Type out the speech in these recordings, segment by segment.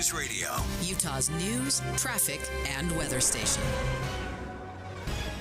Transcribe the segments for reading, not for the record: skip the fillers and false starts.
News Radio. Utah's news, traffic, and weather station.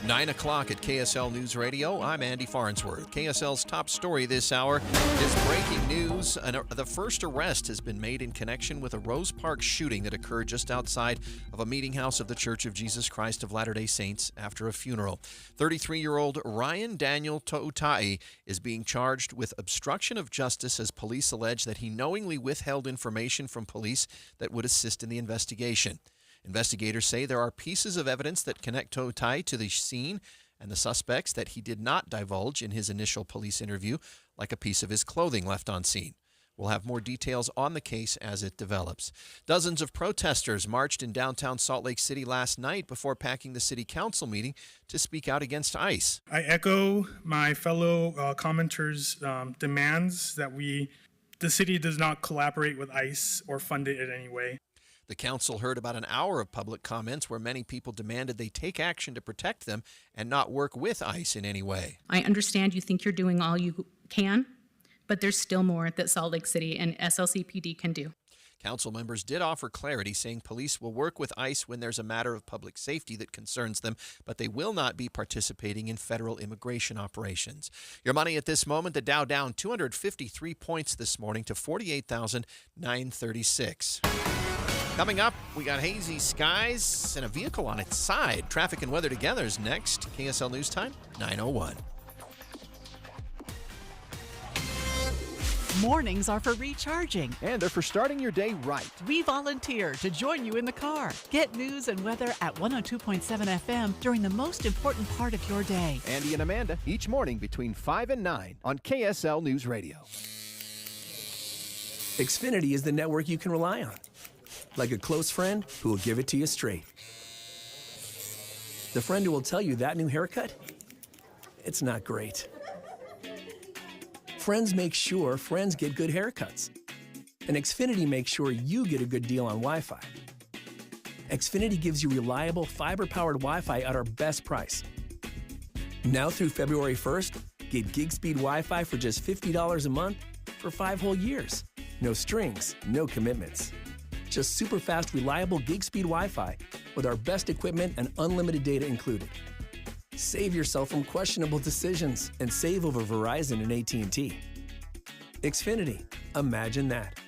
9 o'clock at KSL News Radio. I'm Andy Farnsworth. KSL's top story this hour is breaking news. The first arrest has been made in connection with a Rose Park shooting that occurred just outside of a meeting house of the Church of Jesus Christ of Latter-day Saints after a funeral. 33-year-old Ryan Daniel To'utai is being charged with obstruction of justice as police allege that he knowingly withheld information from police that would assist in the investigation. Investigators say there are pieces of evidence that connect To'utai to the scene and the suspects that he did not divulge in his initial police interview, like a piece of his clothing left on scene. We'll have more details on the case as it develops. Dozens of protesters marched in downtown Salt Lake City last night before packing the city council meeting to speak out against ICE. I echo my fellow commenters' demands that the city does not collaborate with ICE or fund it in any way. The council heard about an hour of public comments where many people demanded they take action to protect them and not work with ICE in any way. I understand you think you're doing all you can, but there's still more that Salt Lake City and SLCPD can do. Council members did offer clarity, saying police will work with ICE when there's a matter of public safety that concerns them, but they will not be participating in federal immigration operations. Your money at this moment, the Dow down 253 points this morning to 48,936. Coming up, we got hazy skies and a vehicle on its side. Traffic and weather together is next. KSL News Time, 9:01. Mornings are for recharging. And they're for starting your day right. We volunteer to join you in the car. Get news and weather at 102.7 FM during the most important part of your day. Andy and Amanda, each morning between 5 and 9 on KSL News Radio. Xfinity is the network you can rely on. Like a close friend who will give it to you straight. The friend who will tell you that new haircut, it's not great. Friends make sure friends get good haircuts. And Xfinity makes sure you get a good deal on Wi-Fi. Xfinity gives you reliable fiber-powered Wi-Fi at our best price. Now through February 1st, get gig speed Wi-Fi for just $50 a month for 5 whole years. No strings, no commitments. Just super fast, reliable gig speed Wi-Fi with our best equipment and unlimited data included. Save yourself from questionable decisions and save over Verizon and AT&T. Xfinity, imagine that.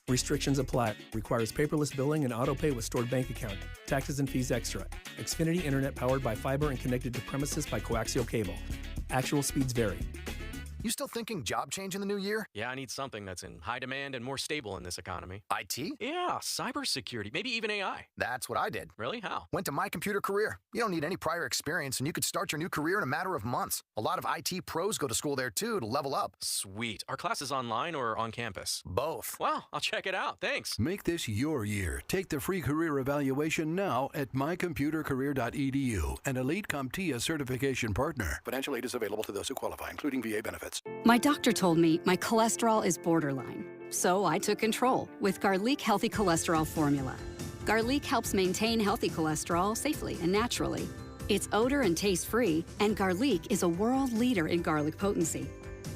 Restrictions apply. Requires paperless billing and auto pay with stored bank account. Taxes and fees extra. Xfinity Internet powered by fiber and connected to premises by coaxial cable. Actual speeds vary. You still thinking job change in the new year? Yeah, I need something that's in high demand and more stable in this economy. IT? Yeah, cybersecurity, maybe even AI. That's what I did. Really? How? Went to My Computer Career. You don't need any prior experience, and you could start your new career in a matter of months. A lot of IT pros go to school there, too, to level up. Sweet. Are classes online or on campus? Both. Wow, I'll check it out. Thanks. Make this your year. Take the free career evaluation now at mycomputercareer.edu, an elite CompTIA certification partner. Financial aid is available to those who qualify, including VA benefits. My doctor told me my cholesterol is borderline, so I took control with Garlic Healthy Cholesterol Formula. Garlic helps maintain healthy cholesterol safely and naturally. It's odor and taste-free, and Garlic is a world leader in garlic potency.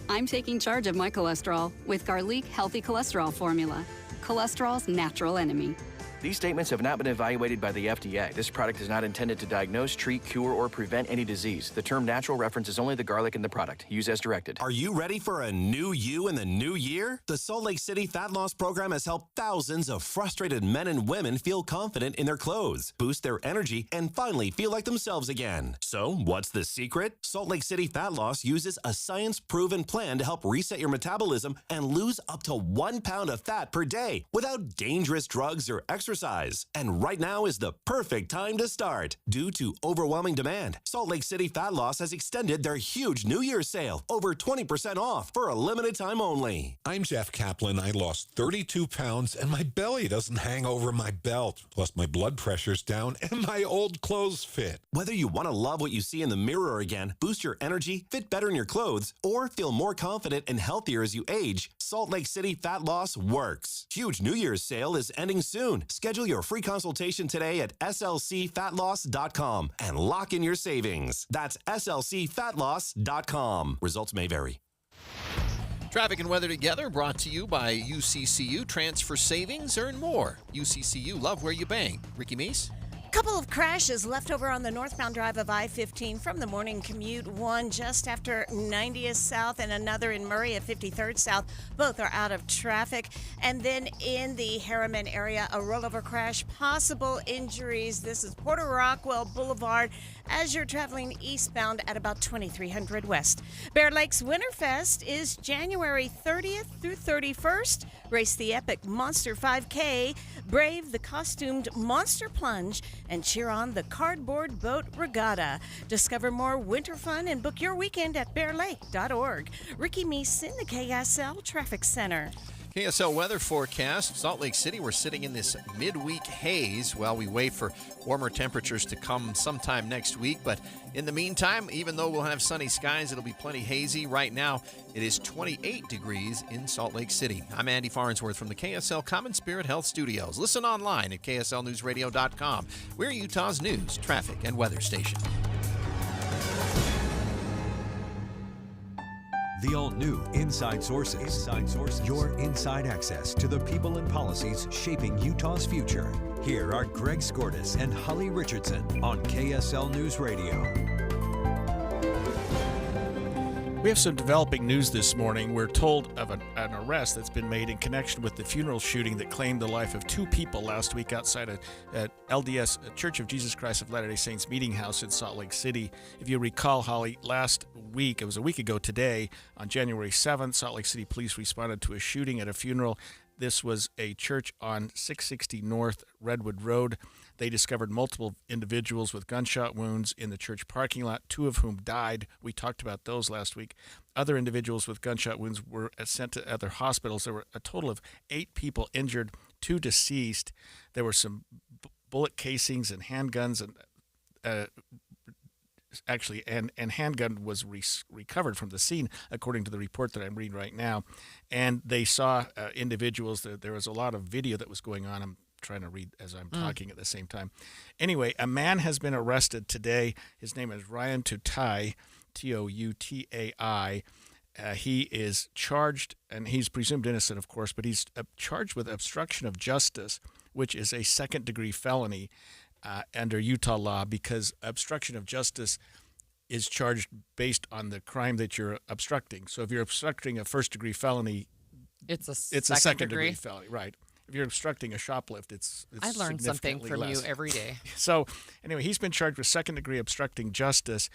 I'm taking charge of my cholesterol with Garlic Healthy Cholesterol Formula, cholesterol's natural enemy. These statements have not been evaluated by the FDA. This product is not intended to diagnose, treat, cure, or prevent any disease. The term natural references only the garlic in the product. Use as directed. Are you ready for a new you in the new year? The Salt Lake City Fat Loss Program has helped thousands of frustrated men and women feel confident in their clothes, boost their energy, and finally feel like themselves again. So, what's the secret? Salt Lake City Fat Loss uses a science-proven plan to help reset your metabolism and lose up to 1 pound of fat per day without dangerous drugs or exercise. And right now is the perfect time to start. Due to overwhelming demand, Salt Lake City Fat Loss has extended their huge New Year's sale, over 20% off for a limited time only. I'm Jeff Kaplan. I lost 32 pounds and my belly doesn't hang over my belt. Plus my blood pressure's down and my old clothes fit. Whether you want to love what you see in the mirror again, boost your energy, fit better in your clothes, or feel more confident and healthier as you age, Salt Lake City Fat Loss works. Huge New Year's sale is ending soon. Schedule your free consultation today at slcfatloss.com and lock in your savings. That's slcfatloss.com. Results may vary. Traffic and weather together brought to you by UCCU. Transfer savings, earn more. UCCU, love where you bang. Ricky Meese? Couple of crashes left over on the northbound drive of I-15 from the morning commute. One just after 90th South and another in Murray at 53rd South. Both are out of traffic. And then in the Harriman area, a rollover crash, possible injuries. This is Porter Rockwell Boulevard as you're traveling eastbound at about 2300 West. Bear Lakes Winterfest is January 30th through 31st. Race the epic Monster 5K, brave the costumed Monster Plunge, and cheer on the Cardboard Boat Regatta. Discover more winter fun and book your weekend at bearlake.org. Ricky Meese in the KSL Traffic Center. KSL weather forecast. Salt Lake City, we're sitting in this midweek haze while we wait for warmer temperatures to come sometime next week. But in the meantime, even though we'll have sunny skies, it'll be plenty hazy. Right now, it is 28 degrees in Salt Lake City. I'm Andy Farnsworth from the KSL Common Spirit Health Studios. Listen online at kslnewsradio.com. We're Utah's news, traffic, and weather station. The all-new Inside Sources. Your inside access to the people and policies shaping Utah's future. Here are Greg Skordas and Holly Richardson on KSL News Radio. We have some developing news this morning. We're told of an arrest that's been made in connection with the funeral shooting that claimed the life of two people last week outside a LDS Church of Jesus Christ of Latter-day Saints meeting house in Salt Lake City. If you recall, Holly, last week, it was a week ago today, on January 7th, Salt Lake City police responded to a shooting at a funeral. This was a church on 660 North Redwood Road. They discovered multiple individuals with gunshot wounds in the church parking lot, two of whom died. We talked about those last week. Other individuals with gunshot wounds were sent to other hospitals. There were a total of 8 people injured, 2 deceased. There were some bullet casings and handguns, and handgun was recovered from the scene, according to the report that I'm reading right now. And they saw individuals. There was a lot of video that was going on. I'm trying to read as I'm talking at the same time. Anyway, a man has been arrested today. His name is Ryan Toutai, Toutai. He is charged, and he's presumed innocent, of course, but he's charged with obstruction of justice, which is a second-degree felony under Utah law, because obstruction of justice is charged based on the crime that you're obstructing. So if you're obstructing a first-degree felony, it's a second-degree felony, right? If you're obstructing a shoplift, it's I learned something from less. you every day. So anyway, he's been charged with second-degree obstructing justice.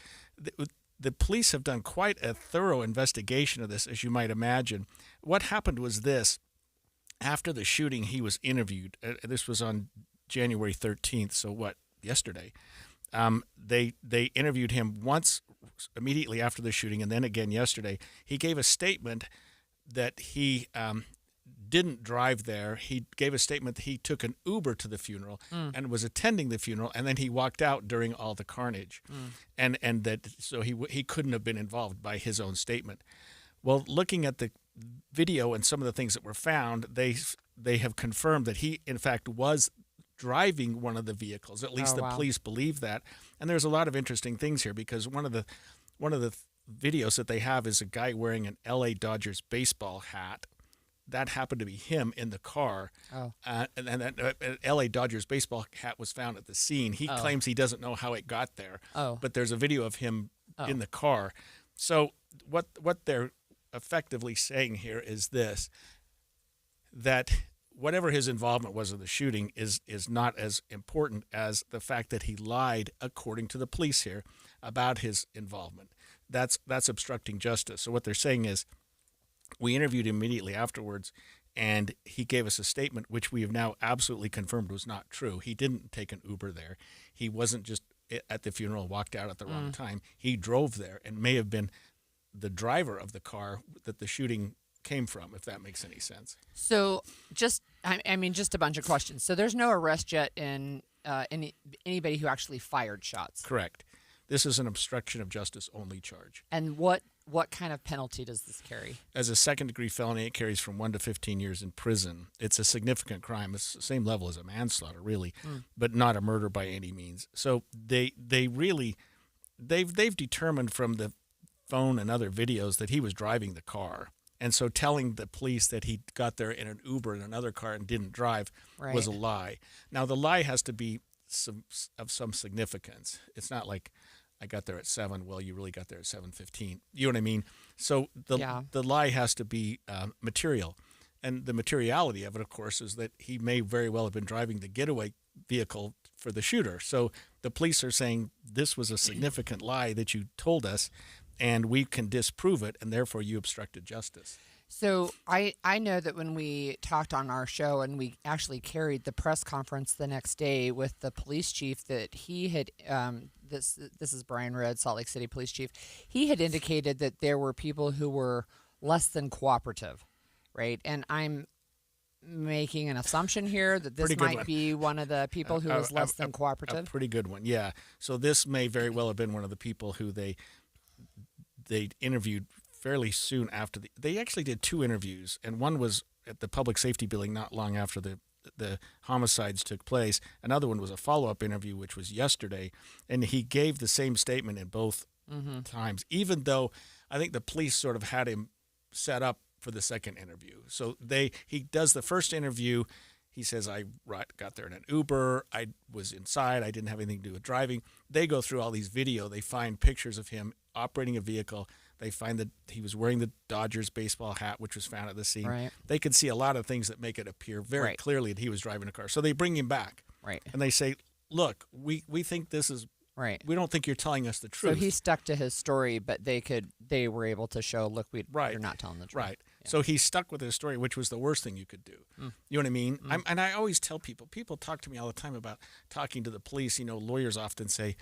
The police have done quite a thorough investigation of this, as you might imagine. What happened was this. After the shooting, he was interviewed. This was on January 13th, so yesterday. They interviewed him once immediately after the shooting, and then again yesterday. He gave a statement that he didn't drive there. He gave a statement that he took an Uber to the funeral and was attending the funeral, and then he walked out during all the carnage, and that so he couldn't have been involved by his own statement. Well, looking at the video and some of the things that were found, they have confirmed that he in fact was driving one of the vehicles. At least the police believe that. And there's a lot of interesting things here, because one of the videos that they have is a guy wearing an LA Dodgers baseball hat. That happened to be him in the car. And that LA Dodgers baseball hat was found at the scene. He claims he doesn't know how it got there. But there's a video of him in the car. So what they're effectively saying here is this, that whatever his involvement was in the shooting is not as important as the fact that he lied, according to the police here, about his involvement. That's obstructing justice. So what they're saying is, we interviewed him immediately afterwards, and he gave us a statement which we have now absolutely confirmed was not true. He didn't take an Uber there. He wasn't just at the funeral, walked out at the wrong time. He drove there and may have been the driver of the car that the shooting came from, if that makes any sense. So just a bunch of questions. So there's no arrest yet in anybody who actually fired shots? Correct. This is an obstruction of justice only charge. And what kind of penalty does this carry? As a second-degree felony, it carries from 1 to 15 years in prison. It's a significant crime. It's the same level as a manslaughter, really, but not a murder by any means. So they've determined from the phone and other videos that he was driving the car, And so telling the police that he got there in an Uber in another car and didn't drive was a lie. Now, the lie has to be of some significance. It's not like I got there at 7. Well, you really got there at 7:15. You know what I mean? So the lie has to be material. And the materiality of it, of course, is that he may very well have been driving the getaway vehicle for the shooter. So the police are saying this was a significant lie that you told us, and we can disprove it, and therefore you obstructed justice. So I know that when we talked on our show, and we actually carried the press conference the next day with the police chief, that he had this is Brian Red, Salt Lake City Police Chief. He had indicated that there were people who were less than cooperative, right? And I'm making an assumption here that this might be one of the people who was less than cooperative. A pretty good one, yeah. So this may very well have been one of the people who they interviewed fairly soon after they actually did 2 interviews, and one was at the public safety building not long after the homicides took place. Another one was a follow-up interview, which was yesterday, and he gave the same statement in both times, even though I think the police sort of had him set up for the second interview. So he does the first interview. He says, I got there in an Uber. I was inside. I didn't have anything to do with driving. They go through all these video. They find pictures of him operating a vehicle. They find that he was wearing the Dodgers baseball hat, which was found at the scene. Right. They could see a lot of things that make it appear very clearly that he was driving a car. So they bring him back. Right. And they say, look, we think this is right. We don't think you're telling us the truth. So he stuck to his story, but they were able to show, look, you're not telling the truth. Right. Yeah. So he stuck with his story, which was the worst thing you could do. You know what I mean? And I always tell people talk to me all the time about talking to the police. You know, lawyers often say,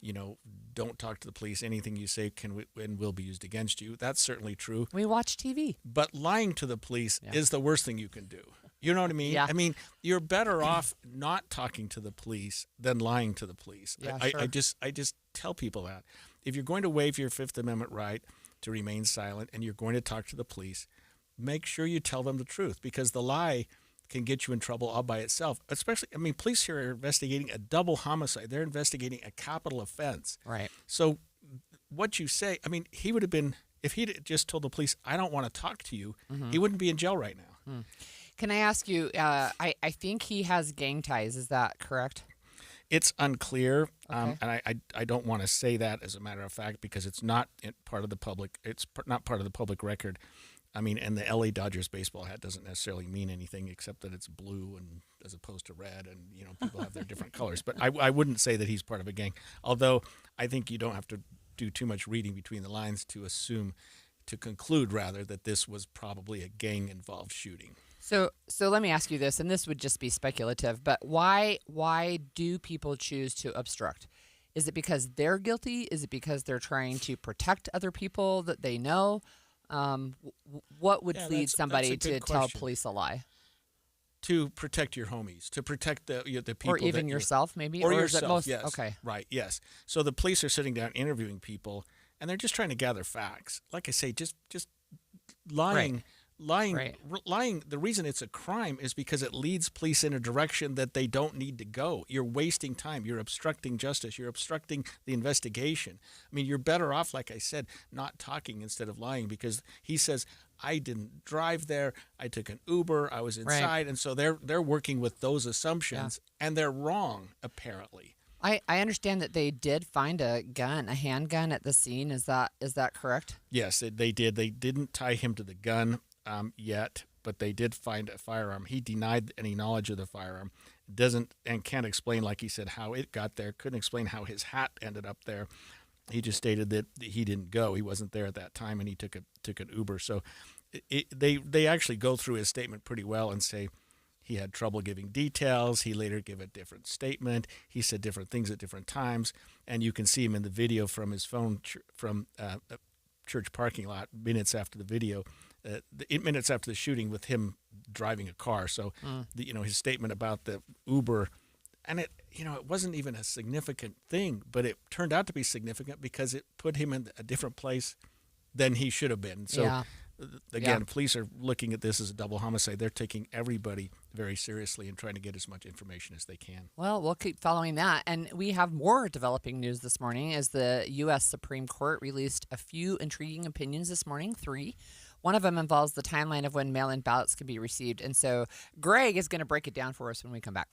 you know, don't talk to the police. Anything you say and will be used against you. That's certainly true. We watch TV. But lying to the police is the worst thing you can do. You know what I mean? Yeah. I mean, you're better off not talking to the police than lying to the police. Yeah, I just tell people that. If you're going to waive your Fifth Amendment right to remain silent and you're going to talk to the police, make sure you tell them the truth, because the lie can get you in trouble all by itself. Especially, I mean, police here are investigating a double homicide. They're investigating a capital offense. Right. So what you say, I mean, he would have been, if he'd just told the police, I don't want to talk to you, he wouldn't be in jail right now. Can I ask you, I think he has gang ties. Is that correct? It's unclear, Okay. and I don't want to say that as a matter of fact, because it's not part of the public. It's not part of the public record. I mean, and the LA Dodgers baseball hat doesn't necessarily mean anything except that it's blue and as opposed to red, and you know, people have their different colors. But I wouldn't say that he's part of a gang. Although I think you don't have to do too much reading between the lines to conclude rather that this was probably a gang-involved shooting. So let me ask you this, and this would just be speculative, but why do people choose to obstruct? Is it because they're guilty? Is it because they're trying to protect other people that they know? What would lead somebody to tell police a lie? To protect your homies, to protect the people. Or even yourself, maybe? Or yourself, is it most, yes. Okay. Right, yes. So the police are sitting down interviewing people, and they're just trying to gather facts. Like I say, just lying. Right. Lying, the reason it's a crime is because it leads police in a direction that they don't need to go. You're wasting time. You're obstructing justice. You're obstructing the investigation. I mean, you're better off, like I said, not talking instead of lying, because he says, I didn't drive there. I took an Uber. I was inside. Right. And so they're working with those assumptions, and they're wrong, apparently. I understand that they did find a handgun at the scene. Is that correct? Yes, they did. They didn't tie him to the gun yet, but they did find a firearm. He denied any knowledge of the firearm. Doesn't and can't explain, like he said, how it got there. Couldn't explain how his hat ended up there. He just stated that he didn't go. He wasn't there at that time, and he took an Uber. So they actually go through his statement pretty well and say he had trouble giving details. He later gave a different statement. He said different things at different times, and you can see him in the video from his phone from a church parking lot minutes after the video. 8 minutes after the shooting, with him driving a car. So, his statement about the Uber, and it wasn't even a significant thing, but it turned out to be significant because it put him in a different place than he should have been. So, again, police are looking at this as a double homicide. They're taking everybody very seriously and trying to get as much information as they can. Well, we'll keep following that. And we have more developing news this morning as the U.S. Supreme Court released a few intriguing opinions this morning, 3. One of them involves the timeline of when mail-in ballots can be received. And so Greg is going to break it down for us when we come back.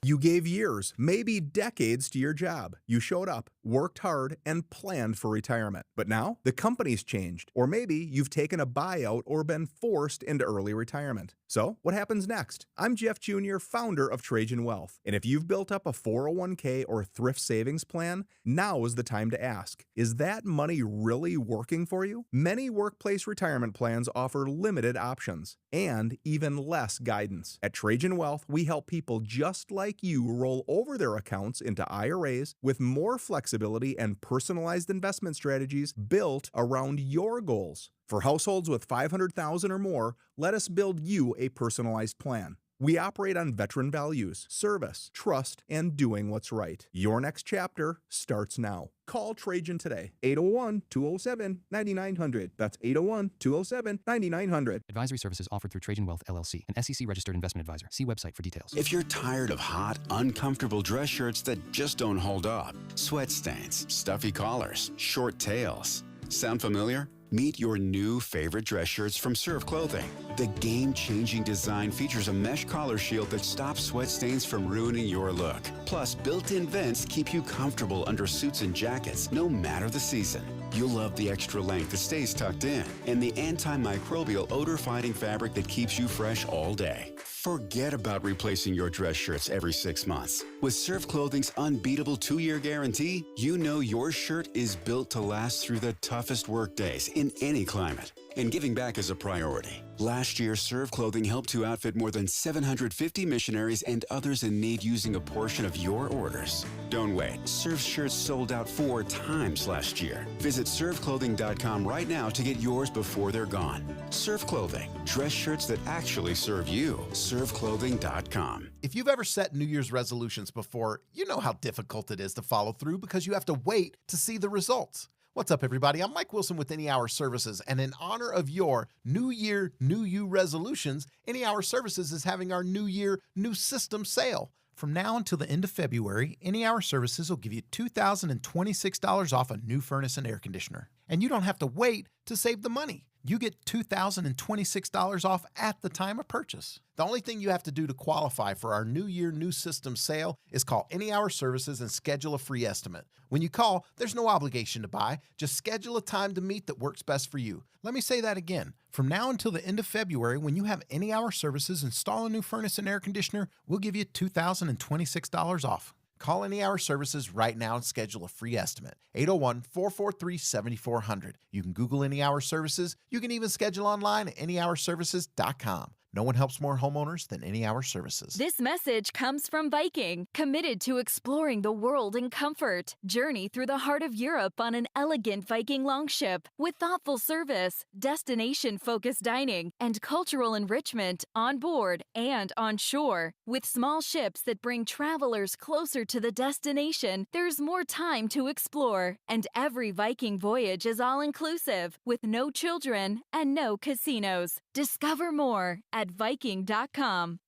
You gave years, maybe decades to your job. You showed up, worked hard, and planned for retirement. But now, the company's changed. Or maybe you've taken a buyout or been forced into early retirement. So, what happens next? I'm Jeff Jr., founder of Trajan Wealth. And if you've built up a 401k or thrift savings plan, now is the time to ask, is that money really working for you? Many workplace retirement plans offer limited options and even less guidance. At Trajan Wealth, we help people just like you roll over their accounts into IRAs with more flexibility and personalized investment strategies built around your goals. For households with $500,000 or more, let us build you a personalized plan. We operate on veteran values, service, trust, and doing what's right. Your next chapter starts now. Call Trajan today. 801-207-9900. That's 801-207-9900. Advisory services offered through Trajan Wealth, LLC, an SEC-registered investment advisor. See website for details. If you're tired of hot, uncomfortable dress shirts that just don't hold up, sweat stains, stuffy collars, short tails, sound familiar? Meet your new favorite dress shirts from Serve Clothing. The game-changing design features a mesh collar shield that stops sweat stains from ruining your look. Plus, built-in vents keep you comfortable under suits and jackets, no matter the season. You'll love the extra length that stays tucked in and the antimicrobial odor-fighting fabric that keeps you fresh all day. Forget about replacing your dress shirts every 6 months. With Serve Clothing's unbeatable 2-year guarantee, you know your shirt is built to last through the toughest work days in any climate. And giving back is a priority. Last year, Serve Clothing helped to outfit more than 750 missionaries and others in need using a portion of your orders. Don't wait. Serve shirts sold out 4 times last year. Visit serveclothing.com right now to get yours before they're gone. Serve Clothing. Dress shirts that actually serve you. serveclothing.com. If you've ever set New Year's resolutions before, you know how difficult it is to follow through because you have to wait to see the results. What's up, everybody? I'm Mike Wilson with Any Hour Services, and in honor of your New Year, New You resolutions, Any Hour Services is having our New Year, New System sale. From now until the end of February, Any Hour Services will give you $2,026 off a new furnace and air conditioner. And you don't have to wait to save the money. You get $2,026 off at the time of purchase. The only thing you have to do to qualify for our New Year, New System sale is call Any Hour Services and schedule a free estimate. When you call, there's no obligation to buy. Just schedule a time to meet that works best for you. Let me say that again. From now until the end of February, when you have Any Hour Services install a new furnace and air conditioner, we'll give you $2,026 off. Call Any Hour Services right now and schedule a free estimate. 801-443-7400. You can Google Any Hour Services. You can even schedule online at anyhourservices.com. No one helps more homeowners than Any Hour Services. This message comes from Viking, committed to exploring the world in comfort. Journey through the heart of Europe on an elegant Viking longship with thoughtful service, destination-focused dining, and cultural enrichment on board and on shore. With small ships that bring travelers closer to the destination, there's more time to explore. And every Viking voyage is all-inclusive, with no children and no casinos. Discover more at Viking.com.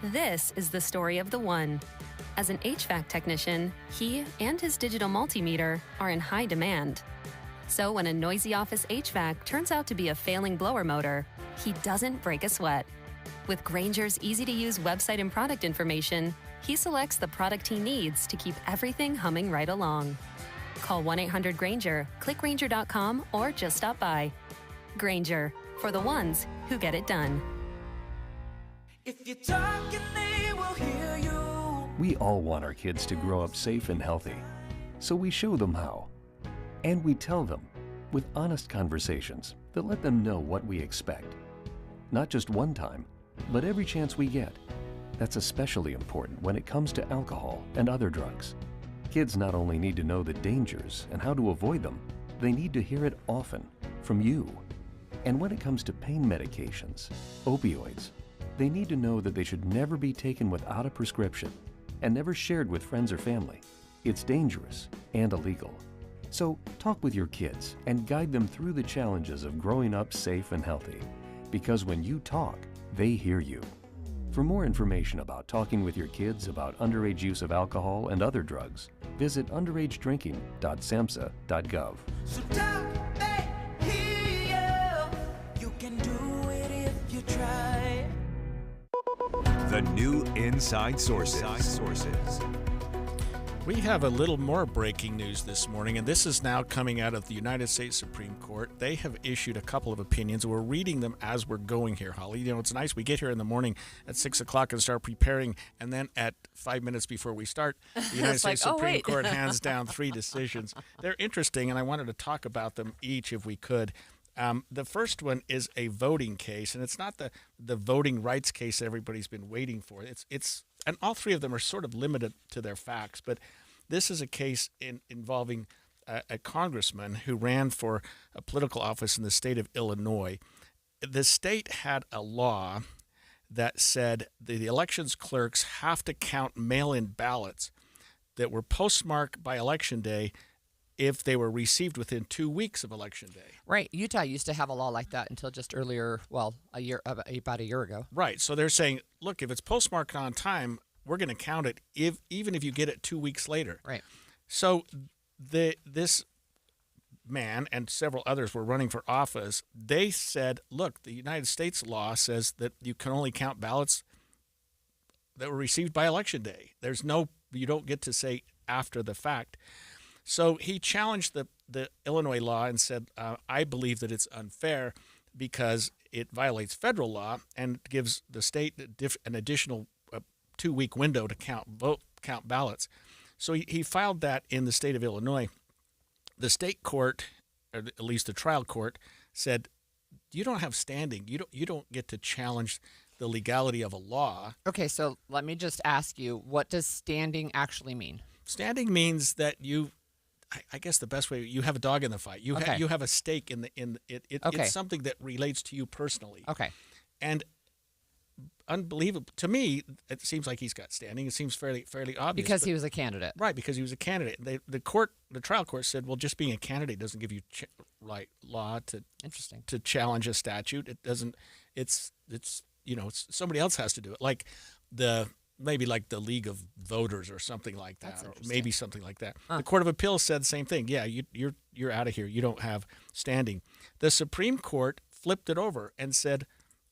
This is the story of the one. As an HVAC technician, he and his digital multimeter are in high demand. So when a noisy office HVAC turns out to be a failing blower motor, he doesn't break a sweat. With Grainger's easy-to-use website and product information, he selects the product he needs to keep everything humming right along. Call 1-800-GRAINGER, click Grainger.com, or just stop by. Grainger, for the ones who get it done. If you're talking, they will hear you. We all want our kids to grow up safe and healthy, so we show them how. And we tell them with honest conversations that let them know what we expect. Not just one time, but every chance we get. That's especially important when it comes to alcohol and other drugs. Kids not only need to know the dangers and how to avoid them, they need to hear it often from you. And when it comes to pain medications, opioids, they need to know that they should never be taken without a prescription and never shared with friends or family. It's dangerous and illegal. So talk with your kids and guide them through the challenges of growing up safe and healthy. Because when you talk, they hear you. For more information about talking with your kids about underage use of alcohol and other drugs, visit underagedrinking.samhsa.gov. So talk, they hear you. The new Inside Sources. We have a little more breaking news this morning, and this is now coming out of the United States Supreme Court. They have issued a couple of opinions. We're reading them as we're going here, Holly. You know, it's nice. We get here in the morning at 6 o'clock and start preparing, and then at 5 minutes before we start, the United States Supreme Court hands down 3 decisions. They're interesting, and I wanted to talk about them each if we could. The first one is a voting case, and it's not the voting rights case everybody's been waiting for. And all 3 of them are sort of limited to their facts, but this is a case involving a congressman who ran for a political office in the state of Illinois. The state had a law that said the elections clerks have to count mail-in ballots that were postmarked by Election Day if they were received within 2 weeks of Election Day. Right. Utah used to have a law like that until just earlier, about a year ago. Right. So they're saying, look, if it's postmarked on time, we're going to count it even if you get it 2 weeks later. Right. So this man and several others were running for office. They said, look, the United States law says that you can only count ballots that were received by Election Day. You don't get to say after the fact. So he challenged the Illinois law and said, I believe that it's unfair because it violates federal law and gives the state an additional 2-week window to count ballots. So he filed that in the state of Illinois. The state court, or at least the trial court, said, you don't have standing. You don't get to challenge the legality of a law. Okay, so let me just ask you, what does standing actually mean? Standing means that I guess the best way, you have a dog in the fight. You have a stake in it. It's something that relates to you personally. Okay. And unbelievable to me, it seems like he's got standing. It seems fairly obvious because he was a candidate. Right, because he was a candidate. The trial court said, well, just being a candidate doesn't give you law to challenge a statute. It doesn't. It's somebody else has to do it. Like maybe like the League of Voters or something like that, or maybe something like that. The Court of Appeals said the same thing. Yeah, you're out of here. You don't have standing. The Supreme Court flipped it over and said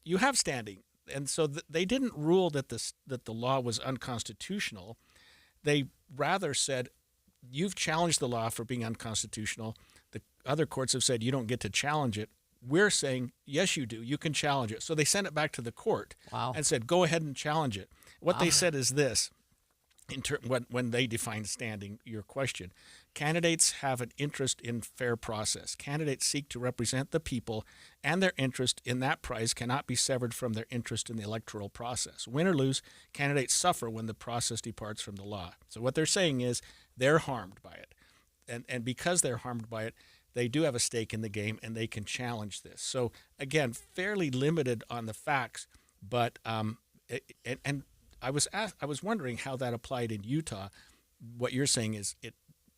you have standing, and so they didn't rule that the law was unconstitutional. They rather said you've challenged the law for being unconstitutional. The other courts have said you don't get to challenge it. We're saying, yes, you do. You can challenge it. So they sent it back to the court and said, go ahead and challenge it. What they said is this, when they defined standing, your question, candidates have an interest in fair process. Candidates seek to represent the people, and their interest in that prize cannot be severed from their interest in the electoral process. Win or lose, candidates suffer when the process departs from the law. So what they're saying is they're harmed by it. And because they're harmed by it, they do have a stake in the game, and they can challenge this. So, again, fairly limited on the facts, but and I was wondering how that applied in Utah. What you're saying is it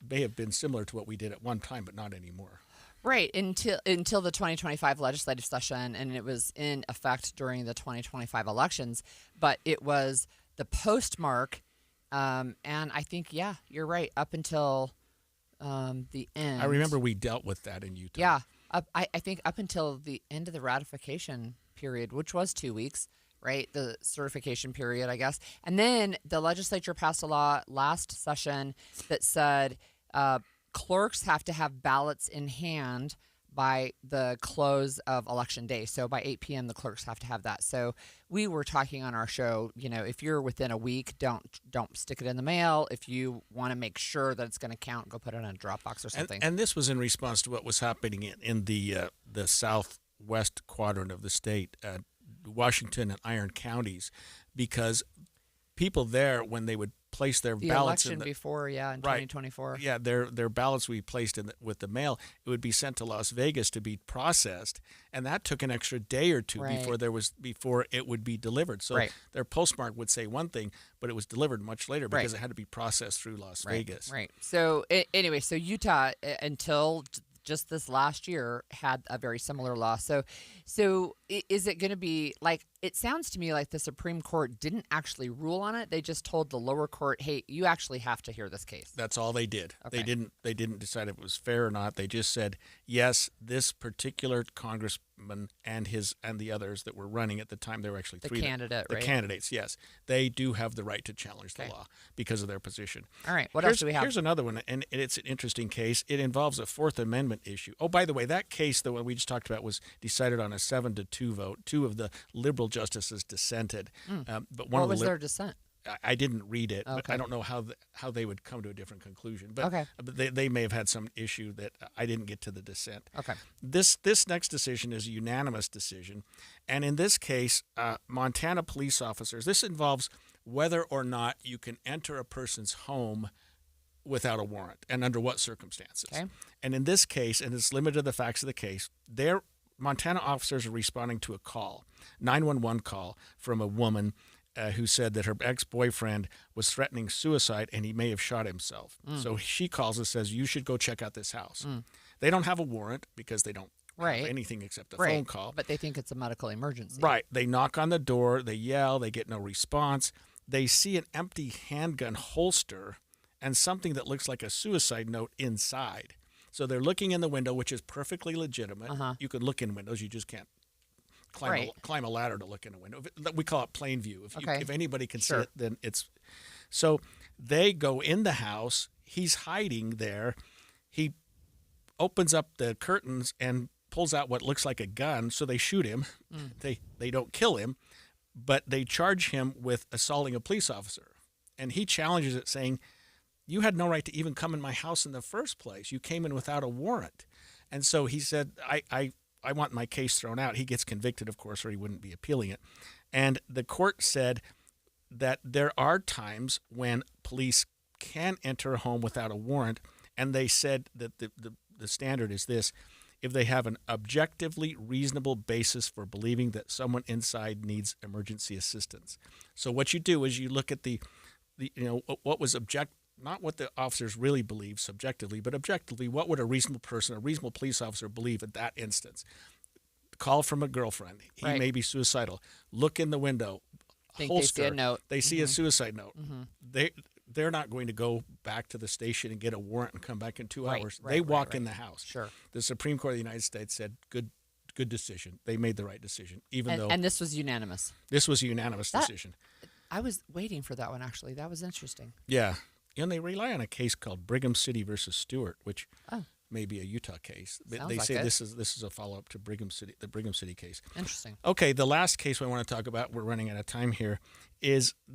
may have been similar to what we did at one time, but not anymore. Right, until the 2025 legislative session, and it was in effect during the 2025 elections, but it was the postmark, and I think, yeah, you're right, up until the end. I remember we dealt with that in Utah. Yeah, I think up until the end of the ratification period, which was 2 weeks, right? The certification period, I guess. And then the legislature passed a law last session that said clerks have to have ballots in hand by the close of Election Day. So by 8 p.m., the clerks have to have that. So we were talking on our show, if you're within a week, don't stick it in the mail. If you want to make sure that it's going to count, go put it in a Dropbox or something. And this was in response to what was happening in the southwest quadrant of the state, Washington and Iron counties, because people there, when they would place their ballots election before, in 2024. Yeah, their ballots we placed with the mail, it would be sent to Las Vegas to be processed, and that took an extra day or two before it would be delivered. So their postmark would say one thing, but it was delivered much later because it had to be processed through Las Vegas. Right. So anyway, so Utah until just this last year had a very similar law. So is it going to be like, it sounds to me like the Supreme Court didn't actually rule on it. They just told the lower court, hey, you actually have to hear this case. That's all they did. Okay. They didn't decide if it was fair or not. They just said, yes, this particular congressman and the others that were running at the time, there were actually The three. candidate, the right? candidates, yes. They do have the right to challenge the law because of their position. All right. What else do we have? Here's another one, and it's an interesting case. It involves a Fourth Amendment issue. Oh, by the way, that case, the one we just talked about, was decided on a 7-2 vote. Two of the liberal justices dissented. But one What of was the their dissent? I didn't read it, but Okay. I don't know how they would come to a different conclusion. But, Okay. but they may have had some issue that I didn't get to the dissent. Okay. This next decision is a unanimous decision. And in this case, Montana police officers, this involves whether or not you can enter a person's home without a warrant and under what circumstances. Okay. And in this case, and it's limited to the facts of the case, Montana officers are responding to a call, 911 call from a woman who said that her ex-boyfriend was threatening suicide and he may have shot himself. So she calls and says, you should go check out this house. They don't have a warrant because they don't have anything except a phone call. But they think it's a medical emergency. Right. They knock on the door, they yell, they get no response. They see an empty handgun holster and something that looks like a suicide note inside. So they're looking in the window, which is perfectly legitimate. You can look in windows, you just can't climb a ladder to look in a window. We call it plain view. If anybody can see it, then it's... So they go in the house. He's hiding there. He opens up the curtains and pulls out what looks like a gun, so they shoot him. They don't kill him, but they charge him with assaulting a police officer. And he challenges it, saying, you had no right to even come in my house in the first place. You came in without a warrant. And so he said, I want my case thrown out. He gets convicted, of course, or he wouldn't be appealing it. And the court said that there are times when police can enter a home without a warrant, and they said that the standard is this: if they have an objectively reasonable basis for believing that someone inside needs emergency assistance. So what you do is you look at what was not what the officers really believe subjectively, but objectively, what would a reasonable person, a reasonable police officer believe at that instance? Call from a girlfriend. He may be suicidal. Look in the window. Think holster. they see a note. They see a suicide note. They're not going to go back to the station and get a warrant and come back in 2 hours. They walk in the house. Sure. The Supreme Court of the United States said, good decision. They made the right decision, And this was unanimous. This was a unanimous decision. I was waiting for that one, actually. That was interesting. Yeah. And they rely on a case called Brigham City versus Stewart, which may be a Utah case. Sounds they like say it. this is a follow-up to the Brigham City case. Interesting. Okay, the last case we want to talk about, we're running out of time here, is a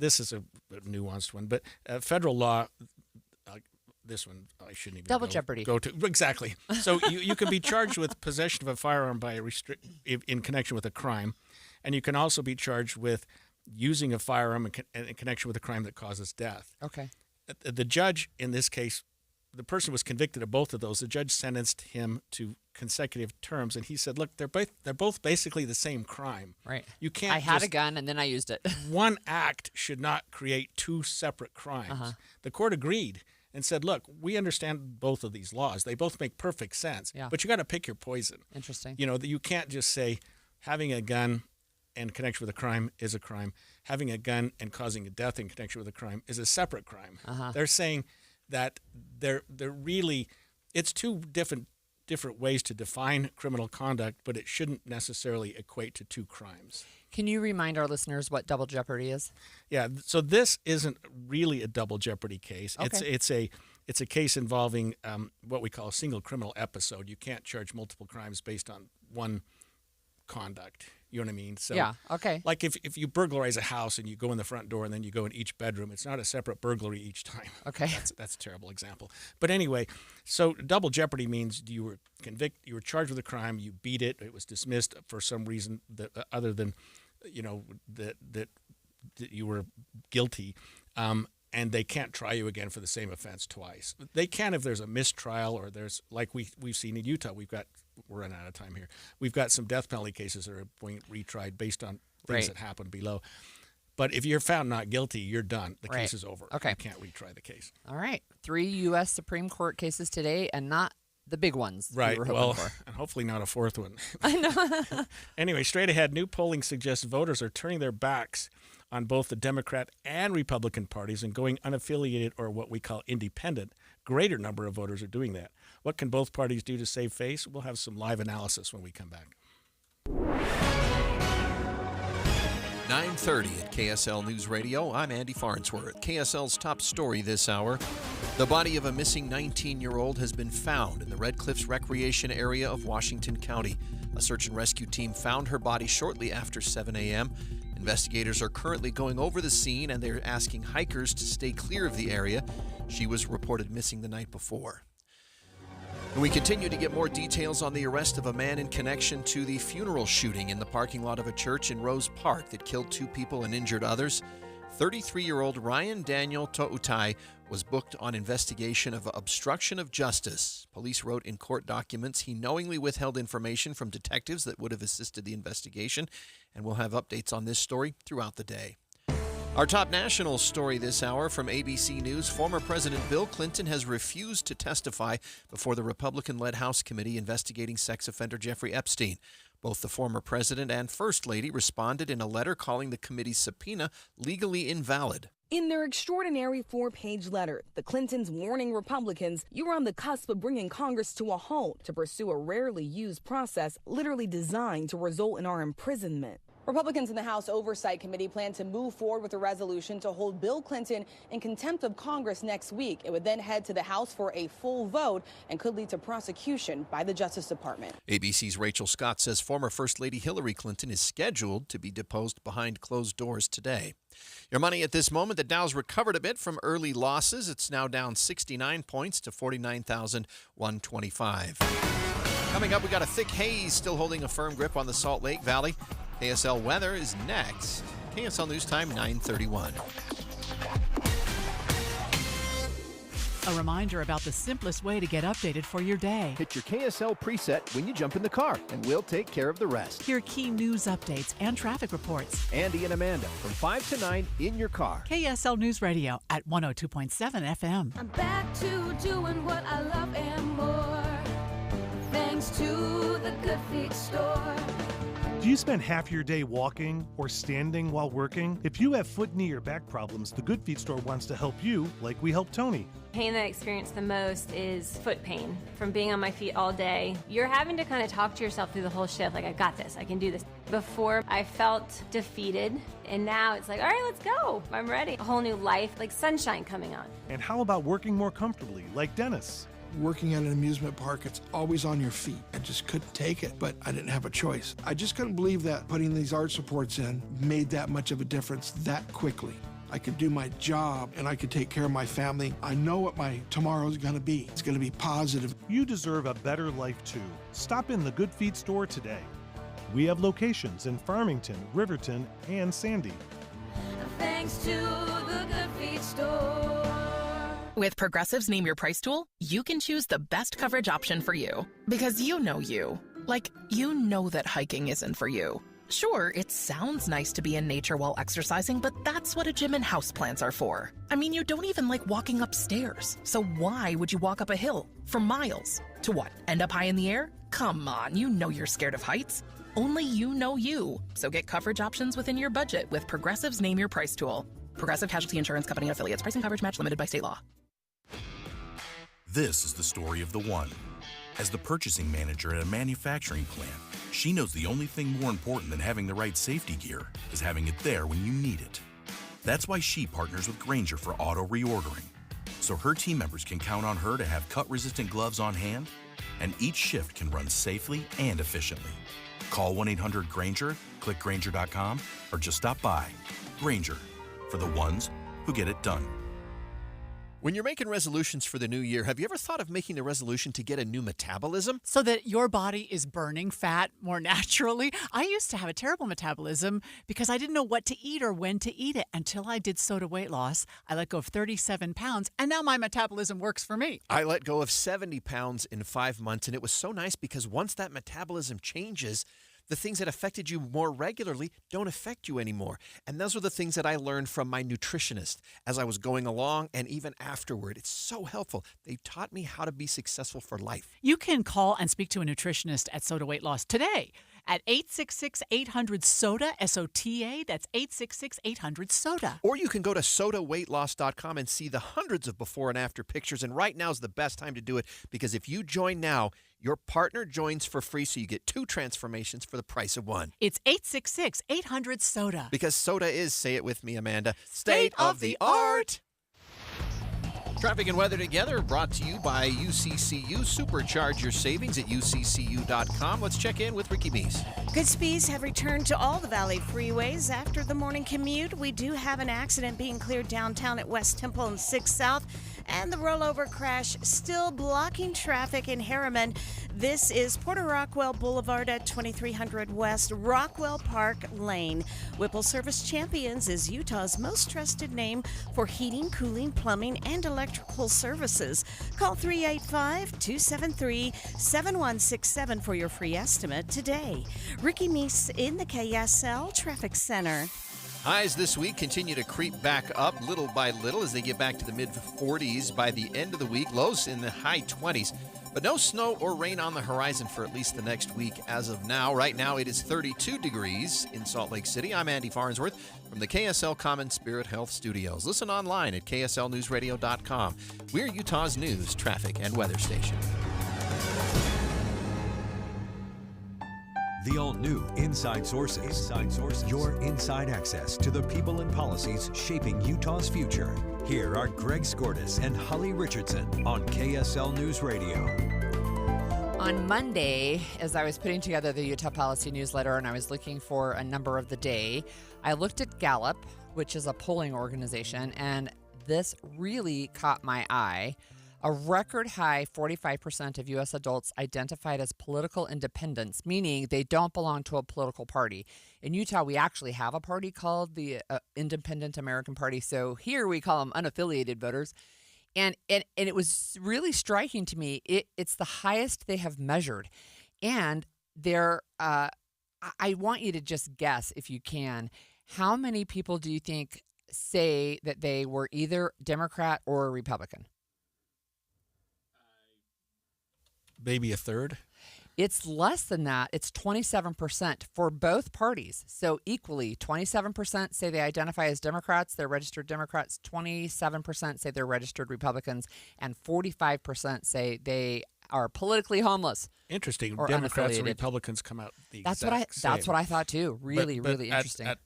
nuanced one, but federal law, this one I shouldn't even Double jeopardy. Go to. Exactly. So you can be charged with possession of a firearm in connection with a crime, and you can also be charged with using a firearm in connection with a crime that causes death. Okay. The judge in this case, the person was convicted of both of those. The judge sentenced him to consecutive terms, and he said, "Look, they're both basically the same crime. Right. You can't. I had a gun and then I used it. One act should not create two separate crimes." The court agreed and said, "Look, we understand both of these laws. They both make perfect sense. Yeah. But you got to pick your poison. Interesting. You can't just say having a gun in connection with a crime is a crime. Having a gun and causing a death in connection with a crime is a separate crime." They're saying that they're really, it's two different ways to define criminal conduct, but it shouldn't necessarily equate to two crimes. Can you remind our listeners what double jeopardy is? Yeah, so this isn't really a double jeopardy case. Okay. It's a case involving what we call a single criminal episode. You can't charge multiple crimes based on one conduct. You know what I mean? So, yeah, okay. Like if you burglarize a house and you go in the front door and then you go in each bedroom, it's not a separate burglary each time. Okay. That's a terrible example. But anyway, so double jeopardy means you were convicted, you were charged with a crime, you beat it, it was dismissed for some reason that other than, that you were guilty. And they can't try you again for the same offense twice. They can if there's a mistrial or there's, like we've seen in Utah, we're running out of time here. We've got some death penalty cases that are being retried based on things that happened below. But if you're found not guilty, you're done. The case is over. Okay. You can't retry the case. All right. 3 U.S. Supreme Court cases today, and not the big ones. Right. We were hoping Well, for. and hopefully not a fourth one. I know. Anyway, straight ahead, new polling suggests voters are turning their backs on both the Democrat and Republican parties and going unaffiliated or what we call independent. Greater number of voters are doing that. What can both parties do to save face? We'll have some live analysis when we come back. 9:30 at KSL News Radio. I'm Andy Farnsworth. KSL's top story this hour. The body of a missing 19-year-old has been found in the Red Cliffs Recreation Area of Washington County. A search and rescue team found her body shortly after 7 a.m. Investigators are currently going over the scene, and they're asking hikers to stay clear of the area. She was reported missing the night before. And we continue to get more details on the arrest of a man in connection to the funeral shooting in the parking lot of a church in Rose Park that killed 2 people and injured others. 33-year-old Ryan Daniel To'utai was booked on investigation of obstruction of justice. Police wrote in court documents he knowingly withheld information from detectives that would have assisted the investigation, and we'll have updates on this story throughout the day. Our top national story this hour from ABC News. Former President Bill Clinton has refused to testify before the Republican-led House committee investigating sex offender Jeffrey Epstein. Both the former president and First Lady responded in a letter calling the committee's subpoena legally invalid. In their extraordinary 4-page letter, the Clintons warning Republicans, you are on the cusp of bringing Congress to a halt to pursue a rarely used process literally designed to result in our imprisonment. Republicans in the House Oversight Committee plan to move forward with a resolution to hold Bill Clinton in contempt of Congress next week. It would then head to the House for a full vote and could lead to prosecution by the Justice Department. ABC's Rachel Scott says former First Lady Hillary Clinton is scheduled to be deposed behind closed doors today. Your money at this moment, the Dow's recovered a bit from early losses. It's now down 69 points to 49,125. Coming up, we got a thick haze still holding a firm grip on the Salt Lake Valley. KSL weather is next. KSL News Time, 9:31. A reminder about the simplest way to get updated for your day. Hit your KSL preset when you jump in the car, and we'll take care of the rest. Hear key news updates and traffic reports. Andy and Amanda from 5 to 9 in your car. KSL News Radio at 102.7 FM. I'm back to doing what I love and more. Thanks to the Good Feet store. Do you spend half your day walking or standing while working? If you have foot, knee, or back problems, the Good Feet store wants to help you like we helped Tony. Pain that I experience the most is foot pain from being on my feet all day. You're having to kind of talk to yourself through the whole shift, like, I got this, I can do this. Before, I felt defeated, and now it's like, all right, let's go. I'm ready. A whole new life, like sunshine coming on. And how about working more comfortably, like Dennis? Working at an amusement park, it's always on your feet. I just couldn't take it, but I didn't have a choice. I just couldn't believe that putting these arch supports in made that much of a difference that quickly. I could do my job and I could take care of my family. I know what my tomorrow is going to be. It's going to be positive. You deserve a better life too. Stop in the Good Feet store today. We have locations in Farmington, Riverton, and Sandy. Thanks to the Good Feet store. With Progressive's Name Your Price tool, you can choose the best coverage option for you. Because you know you. Like, you know that hiking isn't for you. Sure, it sounds nice to be in nature while exercising, but that's what a gym and houseplants are for. I mean, you don't even like walking upstairs. So why would you walk up a hill for miles? To what, end up high in the air? Come on, you know you're scared of heights. Only you know you. So get coverage options within your budget with Progressive's Name Your Price tool. Progressive Casualty Insurance Company and affiliates. Price and coverage match limited by state law. This is the story of the one. As the purchasing manager at a manufacturing plant, she knows the only thing more important than having the right safety gear is having it there when you need it. That's why she partners with Grainger for auto reordering, so her team members can count on her to have cut-resistant gloves on hand, and each shift can run safely and efficiently. Call 1-800-GRAINGER, click Grainger.com, or just stop by. Grainger, for the ones who get it done. When you're making resolutions for the new year, have you ever thought of making the resolution to get a new metabolism? So that your body is burning fat more naturally. I used to have a terrible metabolism because I didn't know what to eat or when to eat it until I did Soda weight loss. I let go of 37 pounds, and now my metabolism works for me. I let go of 70 pounds in 5 months, and it was so nice because once that metabolism changes, the things that affected you more regularly don't affect you anymore. And those are the things that I learned from my nutritionist as I was going along and even afterward. It's so helpful. They taught me how to be successful for life. You can call and speak to a nutritionist at Soda Weight Loss today at 866-800-SODA, S-O-T-A. That's 866-800-SODA. Or you can go to sodaweightloss.com and see the hundreds of before and after pictures. And right now is the best time to do it, because if you join now, your partner joins for free, so you get 2 transformations for the price of 1. It's 866-800-SODA. Because soda is, say it with me, Amanda, state of the art. Traffic and weather together, brought to you by UCCU. Supercharge your savings at uccu.com. Let's check in with Ricky Meese. Good speeds have returned to all the Valley freeways after the morning commute. We do have an accident being cleared downtown at West Temple and 6 South, and the rollover crash still blocking traffic in Harriman. This is Porter Rockwell Boulevard at 2300 West Rockwell Park Lane. Whipple Service Champions is Utah's most trusted name for heating, cooling, plumbing, and electrical services. Call 385-273-7167 for your free estimate today. Ricky Meese in the KSL Traffic Center. Highs this week continue to creep back up little by little as they get back to the mid-40s by the end of the week. Lows in the high 20s. But no snow or rain on the horizon for at least the next week as of now. Right now it is 32 degrees in Salt Lake City. I'm Andy Farnsworth from the KSL Common Spirit Health Studios. Listen online at kslnewsradio.com. We're Utah's news, traffic, and weather station. The all-new Inside Sources. Inside Sources. Your inside access to the people and policies shaping Utah's future. Here are Greg Skordas and Holly Richardson on KSL News Radio. On Monday, as I was putting together the Utah Policy newsletter and I was looking for a number of the day, I looked at Gallup, which is a polling organization, and this really caught my eye. A record high 45% of U.S. adults identified as political independents, meaning they don't belong to a political party. In Utah, we actually have a party called the Independent American Party. So here we call them unaffiliated voters. And it was really striking to me. It's the highest they have measured. And I want you to just guess, if you can, how many people do you think say that they were either Democrat or Republican? Maybe a third? It's less than that. It's 27% for both parties. So equally, 27% say they identify as Democrats, they're registered Democrats, 27% say they're registered Republicans, and 45% say they are politically homeless. Interesting. Or Democrats and unaffiliated. Republicans come out the That's exact same. what I thought too. Really, But really interesting. At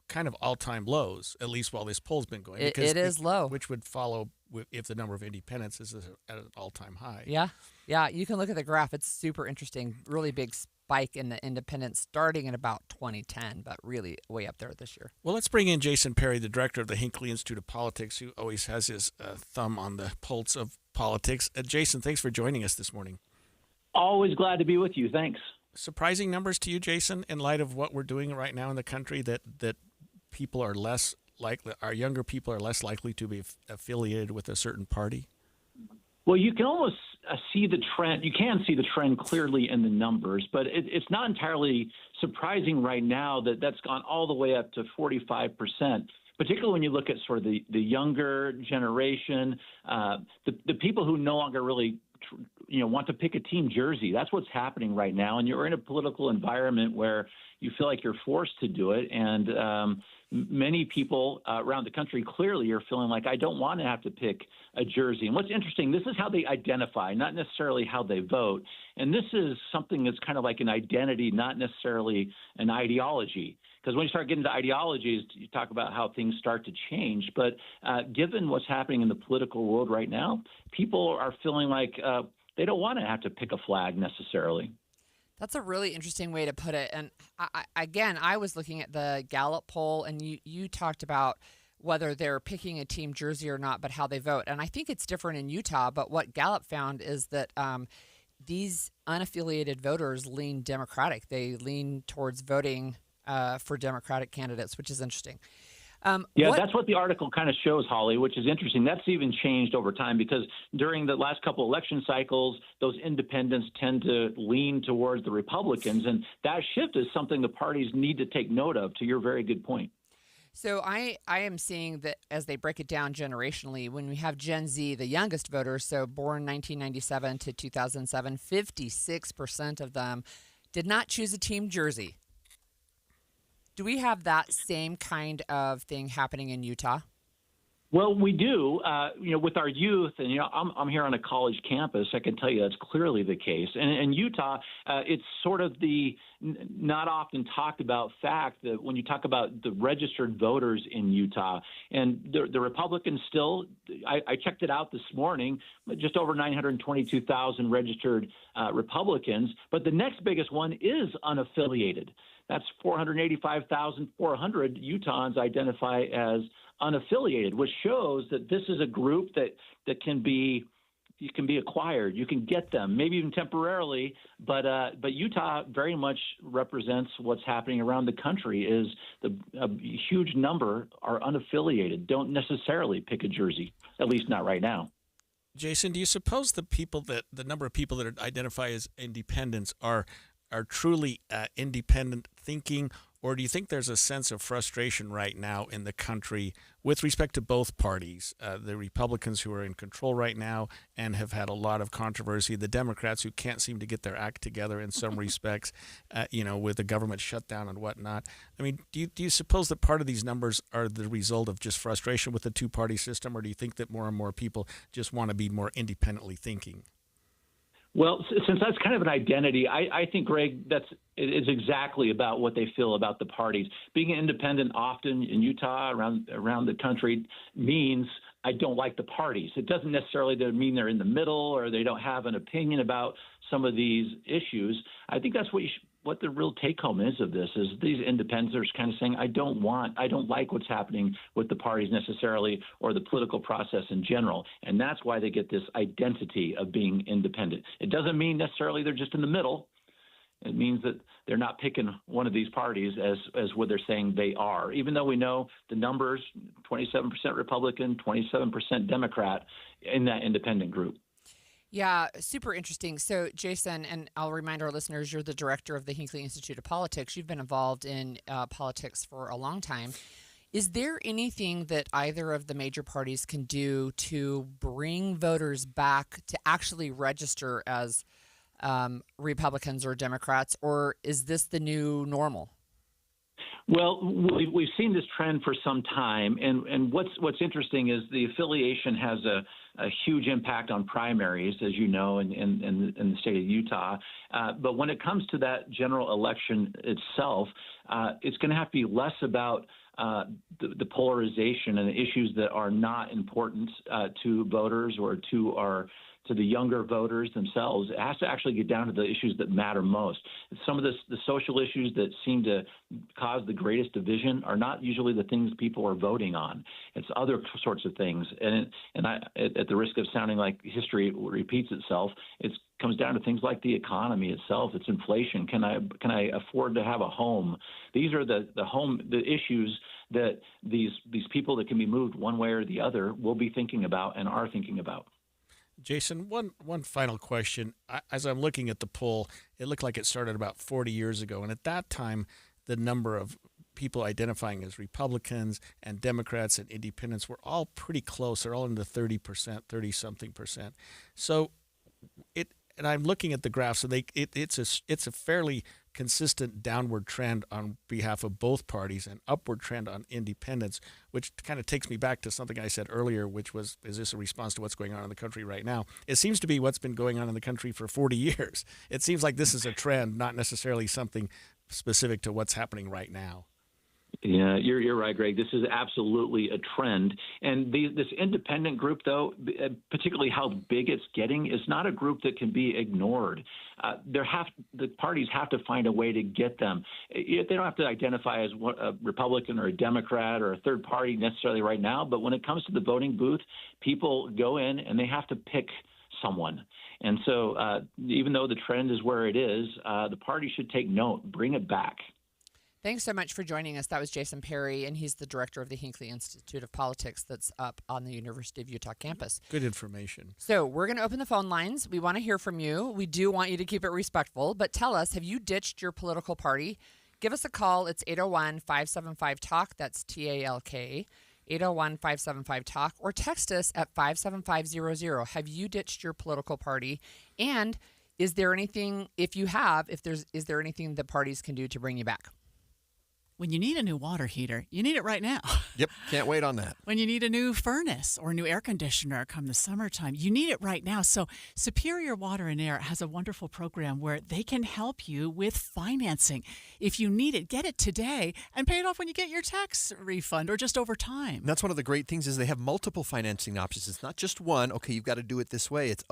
kind of all-time lows, at least while this poll's been going. It is low. Which would follow if the number of independents is at an all-time high. Yeah. You can look at the graph. It's super interesting. Really big spike in the independents starting in about 2010, but really way up there this year. Well, let's bring in Jason Perry, the director of the Hinckley Institute of Politics, who always has his thumb on the pulse of politics. Jason, thanks for joining us this morning. Always glad to be with you. Thanks. Surprising numbers to you, Jason, in light of what we're doing right now in the country, that people are less likely, our younger people are less likely to be affiliated with a certain party? Well, you can almost see the trend. You can see the trend clearly in the numbers, but it's not entirely surprising right now that that's gone all the way up to 45%, particularly when you look at sort of the younger generation, the people who no longer really want to pick a team jersey. That's what's happening right now. And you're in a political environment where you feel like you're forced to do it. And many people around the country clearly are feeling like, I don't want to have to pick a jersey. And what's interesting, this is how they identify, not necessarily how they vote. And this is something that's kind of like an identity, not necessarily an ideology. Because when you start getting to ideologies, you talk about how things start to change. But given what's happening in the political world right now, people are feeling like they don't want to have to pick a flag necessarily. That's a really interesting way to put it. And I was looking at the Gallup poll, and you talked about whether they're picking a team jersey or not, but how they vote. And I think it's different in Utah. But what Gallup found is that these unaffiliated voters lean Democratic. They lean towards voting for Democratic candidates, which is interesting. That's what the article kind of shows, Holly, which is interesting. That's even changed over time because during the last couple election cycles, those independents tend to lean towards the Republicans. And that shift is something the parties need to take note of, to your very good point. So I am seeing that as they break it down generationally, when we have Gen Z, the youngest voters, so born 1997 to 2007, 56% of them did not choose a team jersey. Do we have that same kind of thing happening in Utah? Well, we do, with our youth, and, I'm here on a college campus. I can tell you that's clearly the case. And in Utah, it's sort of the not often talked about fact that when you talk about the registered voters in Utah, and the Republicans still, I checked it out this morning, just over 922,000 registered Republicans. But the next biggest one is unaffiliated. That's 485,400 Utahns identify as unaffiliated, which shows that this is a group that can be acquired. You can get them, maybe even temporarily, but Utah very much represents what's happening around the country. Is a huge number are unaffiliated, don't necessarily pick a jersey, at least not right now. Jason, do you suppose the number of people that identify as independents are truly independent thinking, or do you think there's a sense of frustration right now in the country with respect to both parties, the Republicans who are in control right now and have had a lot of controversy, the Democrats who can't seem to get their act together in some respects, with the government shutdown and whatnot? I mean, do you suppose that part of these numbers are the result of just frustration with the two-party system, or do you think that more and more people just want to be more independently thinking? Well, since that's kind of an identity, I think, Greg, it's exactly about what they feel about the parties. Being independent often in Utah, around the country, means I don't like the parties. It doesn't necessarily mean they're in the middle or they don't have an opinion about some of these issues. I think that's what the real take-home is of this, is these independents are kind of saying, I don't like what's happening with the parties necessarily or the political process in general. And that's why they get this identity of being independent. It doesn't mean necessarily they're just in the middle. It means that they're not picking one of these parties as what they're saying they are, even though we know the numbers, 27% Republican, 27% Democrat in that independent group. Yeah, super interesting. So, Jason, and I'll remind our listeners, you're the director of the Hinckley Institute of Politics. You've been involved in politics for a long time. Is there anything that either of the major parties can do to bring voters back to actually register as Republicans or Democrats, or is this the new normal? Well, we've seen this trend for some time, and what's interesting is the affiliation has a huge impact on primaries, as you know, in the state of Utah. But when it comes to that general election itself, it's going to have to be less about the polarization and the issues that are not important to voters or to the younger voters themselves. It has to actually get down to the issues that matter most. Some of the social issues that seem to cause the greatest division are not usually the things people are voting on. It's other sorts of things. And at the risk of sounding like history repeats itself, it comes down to things like the economy itself. It's inflation. Can I afford to have a home? These are the issues that these people that can be moved one way or the other will be thinking about and are thinking about. Jason, one final question. As I'm looking at the poll, it looked like it started about 40 years ago. And at that time, the number of people identifying as Republicans and Democrats and independents were all pretty close. They're all in the 30%, 30-something percent. So and I'm looking at the graphs, and it's a fairly consistent downward trend on behalf of both parties and upward trend on independents, which kind of takes me back to something I said earlier, which was, is this a response to what's going on in the country right now? It seems to be what's been going on in the country for 40 years. It seems like this is a trend, not necessarily something specific to what's happening right now. Yeah, you're right, Greg. This is absolutely a trend. And this independent group, though, particularly how big it's getting, is not a group that can be ignored. The parties have to find a way to get them. They don't have to identify as a Republican or a Democrat or a third party necessarily right now, but when it comes to the voting booth, people go in and they have to pick someone. And so even though the trend is where it is, the party should take note, bring it back. Thanks so much for joining us. That was Jason Perry, and he's the director of the Hinckley Institute of Politics that's up on the University of Utah campus. Good information. So we're going to open the phone lines. We want to hear from you. We do want you to keep it respectful, but tell us, have you ditched your political party? Give us a call. It's 801-575-TALK. That's TALK. 801-575-TALK. Or text us at 57500. Have you ditched your political party? And is there anything, is there anything the parties can do to bring you back? When you need a new water heater, you need it right now. Yep, can't wait on that. When you need a new furnace or a new air conditioner come the summertime, you need it right now. So Superior Water and Air has a wonderful program where they can help you with financing. If you need it, get it today and pay it off when you get your tax refund or just over time. And that's one of the great things is they have multiple financing options. It's not just one, okay, you've got to do it this way. It's,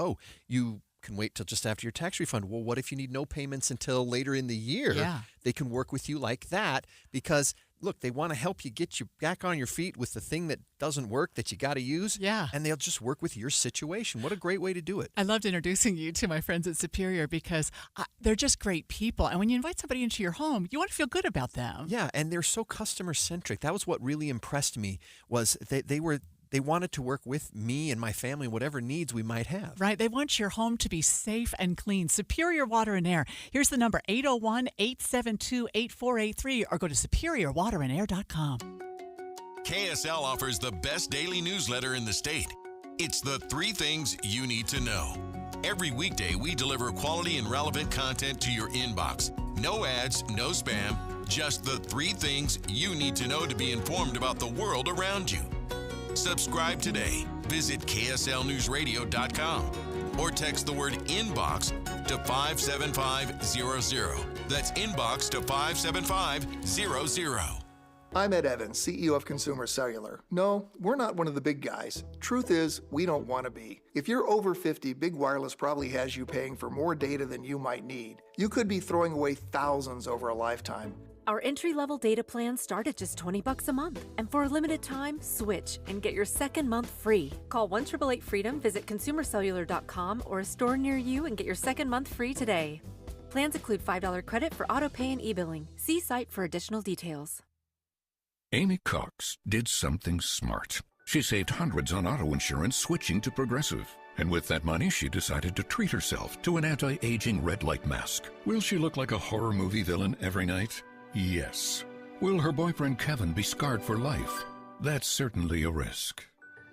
you can wait till just after your tax refund. Well, what if you need no payments until later in the year? Yeah. They can work with you like that because, look, they want to help you get you back on your feet with the thing that doesn't work that you got to use. Yeah. And they'll just work with your situation. What a great way to do it. I loved introducing you to my friends at Superior because they're just great people. And when you invite somebody into your home, you want to feel good about them. Yeah, and they're so customer-centric. That was what really impressed me was they wanted to work with me and my family, whatever needs we might have. Right. They want your home to be safe and clean. Superior Water and Air. Here's the number, 801-872-8483, or go to superiorwaterandair.com. KSL offers the best daily newsletter in the state. It's the 3 things you need to know. Every weekday, we deliver quality and relevant content to your inbox. No ads, no spam, just the 3 things you need to know to be informed about the world around you. Subscribe today. Visit KSLNewsRadio.com or text the word inbox to 57500. That's inbox to 57500. I'm Ed Evans, CEO of Consumer Cellular. No, we're not one of the big guys. Truth is, we don't want to be. If you're over 50, Big Wireless probably has you paying for more data than you might need. You could be throwing away thousands over a lifetime. Our entry-level data plans start at just $20 a month. And for a limited time, switch and get your second month free. Call 1-888-FREEDOM, visit consumercellular.com or a store near you and get your second month free today. Plans include $5 credit for auto pay and e-billing. See site for additional details. Amy Cox did something smart. She saved hundreds on auto insurance switching to Progressive. And with that money, she decided to treat herself to an anti-aging red light mask. Will she look like a horror movie villain every night? Yes. Will her boyfriend Kevin be scarred for life? That's certainly a risk.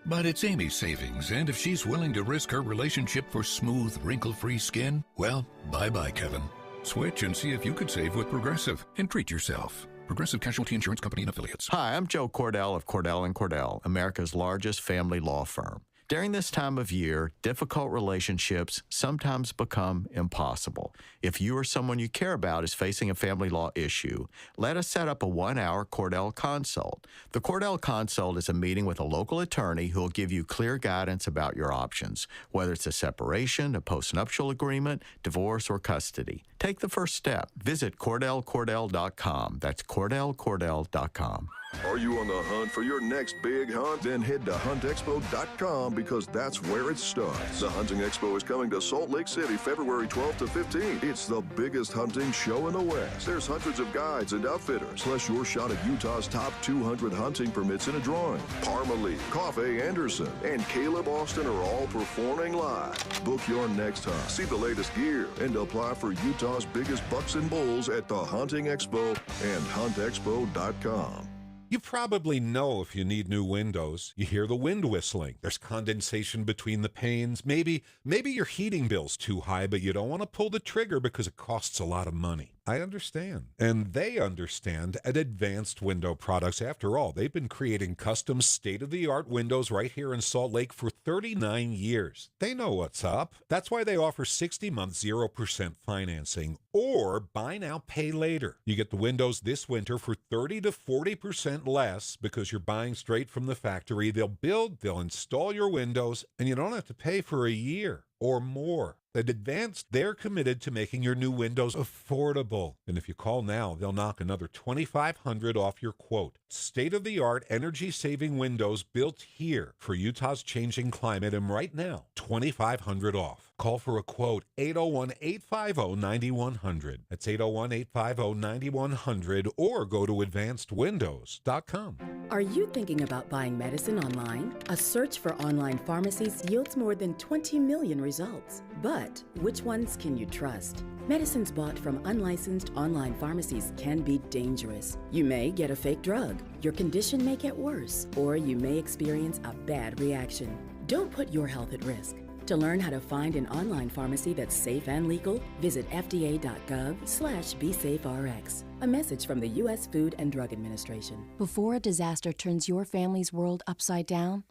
But it's Amy's savings, and if she's willing to risk her relationship for smooth, wrinkle-free skin, well, bye-bye, Kevin. Switch and see if you could save with Progressive and treat yourself. Progressive Casualty Insurance Company and Affiliates. Hi, I'm Joe Cordell of Cordell & Cordell, America's largest family law firm. During this time of year, difficult relationships sometimes become impossible. If you or someone you care about is facing a family law issue, let us set up a 1-hour Cordell Consult. The Cordell Consult is a meeting with a local attorney who will give you clear guidance about your options, whether it's a separation, a postnuptial agreement, divorce, or custody. Take the first step. Visit CordellCordell.com. That's CordellCordell.com. Are you on the hunt for your next big hunt? Then head to HuntExpo.com because that's where it starts. The Hunting Expo is coming to Salt Lake City February 12th to 15th. It's the biggest hunting show in the West. There's hundreds of guides and outfitters, plus your shot at Utah's top 200 hunting permits in a drawing. Parma Lee, Coffey Anderson, and Caleb Austin are all performing live. Book your next hunt, see the latest gear, and apply for Utah's biggest bucks and bulls at the Hunting Expo and HuntExpo.com. You probably know if you need new windows. You hear the wind whistling. There's condensation between the panes. Maybe your heating bill's too high, but you don't want to pull the trigger because it costs a lot of money. I understand. And they understand at Advanced Window Products. After all, they've been creating custom state-of-the-art windows right here in Salt Lake for 39 years. They know what's up. That's why they offer 60-month 0% financing or buy now, pay later. You get the windows this winter for 30 to 40% less because you're buying straight from the factory. They'll build, they'll install your windows, and you don't have to pay for a year or more. At Advanced, they're committed to making your new windows affordable. And if you call now, they'll knock another $2,500 off your quote. State-of-the-art, energy-saving windows built here for Utah's changing climate. And right now, $2,500 off. Call for a quote 801-850-9100. That's 801-850-9100 or go to advancedwindows.com. Are you thinking about buying medicine online? A search for online pharmacies yields more than 20 million results. But which ones can you trust? Medicines bought from unlicensed online pharmacies can be dangerous. You may get a fake drug, your condition may get worse, or you may experience a bad reaction. Don't put your health at risk. To learn how to find an online pharmacy that's safe and legal, visit fda.gov/BeSafeRx. A message from the U.S. Food and Drug Administration. Before a disaster turns your family's world upside down,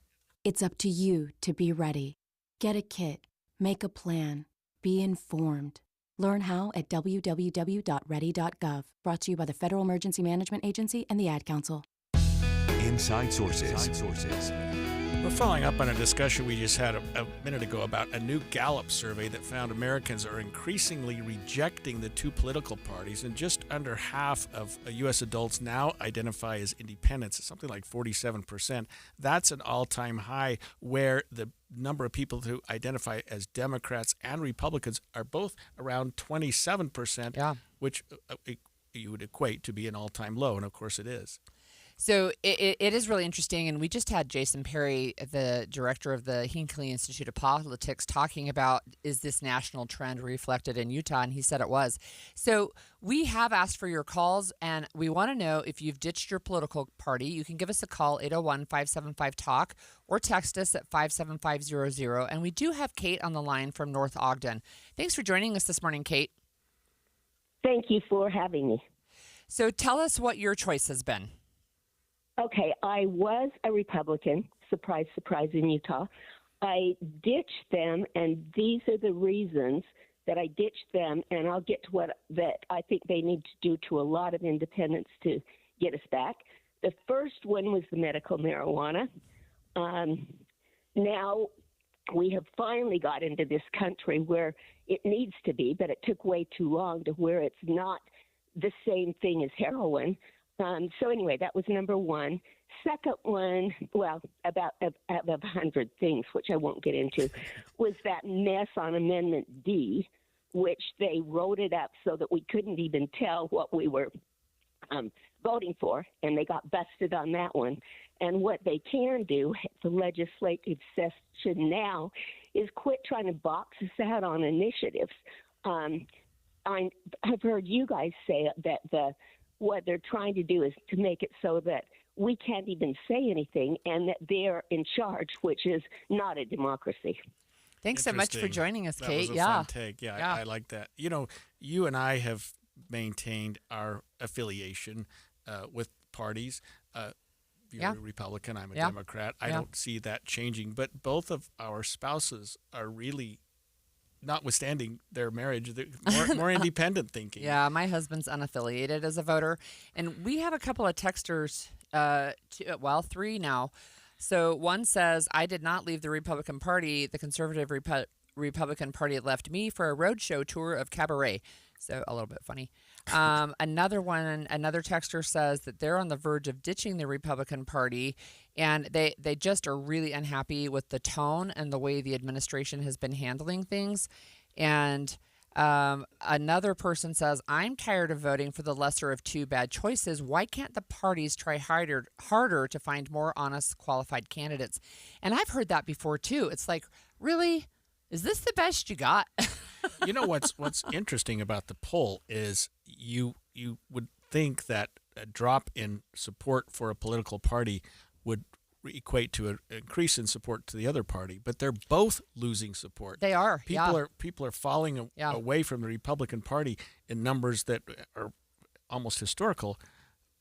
it's up to you to be ready. Get a kit, make a plan, be informed. Learn how at www.ready.gov. Brought to you by the Federal Emergency Management Agency and the Ad Council. Inside Sources. We're following up on a discussion we just had a minute ago about a new Gallup survey that found Americans are increasingly rejecting the two political parties, and just under half of U.S. adults now identify as independents, something like 47%. That's an all-time high, where the number of people who identify as Democrats and Republicans are both around 27%, which you would equate to be an all-time low, and of course it is. So it is really interesting, and we just had Jason Perry, the director of the Hinckley Institute of Politics, talking about, is this national trend reflected in Utah, and he said it was. So we have asked for your calls, and we want to know if you've ditched your political party. You can give us a call, 801-575-TALK, or text us at 57500, and we do have Kate on the line from North Ogden. Thanks for joining us this morning, Kate. Thank you for having me. So tell us what your choice has been. Okay, I was a Republican, surprise, surprise, in Utah. I ditched them, and these are the reasons that I ditched them, and I'll get to what that I think they need to do to a lot of independents to get us back. The first one was the medical marijuana. Now we have finally got into this country where it needs to be, but it took way too long to where it's not the same thing as heroin. So anyway, that was number one. Second one, well, about of 100 things, which I won't get into, was that mess on Amendment D, which they wrote it up so that we couldn't even tell what we were voting for, and they got busted on that one. And what they can do, the legislative session now, is quit trying to box us out on initiatives. I've heard you guys say that what they're trying to do is to make it so that we can't even say anything and that they're in charge, which is not a democracy. Thanks so much for joining us, Kate. That was a fun take. Yeah. I like that. You know, you and I have maintained our affiliation with parties. You're a Republican, I'm a Democrat. I don't see that changing. But both of our spouses are really, notwithstanding their marriage, more independent thinking. Yeah, my husband's unaffiliated as a voter. And we have a couple of texters, three now. So one says, I did not leave the Republican Party. The conservative Republican Party left me for a roadshow tour of Cabaret. So a little bit funny. Another texter says that they're on the verge of ditching the Republican Party, and they just are really unhappy with the tone and the way the administration has been handling things. And another person says, I'm tired of voting for the lesser of two bad choices. Why can't the parties try harder to find more honest, qualified candidates? And I've heard that before, too. It's like, really? Is this the best you got? You know what's interesting about the poll is you would think that a drop in support for a political party would equate to an increase in support to the other party, but they're both losing support. They are. People are falling away from the Republican Party in numbers that are almost historical.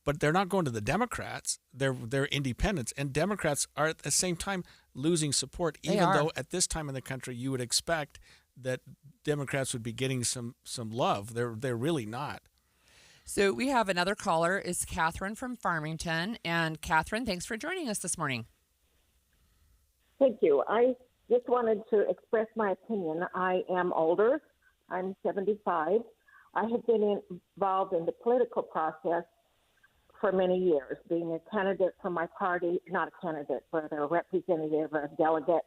But they're not going to the Democrats. They're independents. And Democrats are at the same time losing support, even though at this time in the country you would expect that Democrats would be getting some love. They're really not. So we have another caller, is Catherine from Farmington. And Catherine, thanks for joining us this morning. Thank you. I just wanted to express my opinion. I am older. I'm 75. I have been involved in the political process for many years, being a candidate for my party, not a candidate, but a representative, a delegate.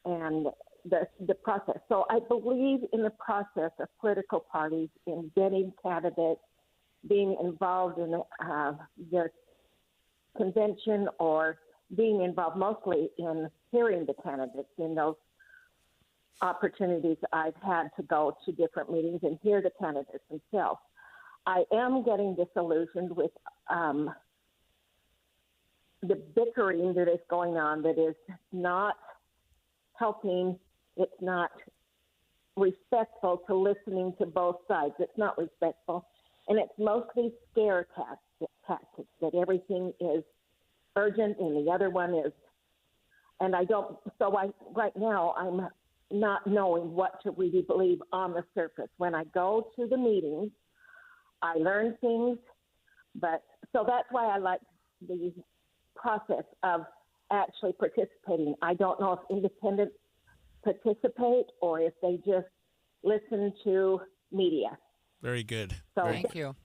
And the process. So I believe in the process of political parties in getting candidates, being involved in the convention, or being involved mostly in hearing the candidates in those opportunities I've had to go to different meetings and hear the candidates themselves. I am getting disillusioned with the bickering that is going on that is not helping. It's not respectful to listening to both sides. It's not respectful. And it's mostly scare tactics, that everything is urgent and the other one is. And right now I'm not knowing what to really believe on the surface. When I go to the meetings, I learn things, so that's why I like the process of actually participating. I don't know if independents participate or if they just listen to media. Very good. So thank you.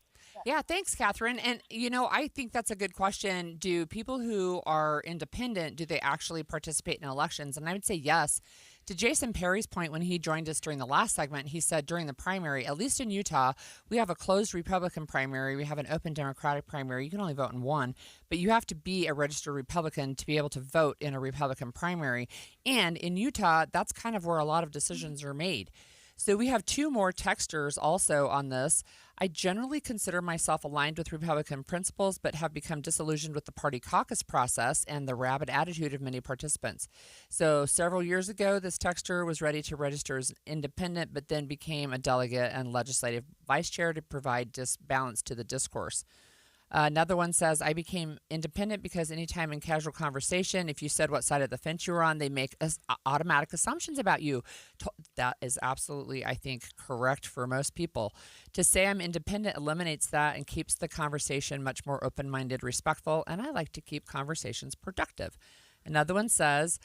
Yeah, thanks, Catherine. And, I think that's a good question. Do people who are independent, do they actually participate in elections? And I would say yes. To Jason Perry's point, when he joined us during the last segment, he said during the primary, at least in Utah, we have a closed Republican primary. We have an open Democratic primary. You can only vote in one, but you have to be a registered Republican to be able to vote in a Republican primary. And in Utah, that's kind of where a lot of decisions are made. So we have two more texters also on this. I generally consider myself aligned with Republican principles, but have become disillusioned with the party caucus process and the rabid attitude of many participants. So several years ago, this texter was ready to register as independent, but then became a delegate and legislative vice chair to provide balance to the discourse. Another one says, I became independent because anytime in casual conversation, if you said what side of the fence you were on, they make automatic assumptions about you. That is absolutely, I think, correct for most people. To say I'm independent eliminates that and keeps the conversation much more open-minded, respectful, and I like to keep conversations productive. Another one says,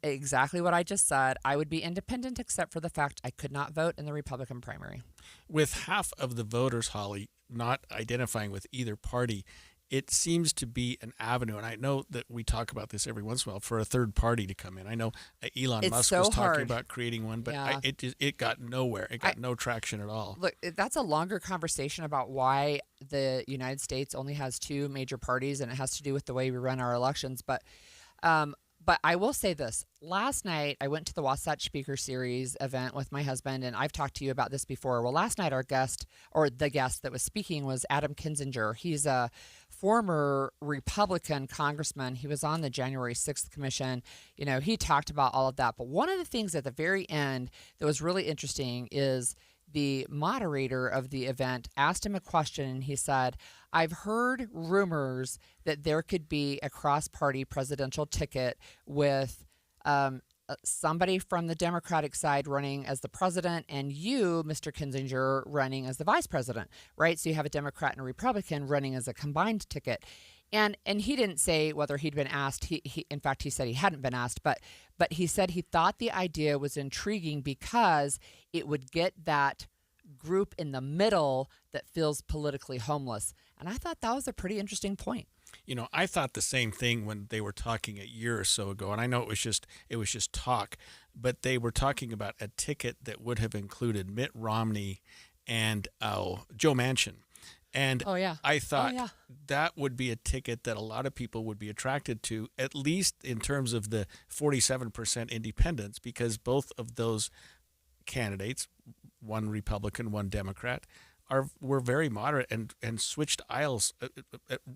exactly what I just said. I would be independent except for the fact I could not vote in the Republican primary. With half of the voters, Holly, not identifying with either party, it seems to be an avenue. And I know that we talk about this every once in a while for a third party to come in. I know Elon Musk was talking about creating one, but it got nowhere. It got no traction at all. Look, that's a longer conversation about why the United States only has two major parties, and it has to do with the way we run our elections. But I will say this. Last night, I went to the Wasatch Speaker Series event with my husband, and I've talked to you about this before. Well, last night, the guest that was speaking was Adam Kinzinger. He's a former Republican congressman. He was on the January 6th Commission. He talked about all of that. But one of the things at the very end that was really interesting is the moderator of the event asked him a question, and he said, I've heard rumors that there could be a cross-party presidential ticket with somebody from the Democratic side running as the president and you, Mr. Kinzinger, running as the vice president, right? So you have a Democrat and a Republican running as a combined ticket. And he didn't say whether he'd been asked. He in fact, he said he hadn't been asked, but he said he thought the idea was intriguing because it would get that group in the middle that feels politically homeless. And I thought that was a pretty interesting point. I thought the same thing when they were talking a year or so ago, and I know it was just talk, but they were talking about a ticket that would have included Mitt Romney and Joe Manchin. And I thought that would be a ticket that a lot of people would be attracted to, at least in terms of the 47% independents, because both of those candidates, one Republican, one Democrat, were very moderate and switched aisles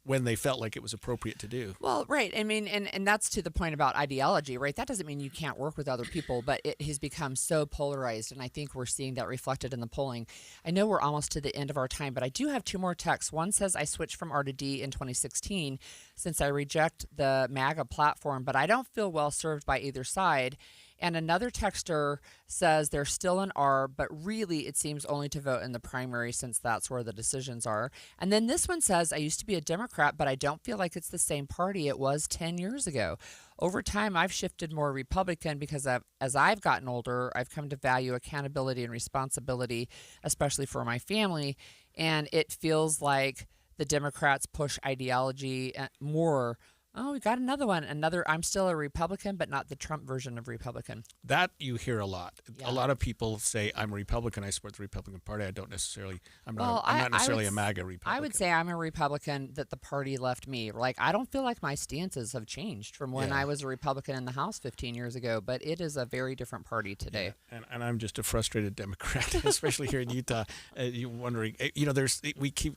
when they felt like it was appropriate to do. Well, right. I mean, and that's to the point about ideology, right? That doesn't mean you can't work with other people, but it has become so polarized, and I think we're seeing that reflected in the polling. I know we're almost to the end of our time, but I do have two more texts. One says, I switched from R to D in 2016 since I reject the MAGA platform, but I don't feel well served by either side. And another texter says they're still an R, but really it seems only to vote in the primary since that's where the decisions are. And then this one says, I used to be a Democrat, but I don't feel like it's the same party it was 10 years ago. Over time, I've shifted more Republican because as I've gotten older, I've come to value accountability and responsibility, especially for my family. And it feels like the Democrats push ideology more Oh, we got another one. I'm still a Republican, but not the Trump version of Republican. That you hear a lot. Yeah. A lot of people say, I'm a Republican, I support the Republican Party. I'm not necessarily a MAGA Republican. I would say I'm a Republican that the party left me. Like, I don't feel like my stances have changed from when I was a Republican in the House 15 years ago, but it is a very different party today. Yeah. And I'm just a frustrated Democrat, especially here in Utah. You're wondering, we keep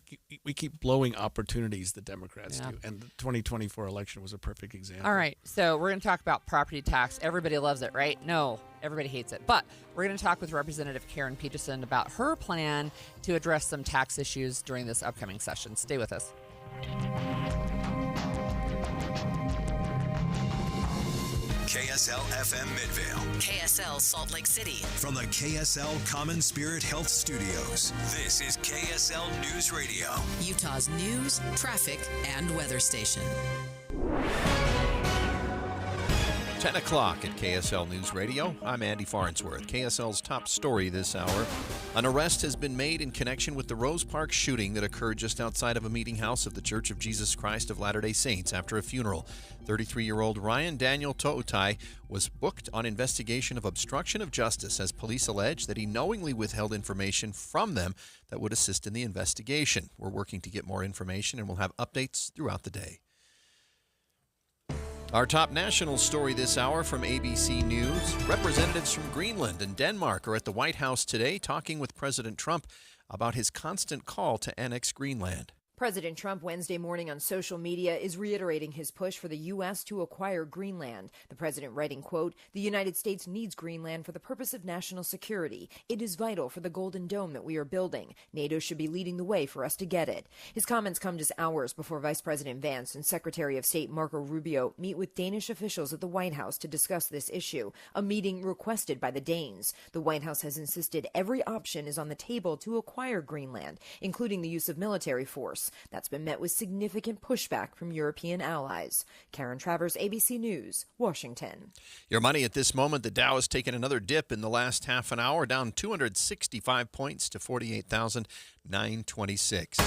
blowing opportunities, the Democrats do, and the 2024 election was a perfect example. All right, so we're going to talk about property tax. Everybody loves it, right? No, everybody hates it. But we're going to talk with Representative Karen Peterson about her plan to address some tax issues during this upcoming session. Stay with us. KSL FM Midvale. KSL Salt Lake City. From the KSL Common Spirit Health Studios, this is KSL News Radio. Utah's news, traffic, and weather station. 10 o'clock at KSL News Radio. I'm Andy Farnsworth. KSL's top story this hour. An arrest has been made in connection with the Rose Park shooting that occurred just outside of a meeting house of the Church of Jesus Christ of Latter-day Saints after a funeral. 33-year-old Ryan Daniel To'otai was booked on investigation of obstruction of justice as police allege that he knowingly withheld information from them that would assist in the investigation. We're working to get more information and we'll have updates throughout the day. Our top national story this hour from ABC News. Representatives from Greenland and Denmark are at the White House today talking with President Trump about his constant call to annex Greenland. President Trump Wednesday morning on social media is reiterating his push for the U.S. to acquire Greenland. The president writing, quote, "The United States needs Greenland for the purpose of national security. It is vital for the Golden Dome that we are building. NATO should be leading the way for us to get it." His comments come just hours before Vice President Vance and Secretary of State Marco Rubio meet with Danish officials at the White House to discuss this issue, a meeting requested by the Danes. The White House has insisted every option is on the table to acquire Greenland, including the use of military force. That's been met with significant pushback from European allies. Karen Travers, ABC News, Washington. Your money at this moment, the Dow has taken another dip in the last half an hour, down 265 points to 48,926.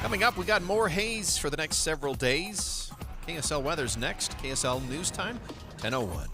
Coming up, we got more haze for the next several days. KSL weather's next. KSL News Time, 10:01.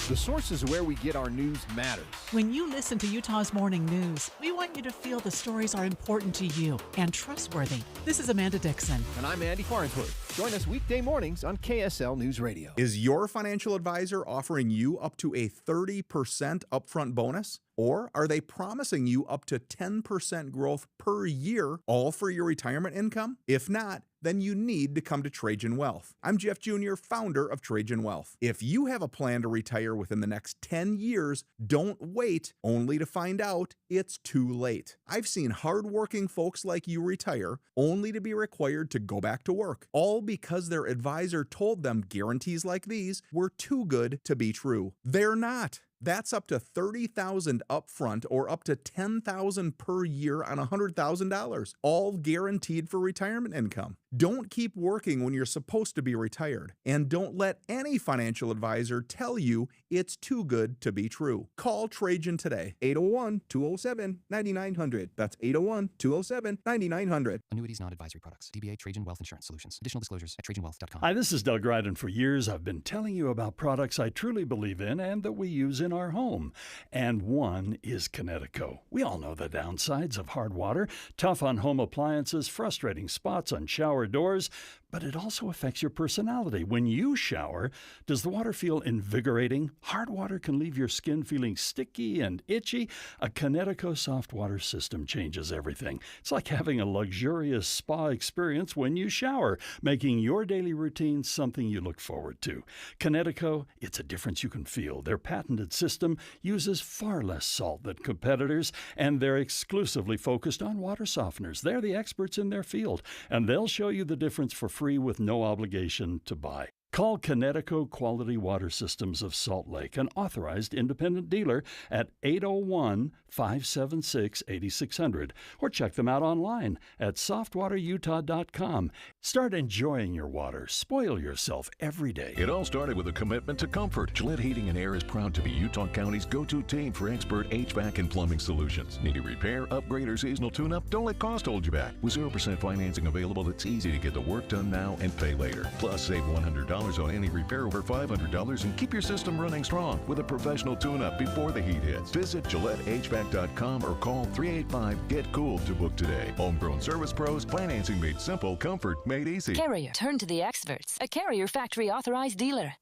The sources where we get our news matters. When you listen to Utah's Morning News, we want you to feel the stories are important to you and trustworthy. This is Amanda Dixon. And I'm Andy Farnsworth. Join us weekday mornings on KSL News Radio. Is your financial advisor offering you up to a 30% upfront bonus? Or are they promising you up to 10% growth per year, all for your retirement income? If not, then you need to come to Trajan Wealth. I'm Jeff Jr., founder of Trajan Wealth. If you have a plan to retire within the next 10 years, don't wait only to find out it's too late. I've seen hardworking folks like you retire only to be required to go back to work, all because their advisor told them guarantees like these were too good to be true. They're not. That's up to $30,000 upfront or up to $10,000 per year on $100,000, all guaranteed for retirement income. Don't keep working when you're supposed to be retired, and don't let any financial advisor tell you it's too good to be true. Call Trajan today, 801-207-9900. That's 801-207-9900. Annuities, non-advisory products. DBA Trajan Wealth Insurance Solutions. Additional disclosures at trajanwealth.com. Hi, this is Doug Ryden. For years, I've been telling you about products I truly believe in and that we use in our home. And one is Kinetico. We all know the downsides of hard water, tough on home appliances, frustrating spots on shower doors, but it also affects your personality. When you shower, does the water feel invigorating? Hard water can leave your skin feeling sticky and itchy. A Kinetico soft water system changes everything. It's like having a luxurious spa experience when you shower, making your daily routine something you look forward to. Kinetico, it's a difference you can feel. Their patented system uses far less salt than competitors, and they're exclusively focused on water softeners. They're the experts in their field, and they'll show you the difference for free with no obligation to buy. Call Connecticut Quality Water Systems of Salt Lake, an authorized independent dealer, at 801-576-8600, or check them out online at softwaterutah.com. Start enjoying your water. Spoil yourself every day. It all started with a commitment to comfort. Gillette Heating and Air is proud to be Utah County's go-to team for expert HVAC and plumbing solutions. Need a repair, upgrade, or seasonal tune-up? Don't let cost hold you back. With 0% financing available, it's easy to get the work done now and pay later. Plus, save $100 on any repair over $500 and keep your system running strong with a professional tune-up before the heat hits. Visit GilletteHVAC.com or call 385-GET-COOL to book today. Homegrown service pros, financing made simple, comfort made easy. Carrier, turn to the experts. A Carrier factory authorized dealer.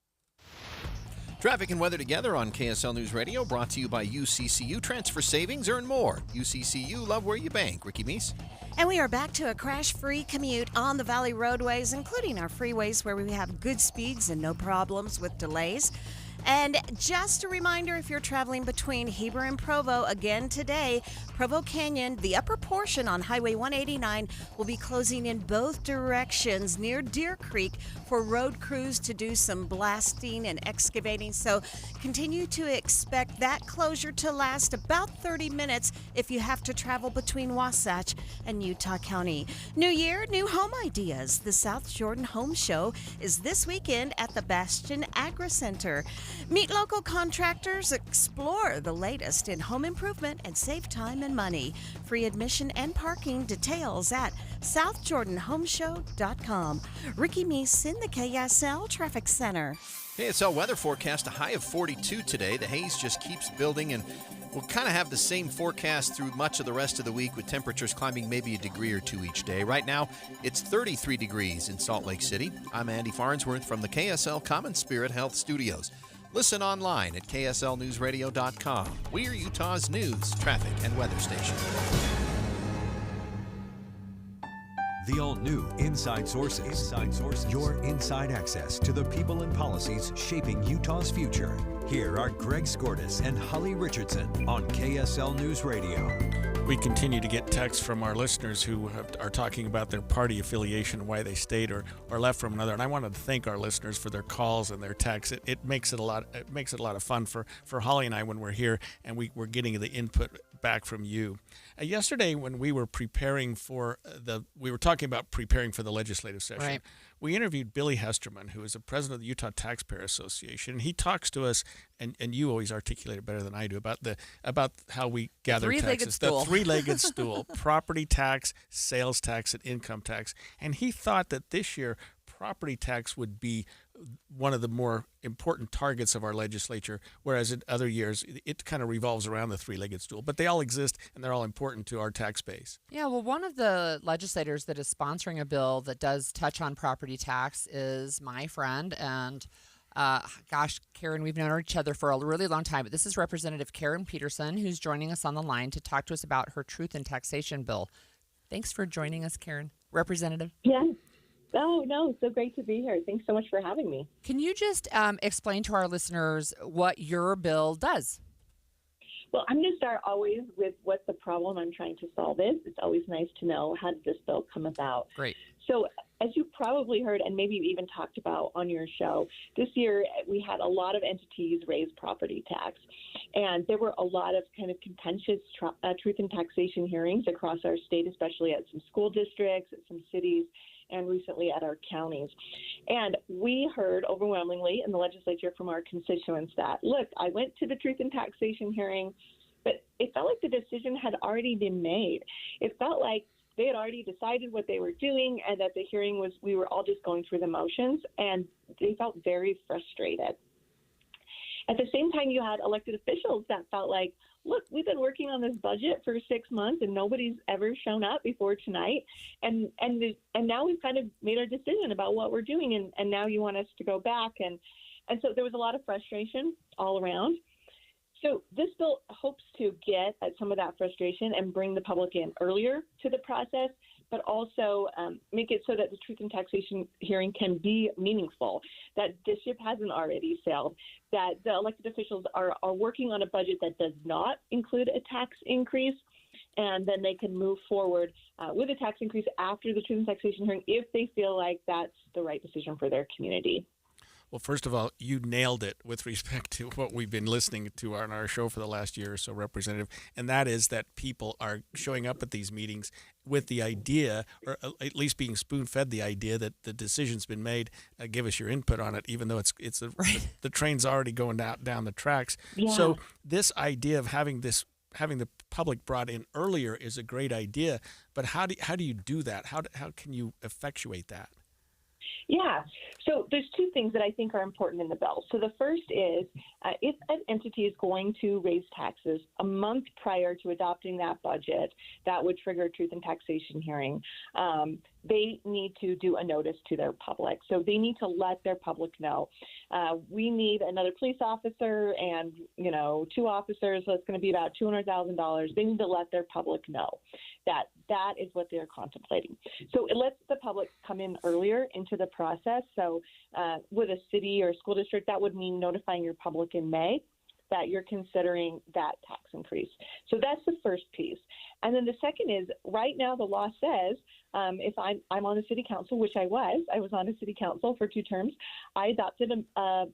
Traffic and weather together on KSL News Radio, brought to you by UCCU. Transfer savings, earn more. UCCU, love where you bank. Ricky Meese. And we are back to a crash-free commute on the Valley roadways, including our freeways where we have good speeds and no problems with delays. And just a reminder, if you're traveling between Heber and Provo again today, Provo Canyon, the upper portion on Highway 189 will be closing in both directions near Deer Creek for road crews to do some blasting and excavating. So continue to expect that closure to last about 30 minutes if you have to travel between Wasatch and Utah County. New year, new home ideas. The South Jordan Home Show is this weekend at the Bastion Agri Center. Meet local contractors, explore the latest in home improvement, and save time and money. Free admission and parking details at southjordanhomeshow.com. Ricky Meese in the KSL Traffic Center. KSL weather forecast, a high of 42 today. The haze just keeps building, and we'll kind of have the same forecast through much of the rest of the week, with temperatures climbing maybe a degree or two each day. Right now, it's 33 degrees in Salt Lake City. I'm Andy Farnsworth from the KSL Common Spirit Health Studios. Listen online at KSLNewsRadio.com. We're Utah's news, traffic, and weather station. The all-new Inside Sources. Inside Sources. Your inside access to the people and policies shaping Utah's future. Here are Greg Skordas and Holly Richardson on KSL News Radio. We continue to get texts from our listeners who are talking about their party affiliation and why they stayed or left from another. And I wanted to thank our listeners for their calls and their texts. It makes it a lot. It makes it a lot of fun for Holly and I when we're here and we're getting the input back from you. Yesterday, when we were preparing for we were talking about preparing for the legislative session. Right. We interviewed Billy Hesterman, who is the president of the Utah Taxpayer Association, and he talks to us, and you always articulate it better than I do, about how we gather taxes. The three-legged stool: property tax, sales tax, and income tax. And he thought that this year property tax would be one of the more important targets of our legislature, whereas in other years it kind of revolves around the three-legged stool. But they all exist, and they're all important to our tax base. Yeah, well, one of the legislators that is sponsoring a bill that does touch on property tax is my friend, and Karen, we've known each other for a really long time, but this is Representative Karen Peterson, who's joining us on the line to talk to us about her Truth in Taxation bill. Thanks for joining us, Karen. Representative? Yeah. Oh, no, so great to be here. Thanks so much for having me. Can you just explain to our listeners what your bill does? Well, I'm going to start always with what the problem I'm trying to solve is. It's always nice to know, how did this bill come about? Great. So as you probably heard, and maybe you even talked about on your show, this year we had a lot of entities raise property tax. And there were a lot of kind of contentious truth in taxation hearings across our state, especially at some school districts, at some cities, and recently at our counties. And we heard overwhelmingly in the legislature from our constituents that, look, I went to the Truth in Taxation hearing, but it felt like the decision had already been made. It felt like they had already decided what they were doing, and that the hearing was, we were all just going through the motions, and they felt very frustrated. At the same time, you had elected officials that felt like, look, we've been working on this budget for 6 months and nobody's ever shown up before tonight. And now we've kind of made our decision about what we're doing. And now you want us to go back. And so there was a lot of frustration all around. So this bill hopes to get at some of that frustration and bring the public in earlier to the process, but also make it so that the Truth in Taxation hearing can be meaningful, that the ship hasn't already sailed, that the elected officials are working on a budget that does not include a tax increase, and then they can move forward with a tax increase after the Truth in Taxation hearing if they feel like that's the right decision for their community. Well, first of all, you nailed it with respect to what we've been listening to on our show for the last year or so, Representative, and that is that people are showing up at these meetings with the idea, or at least being spoon-fed the idea that the decision's been made. Give us your input on it, even though the train's already going down the tracks. Yeah. So this idea of having the public brought in earlier is a great idea, but how do you do that? How can you effectuate that? Yeah. So there's two things that I think are important in the bill. So the first is if an entity is going to raise taxes a month prior to adopting that budget, that would trigger a truth and taxation hearing. They need to do a notice to their public. So they need to let their public know. We need another police officer and, 2 officers. So it's going to be about $200,000. They need to let their public know that is what they're contemplating. So it lets the public come in earlier into the process. So with a city or school district, that would mean notifying your public in May that you're considering that tax increase. So that's the first piece. And then the second is, right now the law says if I'm on the city council, which I was on a city council for 2 terms, I adopted a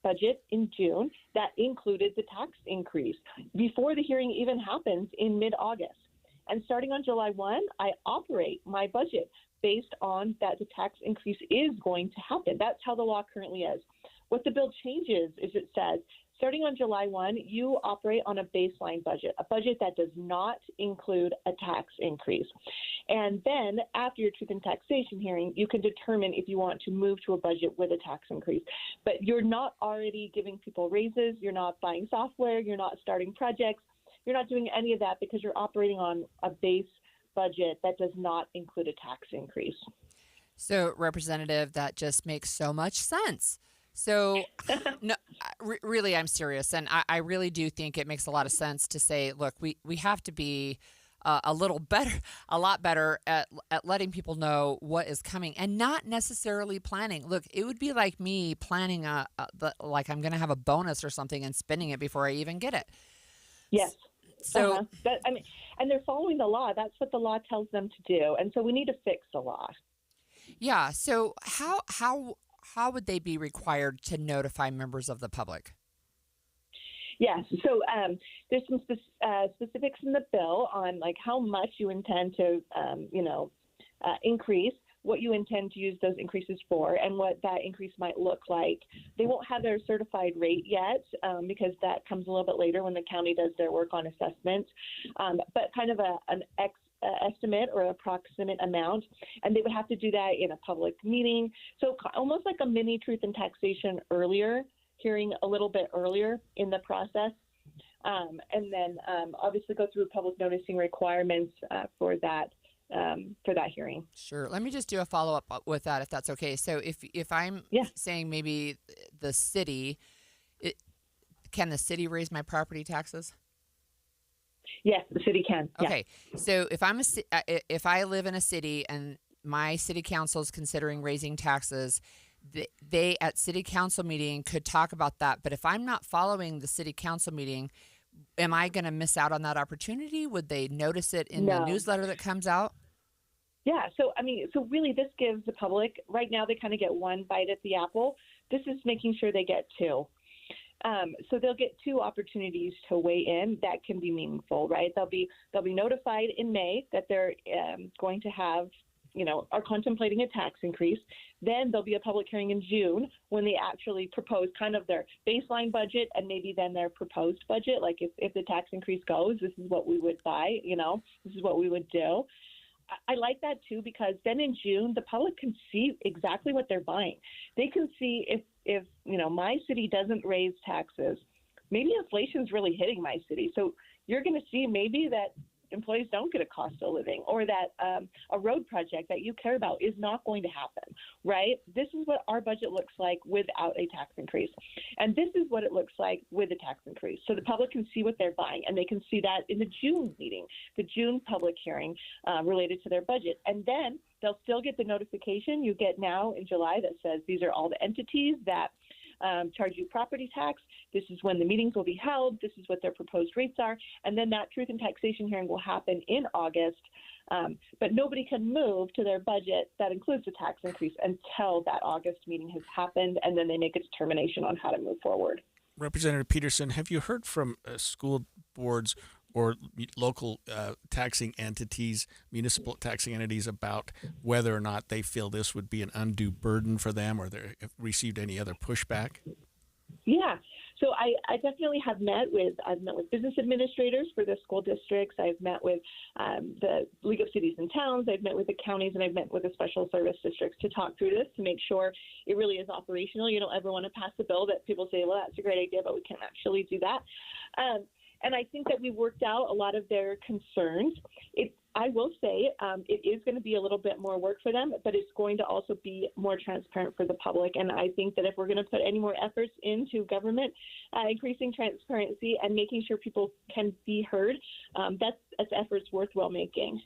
budget in June that included the tax increase before the hearing even happens in mid-August. And starting on July 1, I operate my budget based on that the tax increase is going to happen. That's how the law currently is. What the bill changes is it says, starting on July 1, you operate on a baseline budget, a budget that does not include a tax increase. And then after your truth and taxation hearing, you can determine if you want to move to a budget with a tax increase. But you're not already giving people raises, you're not buying software, you're not starting projects, you're not doing any of that because you're operating on a base budget that does not include a tax increase. So, Representative, that just makes so much sense. So, no, really, I'm serious. And I really do think it makes a lot of sense to say, look, we have to be a lot better at letting people know what is coming and not necessarily planning. Look, it would be like me planning like I'm going to have a bonus or something and spending it before I even get it. Yes. So, and they're following the law. That's what the law tells them to do. And so we need to fix the law. Yeah. So how would they be required to notify members of the public? Yes. So there's some specifics in the bill on like how much you intend to, increase, what you intend to use those increases for, and what that increase might look like. They won't have their certified rate yet because that comes a little bit later when the county does their work on assessment, but kind of an estimate or approximate amount, and they would have to do that in a public meeting. So almost like a mini truth and taxation hearing a little bit earlier in the process, and then obviously go through public noticing requirements for that hearing. Sure. Let me just do a follow-up with that, if that's okay. So if I'm saying maybe the city, can the city raise my property taxes? Yes, the city can. Okay. Yeah. So if I live in a city and my city council is considering raising taxes, they at city council meeting could talk about that. But if I'm not following the city council meeting, am I going to miss out on that opportunity? Would they notice it in the newsletter that comes out? Yeah. So really this gives the public, right now they kind of get one bite at the apple. This is making sure they get 2. So they'll get 2 opportunities to weigh in that can be meaningful, right? They'll be notified in May that they're going to have, are contemplating a tax increase. Then there'll be a public hearing in June when they actually propose kind of their baseline budget and maybe then their proposed budget. Like if the tax increase goes, this is what we would buy, this is what we would do. I like that too, because then in June, the public can see exactly what they're buying. They can see if my city doesn't raise taxes, maybe inflation's really hitting my city. So you're going to see maybe that employees don't get a cost of living, or that a road project that you care about is not going to happen, right? This is what our budget looks like without a tax increase. And this is what it looks like with a tax increase. So the public can see what they're buying, and they can see that in the June meeting, the June public hearing related to their budget. And then they'll still get the notification you get now in July that says these are all the entities that charge you property tax. This is when the meetings will be held. This is what their proposed rates are. And then that truth and taxation hearing will happen in August. But nobody can move to their budget that includes the tax increase until that August meeting has happened, and then they make a determination on how to move forward. Representative Peterson, have you heard from school boards or local taxing entities, municipal taxing entities, about whether or not they feel this would be an undue burden for them, or they have received any other pushback? Yeah. So I definitely have I've met with business administrators for the school districts. I've met with the League of Cities and Towns. I've met with the counties, and I've met with the special service districts to talk through this to make sure it really is operational. You don't ever want to pass a bill that people say, well, that's a great idea, but we can't actually do that. And I think that we worked out a lot of their concerns. I will say it is going to be a little bit more work for them, but it's going to also be more transparent for the public. And I think that if we're going to put any more efforts into government, increasing transparency and making sure people can be heard, that's efforts worthwhile making.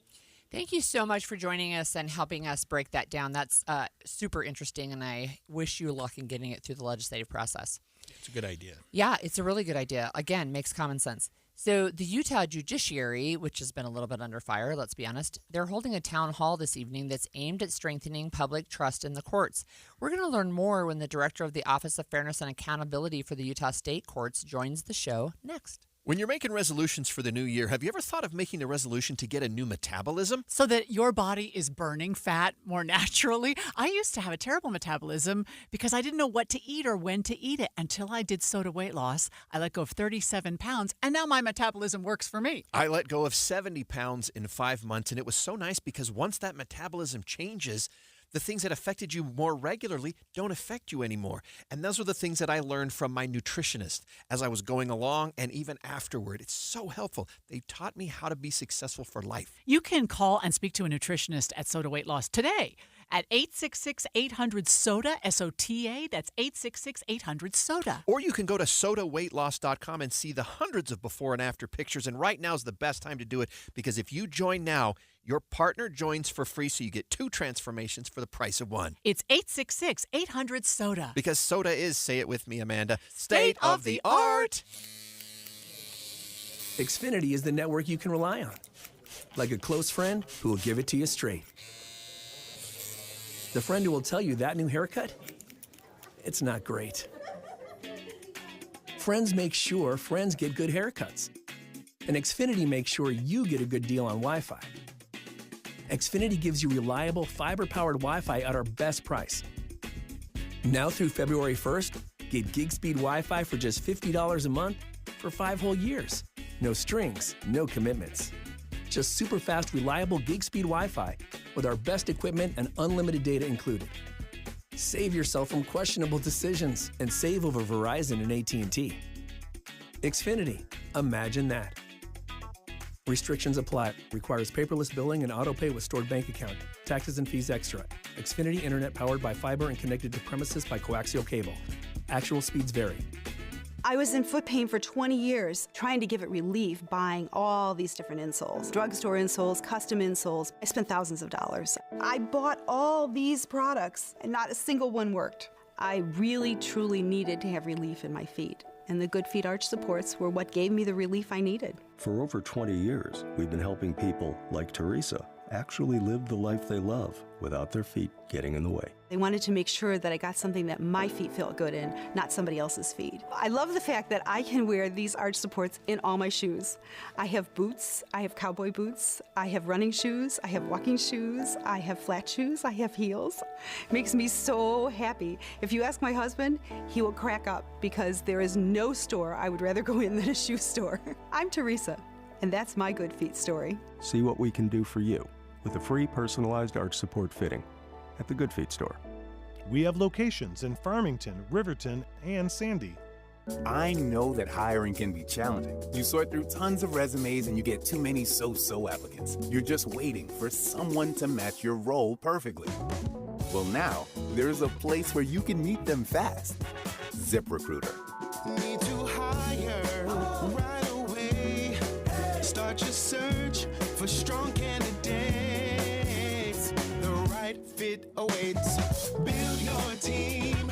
Thank you so much for joining us and helping us break that down. That's super interesting, and I wish you luck in getting it through the legislative process. It's a good idea. Yeah, it's a really good idea. Again, makes common sense. So the Utah judiciary, which has been a little bit under fire, let's be honest, they're holding a town hall this evening that's aimed at strengthening public trust in the courts. We're going to learn more when the director of the Office of Fairness and Accountability for the Utah State Courts joins the show next. When you're making resolutions for the new year, have you ever thought of making a resolution to get a new metabolism? So that your body is burning fat more naturally? I used to have a terrible metabolism because I didn't know what to eat or when to eat it until I did SOTA weight loss. I let go of 37 pounds, and now my metabolism works for me. I let go of 70 pounds in 5 months, and it was so nice because once that metabolism changes, the things that affected you more regularly don't affect you anymore. And those are the things that I learned from my nutritionist as I was going along and even afterward. It's so helpful. They taught me how to be successful for life. You can call and speak to a nutritionist at SOTA Weight Loss today at 866-800-SOTA, S-O-T-A. That's 866-800-SOTA. Or you can go to sotaweightloss.com and see the hundreds of before and after pictures. And right now is the best time to do it because if you join now, your partner joins for free, so you get 2 transformations for the price of 1. It's 866-800-SOTA. Because SOTA is, say it with me, Amanda, state of the art. Xfinity is the network you can rely on. Like a close friend who will give it to you straight. The friend who will tell you that new haircut, it's not great. Friends make sure friends get good haircuts. And Xfinity makes sure you get a good deal on Wi-Fi. Xfinity gives you reliable fiber-powered Wi-Fi at our best price. Now through February 1st, get gig speed Wi-Fi for just $50 a month for 5 whole years. No strings, no commitments. Just super fast, reliable gig speed Wi-Fi with our best equipment and unlimited data included. Save yourself from questionable decisions and save over Verizon and AT&T. Xfinity, imagine that. Restrictions apply. Requires paperless billing and autopay with stored bank account. Taxes and fees extra. Xfinity Internet powered by fiber and connected to premises by coaxial cable. Actual speeds vary. I was in foot pain for 20 years, trying to give it relief, buying all these different insoles. Drugstore insoles, custom insoles. I spent thousands of dollars. I bought all these products, and not a single one worked. I really, truly needed to have relief in my feet. And the Good Feet arch supports were what gave me the relief I needed. For over 20 years, we've been helping people like Teresa actually live the life they love without their feet getting in the way. They wanted to make sure that I got something that my feet felt good in, not somebody else's feet. I love the fact that I can wear these arch supports in all my shoes. I have boots, I have cowboy boots, I have running shoes, I have walking shoes, I have flat shoes, I have heels. It makes me so happy. If you ask my husband, he will crack up because there is no store I would rather go in than a shoe store. I'm Teresa, and that's my Good Feet story. See what we can do for you with a free personalized arch support fitting at the Good Feet store. We have locations in Farmington, Riverton, and Sandy. I know that hiring can be challenging. You sort through tons of resumes and you get too many so-so applicants. You're just waiting for someone to match your role perfectly. Well, now, there's a place where you can meet them fast. ZipRecruiter. Need to hire right away. Start your search for strong candidates. The right fit awaits. Build your team,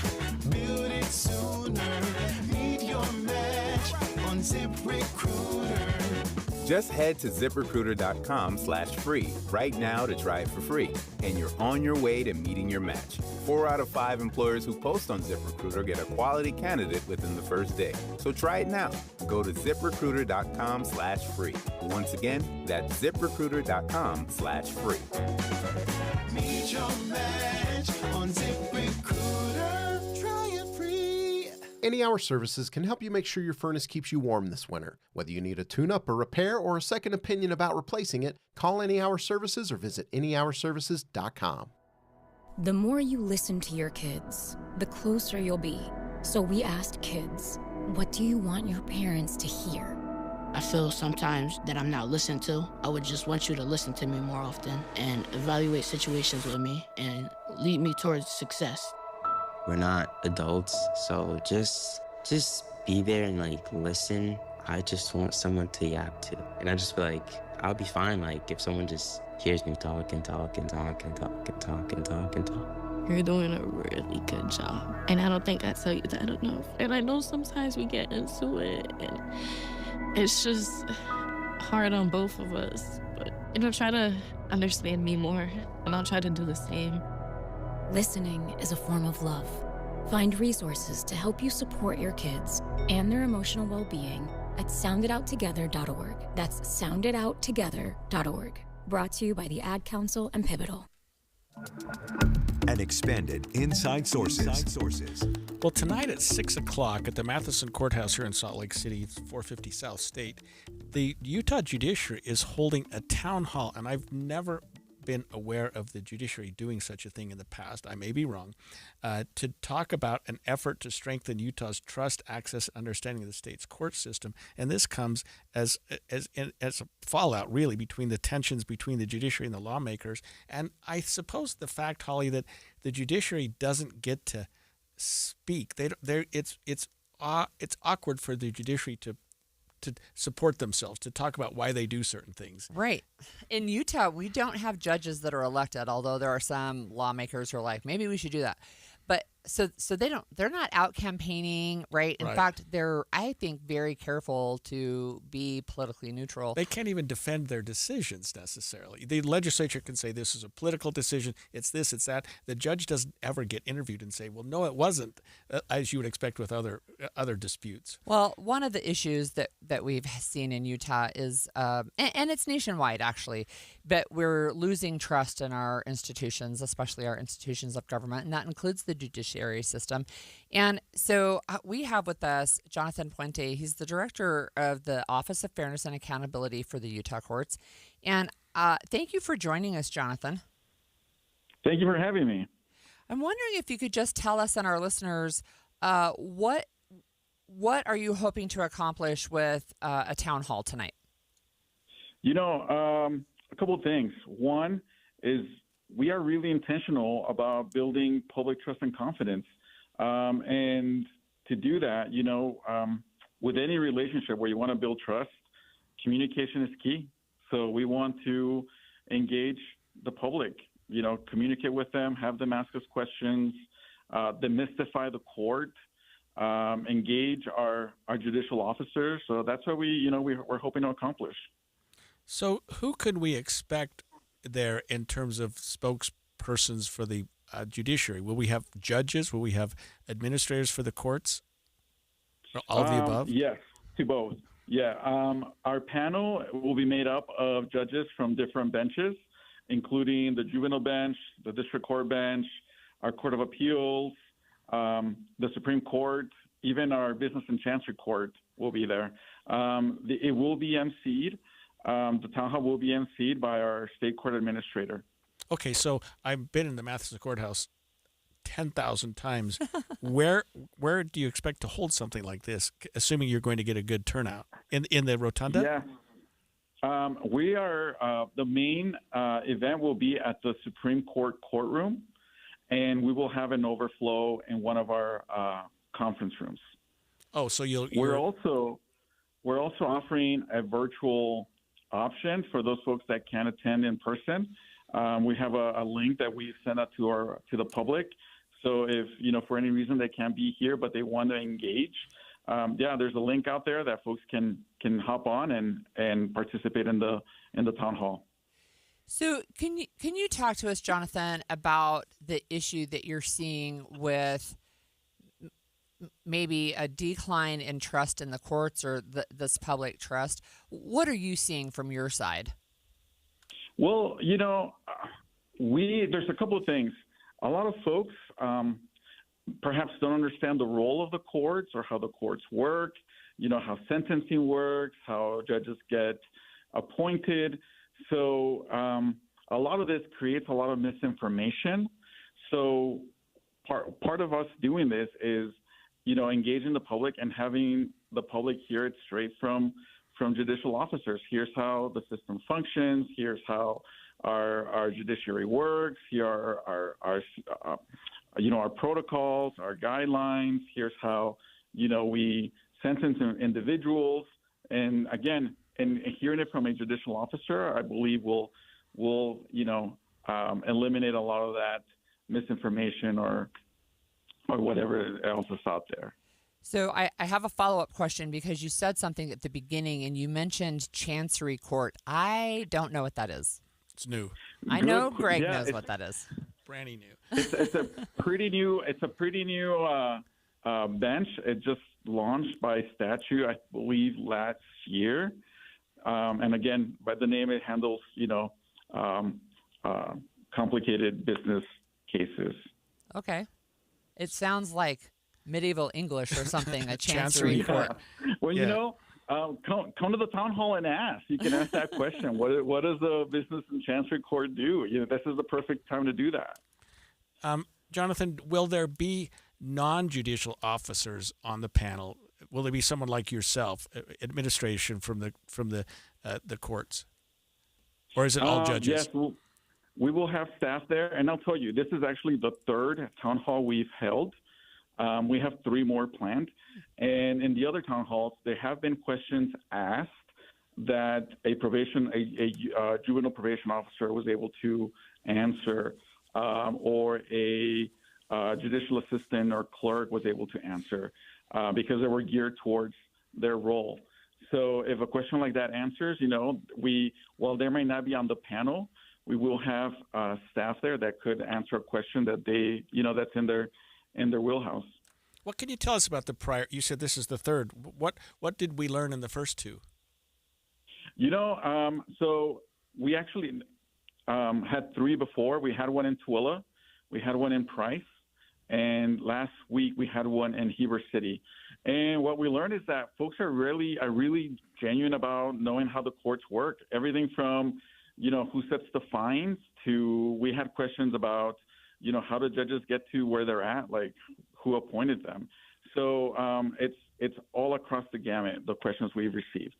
build it sooner. Meet your match on ZipRecruiter. Just head to ZipRecruiter.com/free right now to try it for free, and you're on your way to meeting your match. 4 out of 5 employers who post on ZipRecruiter get a quality candidate within the first day. So try it now. Go to ZipRecruiter.com/free. Once again, that's ZipRecruiter.com/free. Meet your match on ZipRecruiter. Try it free. Any Hour Services can help you make sure your furnace keeps you warm this winter. Whether you need a tune-up, a repair, or a second opinion about replacing it, call Any Hour Services or visit anyhourservices.com. The more you listen to your kids, the closer you'll be. So we asked kids, what do you want your parents to hear? I feel sometimes that I'm not listened to. I would just want you to listen to me more often and evaluate situations with me and lead me towards success. We're not adults, so just be there and listen. I just want someone to yap to. And I just feel like I'll be fine if someone just hears me talk and talk and talk and talk and talk and talk and talk. You're doing a really good job. And I don't think I tell you that enough. And I know sometimes we get into it and it's just hard on both of us. But try to understand me more and I'll try to do the same. Listening is a form of love. Find resources to help you support your kids and their emotional well-being at sounditouttogether.org. That's sounditouttogether.org. Brought to you by the Ad Council and Pivotal. An expanded Inside Sources. Well, tonight at 6 o'clock at the Matheson Courthouse here in Salt Lake City, it's 450 South State, the Utah Judiciary is holding a town hall, and I've never been aware of the judiciary doing such a thing in the past, I may be wrong, to talk about an effort to strengthen Utah's trust, access, and understanding of the state's court system. And this comes as a fallout, really, between the tensions between the judiciary and the lawmakers. And I suppose the fact, Holly, that the judiciary doesn't get to speak. It's awkward for the judiciary to support themselves, to talk about why they do certain things. Right. In Utah, we don't have judges that are elected, although there are some lawmakers who are like, maybe we should do that. But so they're not out campaigning, right? In fact, they're, I think, very careful to be politically neutral. They can't even defend their decisions necessarily. The legislature can say this is a political decision, it's this, it's that. The judge doesn't ever get interviewed and say, well, no, it wasn't, as you would expect with other disputes. Well, one of the issues that we've seen in Utah is, and it's nationwide actually, but we're losing trust in our institutions, especially our institutions of government, and that includes the judiciary system. And so we have with us Jonathan Puente. He's the director of the Office of Fairness and Accountability for the Utah courts. And thank you for joining us, Jonathan. Thank you for having me. I'm wondering if you could just tell us and our listeners what are you hoping to accomplish with a town hall tonight? A couple of things. One is we are really intentional about building public trust and confidence. And to do that, with any relationship where you want to build trust, communication is key. So we want to engage the public, communicate with them, have them ask us questions, demystify the court, engage our judicial officers. So that's what we're hoping to accomplish. So who could we expect there in terms of spokespersons for the judiciary? Will we have judges? Will we have administrators for the courts? Or all of the above? Yes, to both. Yeah. Our panel will be made up of judges from different benches, including the juvenile bench, the district court bench, our Court of Appeals, the Supreme Court, even our Business and Chancery Court will be there. It will be emceed. The town hall will be emceed by our state court administrator. Okay, so I've been in the Matheson Courthouse 10,000 times. Where do you expect to hold something like this, assuming you're going to get a good turnout? In the rotunda? Yeah. We are, the main event will be at the Supreme Court courtroom, and we will have an overflow in one of our conference rooms. Oh, so We're also offering a virtual option for those folks that can't attend in person. We have a link that we send out to the public. So if, for any reason they can't be here, but they want to engage, there's a link out there that folks can hop on and participate in the town hall. So can you talk to us, Jonathan, about the issue that you're seeing with maybe a decline in trust in the courts or this public trust? What are you seeing from your side? Well, there's a couple of things. A lot of folks perhaps don't understand the role of the courts or how the courts work, how sentencing works, how judges get appointed. So a lot of this creates a lot of misinformation. So part of us doing this is, engaging the public and having the public hear it straight from judicial officers. Here's how the system functions. Here's how our judiciary works. Here are our protocols, our guidelines. Here's how, we sentence individuals. And again, and hearing it from a judicial officer, I believe will eliminate a lot of that misinformation or whatever else is out there. So I have a follow-up question because you said something at the beginning and you mentioned Chancery Court. I don't know what that is. It's new. I know Greg knows what that is. Brand new. It's a pretty new. It's a pretty new bench. It just launched by statute, I believe, last year. And again, by the name, it handles complicated business cases. Okay, it sounds like medieval English or something. A Chancery Court. Well, come to the town hall and ask. You can ask that question. What does the business and Chancery Court do? This is the perfect time to do that. Jonathan, will there be non-judicial officers on the panel? Will there be someone like yourself, administration from the courts, or is it all judges? Yes, we will have staff there, and I'll tell you, this is actually the third town hall we've held. We have 3 more planned, and in the other town halls, there have been questions asked that a juvenile probation officer was able to answer, or a judicial assistant or clerk was able to answer, because they were geared towards their role. So if a question like that answers, while they may not be on the panel, we will have staff there that could answer a question that they, that's in their wheelhouse. What can you tell us about the prior? You said this is the third. What did we learn in the first 2? So we actually had 3 before. We had one in Tooele, we had one in Price, and last week we had one in Heber City. And what we learned is that folks are really genuine about knowing how the courts work. Everything from, who sets the fines to, we had questions about, how do judges get to where they're at, like who appointed them. So it's all across the gamut, the questions we've received.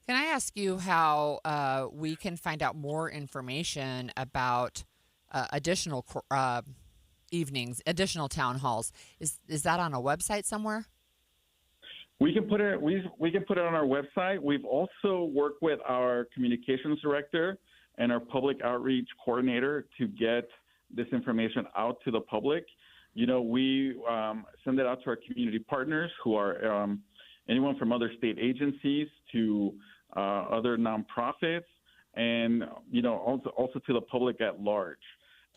Can I ask you how we can find out more information about additional evenings, additional town halls? Is that on a website somewhere? We can put it. We can put it on our website. We've also worked with our communications director and our public outreach coordinator to get this information out to the public. We send it out to our community partners, who are anyone from other state agencies to other nonprofits, and also to the public at large.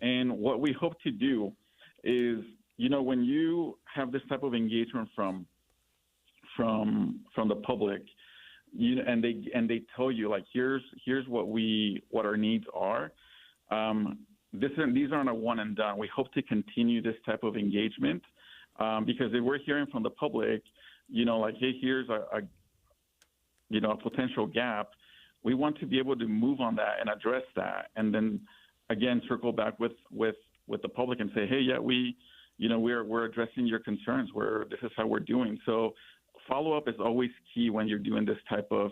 And what we hope to do is, when you have this type of engagement from the public, and they tell you, like, here's what our needs are. These aren't a one and done. We hope to continue this type of engagement, because if we're hearing from the public, like, hey, here's a potential gap, we want to be able to move on that and address that, and then again circle back with the public and say, hey, yeah, we're addressing your concerns. This is how we're doing. So follow up is always key when you're doing this type of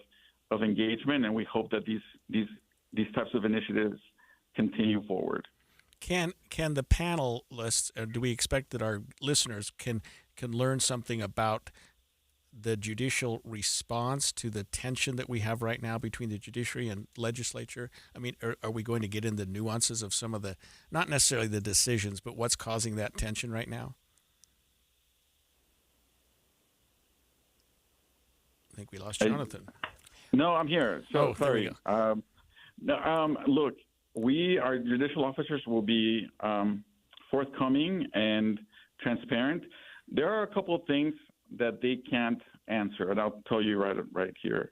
engagement, and we hope that these types of initiatives continue forward. Can the panelists, do we expect that our listeners can learn something about the judicial response to the tension that we have right now between the judiciary and legislature? I mean, are we going to get into nuances of some of the, not necessarily the decisions, but what's causing that tension right now? I think we lost Jonathan. No, I'm here. So there we sorry. Look, our judicial officers will be forthcoming and transparent. There are a couple of things that they can't answer, and I'll tell you right here.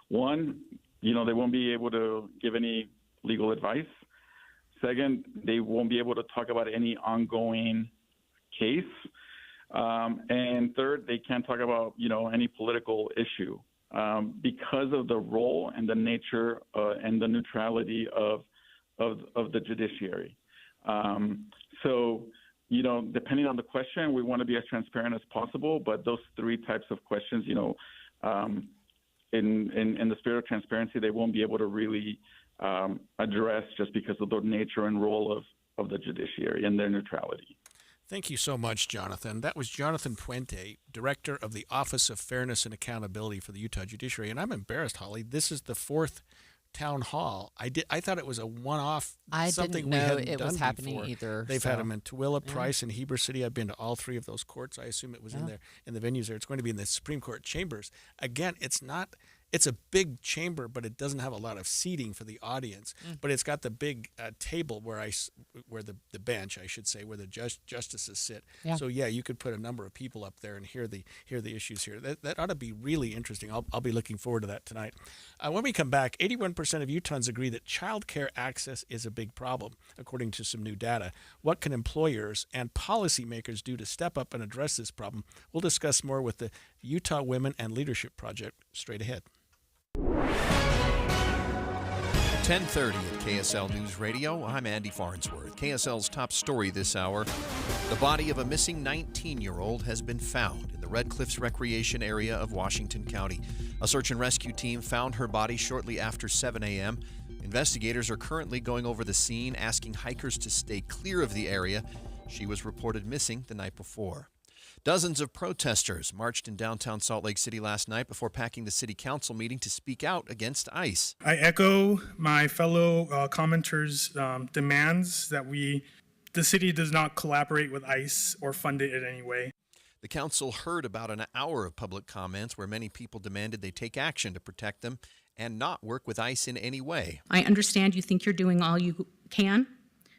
One, they won't be able to give any legal advice. Second, they won't be able to talk about any ongoing case. And third, they can't talk about, any political issue because of the role and the nature and the neutrality of the judiciary. So, depending on the question, we want to be as transparent as possible. But those three types of questions, in the spirit of transparency, they won't be able to really address just because of the nature and role of the judiciary and their neutrality. Thank you so much, Jonathan. That was Jonathan Puente, Director of the Office of Fairness and Accountability for the Utah Judiciary. And I'm embarrassed, Holly. This is the fourth town hall. I thought it was a one-off. I something didn't know we hadn't it was done happening before. either. They've had them in Tooele, Price, and Heber City. I've been to all three of those courts. I assume it was in there in the venues there. It's going to be in the Supreme Court chambers. Again, it's a big chamber, but it doesn't have a lot of seating for the audience. But it's got the big table where the bench, I should say, where the justices sit. Yeah. So you could put a number of people up there and hear the issues here. That ought to be really interesting. I'll be looking forward to that tonight. When we come back, 81% of Utahns agree that child care access is a big problem, according to some new data. What can employers and policymakers do to step up and address this problem? We'll discuss more with the Utah Women and Leadership Project straight ahead. 10:30 at KSL News Radio. I'm Andy Farnsworth. KSL's top story this hour. The body of a missing 19-year-old has been found in the Red Cliffs Recreation Area of Washington County. A search and rescue team found her body shortly after 7 a.m. Investigators are currently going over the scene, asking hikers to stay clear of the area. She was reported missing the night before. Dozens of protesters marched in downtown Salt Lake City last night before packing the city council meeting to speak out against ICE. I echo my fellow commenters' demands that the city does not collaborate with ICE or fund it in any way. The council heard about an hour of public comments where many people demanded they take action to protect them and not work with ICE in any way. I understand you think you're doing all you can,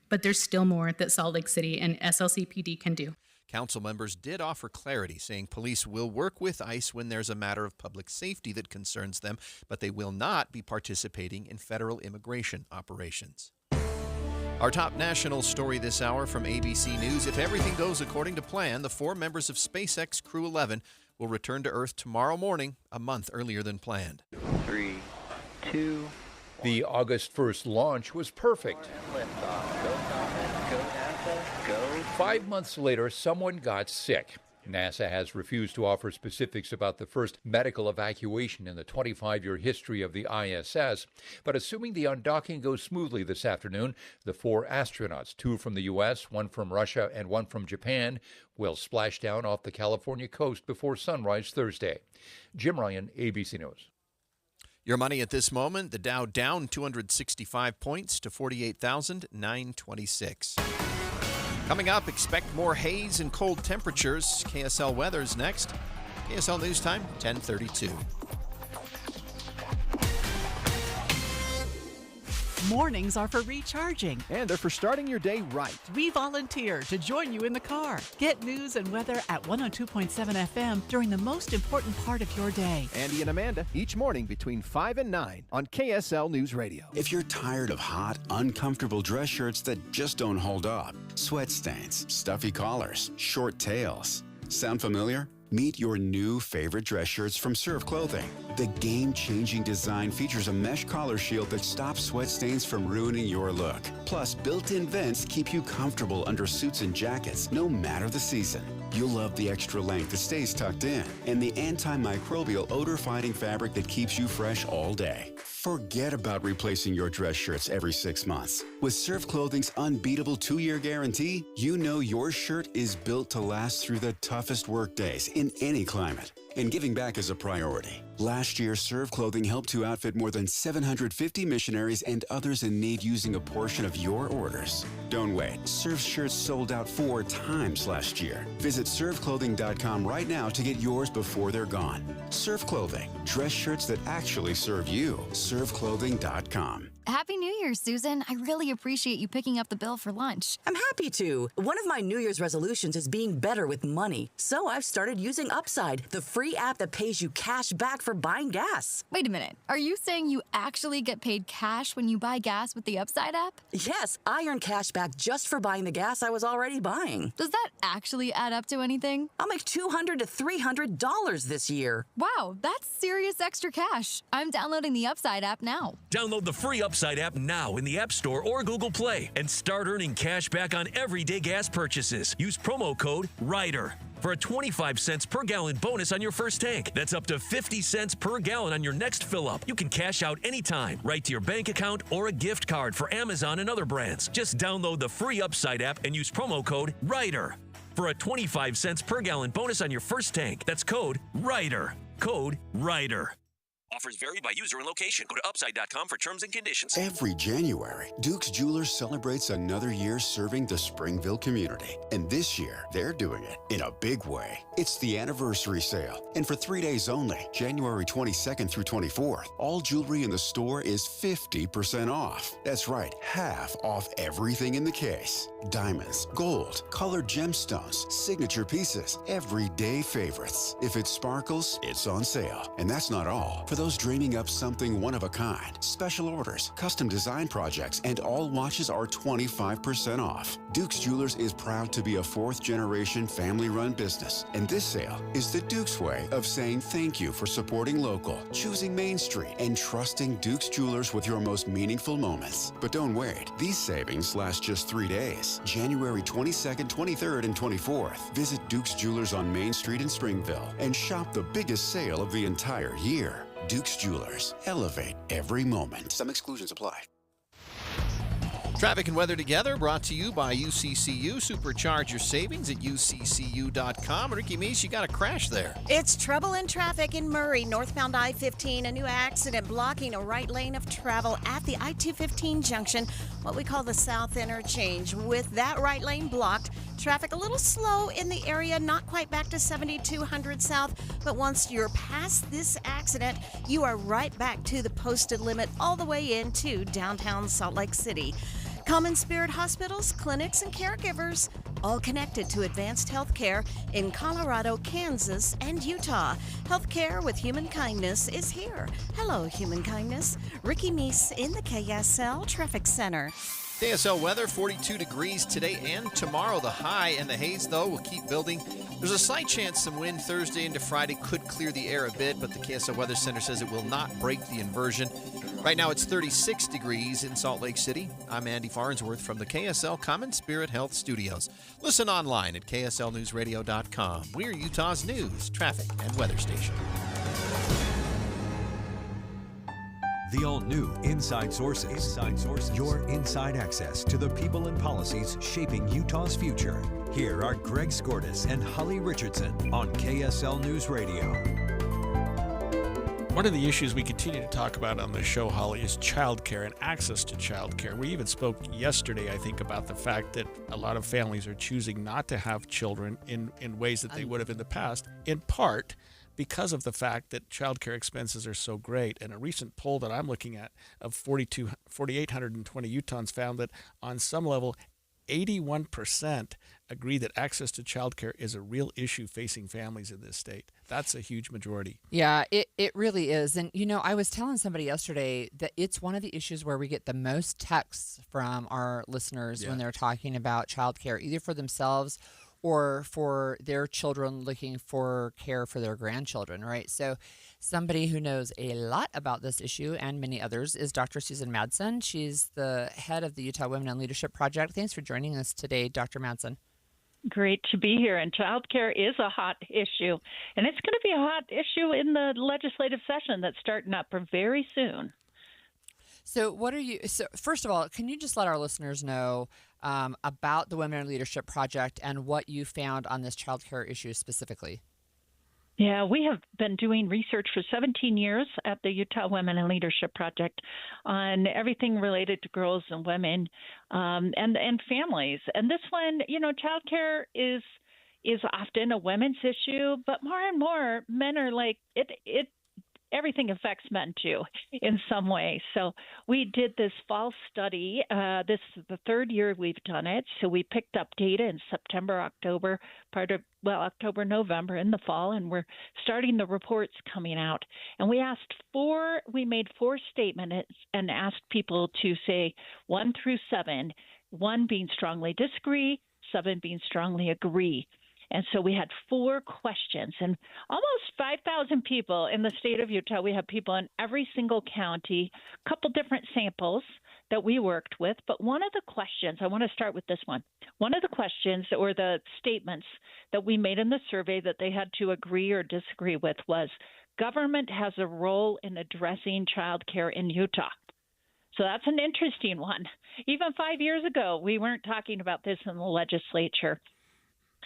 but there's still more that Salt Lake City and SLCPD can do. Council members did offer clarity, saying police will work with ICE when there's a matter of public safety that concerns them, but they will not be participating in federal immigration operations. Our top national story this hour from ABC News. If everything goes according to plan, the 4 members of SpaceX Crew 11 will return to Earth tomorrow morning, a month earlier than planned. 3, 2. The August 1st launch was perfect. Liftoff. Go Thomas. Go NASA. Go. 5 months later, someone got sick. NASA has refused to offer specifics about the first medical evacuation in the 25-year history of the ISS. But assuming the undocking goes smoothly this afternoon, the 4 astronauts, 2 from the U.S., 1 from Russia, and 1 from Japan, will splash down off the California coast before sunrise Thursday. Jim Ryan, ABC News. Your money at this moment, the Dow down 265 points to 48,926. Coming up, expect more haze and cold temperatures. KSL weather's next. KSL News Time, 10:32. Mornings are for recharging. And they're for starting your day right. We volunteer to join you in the car. Get news and weather at 102.7 FM during the most important part of your day. Andy and Amanda, each morning between 5 and 9 on KSL News Radio. If you're tired of hot, uncomfortable dress shirts that just don't hold up, sweat stains, stuffy collars, short tails, sound familiar? Meet your new favorite dress shirts from Serve Clothing. The game-changing design features a mesh collar shield that stops sweat stains from ruining your look. Plus, built-in vents keep you comfortable under suits and jackets, no matter the season. You'll love the extra length that stays tucked in and the antimicrobial odor-fighting fabric that keeps you fresh all day. Forget about replacing your dress shirts every 6 months. With Serve Clothing's unbeatable 2-year guarantee, you know your shirt is built to last through the toughest work days in any climate. and giving back is a priority. Last year, Serve Clothing helped to outfit more than 750 missionaries and others in need using a portion of your orders. Don't wait. Serve shirts sold out 4 times last year. Visit serveclothing.com right now to get yours before they're gone. Serve Clothing. Dress shirts that actually serve you. serveclothing.com. Happy New Year, Susan. I really appreciate you picking up the bill for lunch. I'm happy to. One of my New Year's resolutions is being better with money. So I've started using Upside, the free app that pays you cash back for buying gas. Wait a minute. Are you saying you actually get paid cash when you buy gas with the Upside app? Yes, I earn cash back just for buying the gas I was already buying. Does that actually add up to anything? I'll make $200 to $300 this year. Wow, that's serious extra cash. I'm downloading the Upside app now. Download the free Upside app now in the App Store or Google Play and start earning cash back on everyday gas purchases. Use promo code RIDER for a 25 cents per gallon bonus on your first tank. That's up to 50 cents per gallon on your next fill up. You can cash out anytime, right to your bank account or a gift card for Amazon and other brands. Just download the free Upside app and use promo code RIDER for a 25 cents per gallon bonus on your first tank. That's code RIDER. Code RIDER. Offers vary by user and location. Go to upside.com for terms and conditions. Every January, Duke's Jewelers celebrates another year serving the Springville community. And this year, they're doing it in a big way. It's the anniversary sale. And for 3 days only, January 22nd through 24th, all jewelry in the store is 50% off. That's right, half off everything in the case. Diamonds, gold, colored gemstones, signature pieces, everyday favorites. If it sparkles, it's on sale. And that's not all. For those dreaming up something one of a kind, special orders, custom design projects, and all watches are 25% off. Duke's Jewelers is proud to be a 4th-generation family-run business, and this sale is the Duke's way of saying thank you for supporting local, choosing Main Street, and trusting Duke's Jewelers with your most meaningful moments. But don't wait. These savings last just 3 days, January 22nd, 23rd, and 24th. Visit Duke's Jewelers on Main Street in Springville and shop the biggest sale of the entire year. Duke's Jewelers. Elevate every moment. Some exclusions apply. Traffic and weather together brought to you by UCCU. Supercharge your savings at uccu.com. Ricky Meese, you got a crash there. It's trouble in traffic in Murray, northbound I-15. A new accident blocking a right lane of travel at the I-215 junction, what we call the South Interchange. With that right lane blocked, traffic a little slow in the area, not quite back to 7200 South, but once you're past this accident, you are right back to the posted limit all the way into downtown Salt Lake City. Common Spirit hospitals, clinics, and caregivers, all connected to advanced health care in Colorado, Kansas, and Utah. Healthcare with Human Kindness is here. Hello, Human Kindness. Ricky Meese in the KSL Traffic Center. KSL weather, 42 degrees today and tomorrow. The high and the haze, though, will keep building. There's a slight chance some wind Thursday into Friday could clear the air a bit, but the KSL Weather Center says it will not break the inversion. Right now, it's 36 degrees in Salt Lake City. I'm Andy Farnsworth from the KSL Common Spirit Health Studios. Listen online at kslnewsradio.com. We're Utah's news, traffic, and weather station. The all-new Inside Sources. Inside Sources. Your inside access to the people and policies shaping Utah's future. Here are Greg Skordas and Holly Richardson on KSL News Radio. One of the issues we continue to talk about on the show, Holly, is childcare and access to childcare. We even spoke yesterday, I think, about the fact that a lot of families are choosing not to have children in ways that they would have in the past, in part because of the fact that childcare expenses are so great. And a recent poll that I'm looking at of 4,820 Utahns found that on some level, 81% agree that access to childcare is a real issue facing families in this state. That's a huge majority. Yeah, it really is. And, you know, I was telling somebody yesterday that it's one of the issues where we get the most texts from our listeners when they're talking about childcare, either for themselves or for their children looking for care for their grandchildren, right? So somebody who knows a lot about this issue and many others is Dr. Susan Madsen. She's the head of the Utah Women in Leadership Project. Thanks for joining us today, Dr. Madsen. Great to be here. And childcare is a hot issue. And it's going to be a hot issue in the legislative session that's starting up very soon. So first of all, can you just let our listeners know about the Women in Leadership Project and what you found on this childcare issue specifically? Yeah, we have been doing research for 17 years at the Utah Women in Leadership Project on everything related to girls and women and families. And this one, childcare is often a women's issue, but more and more men are like it. Everything affects men too in some way. So we did this fall study. This is the third year we've done it. So we picked up data in September, October, October, November in the fall, and we're starting the reports coming out. And we made 4 statements and asked people to say 1 through 7, 1 being strongly disagree, 7 being strongly agree. And so we had 4 questions, and almost 5,000 people in the state of Utah. We have people in every single county, a couple different samples that we worked with. But one of the questions, I want to start with this one. One of the questions or the statements that we made in the survey that they had to agree or disagree with was, government has a role in addressing child care in Utah. So that's an interesting one. Even 5 years ago, we weren't talking about this in the legislature.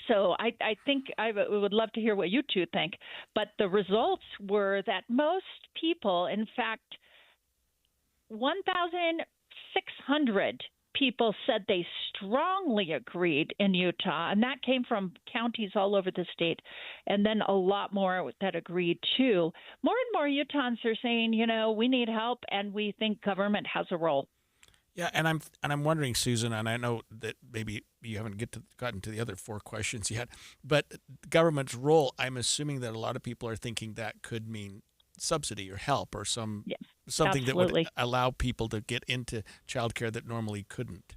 So I think I would love to hear what you two think. But the results were that most people, in fact, 1,600 people said they strongly agreed in Utah, and that came from counties all over the state, and then a lot more that agreed too. More and more Utahns are saying, we need help, and we think government has a role. Yeah, and I'm wondering, Susan, and I know that maybe you haven't gotten to the other 4 questions yet, but government's role, I'm assuming that a lot of people are thinking that could mean subsidy or help or something absolutely. that would allow people to get into childcare that normally couldn't.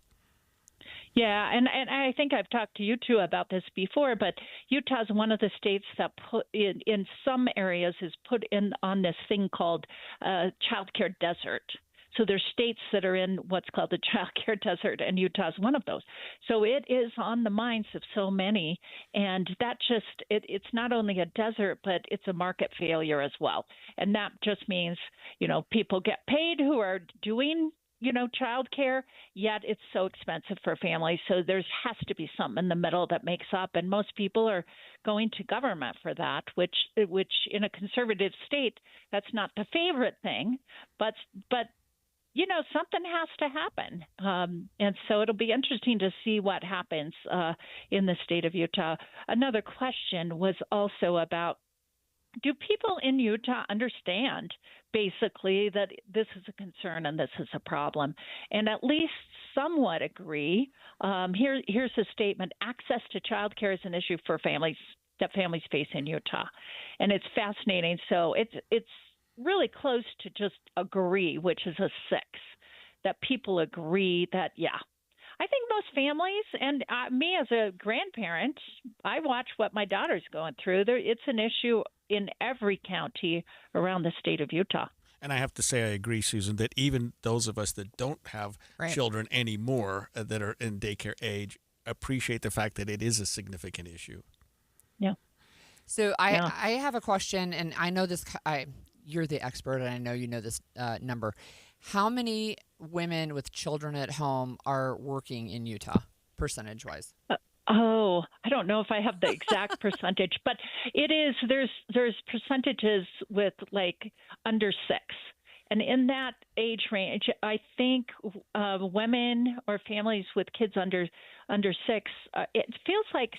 Yeah, and I think I've talked to you two about this before, but Utah is one of the states that put in some areas is put in on this thing called childcare desert. So there's states that are in what's called the child care desert, and Utah is one of those. So it is on the minds of so many, and that it's not only a desert, but it's a market failure as well. And that just means, people get paid who are doing, child care, yet it's so expensive for families. So there has to be something in the middle that makes up, and most people are going to government for that, which in a conservative state, that's not the favorite thing, but something has to happen. And so it'll be interesting to see what happens in the state of Utah. Another question was also about, do people in Utah understand basically that this is a concern and this is a problem, and at least somewhat agree? Here's a statement: access to child care is an issue for families face in Utah. And it's fascinating. So it's really close to just agree, which is a 6, that people agree that, I think most families, and me as a grandparent, I watch what my daughter's going through. It's an issue in every county around the state of Utah. And I have to say I agree, Susan, that even those of us that don't have children anymore that are in daycare age appreciate the fact that it is a significant issue. Yeah. So I have a question, and I know this. You're the expert, and I know you know this number. How many women with children at home are working in Utah, percentage-wise? I don't know if I have the exact percentage, but it is. There's percentages with like under 6, and in that age range, I think women or families with kids under 6, it feels like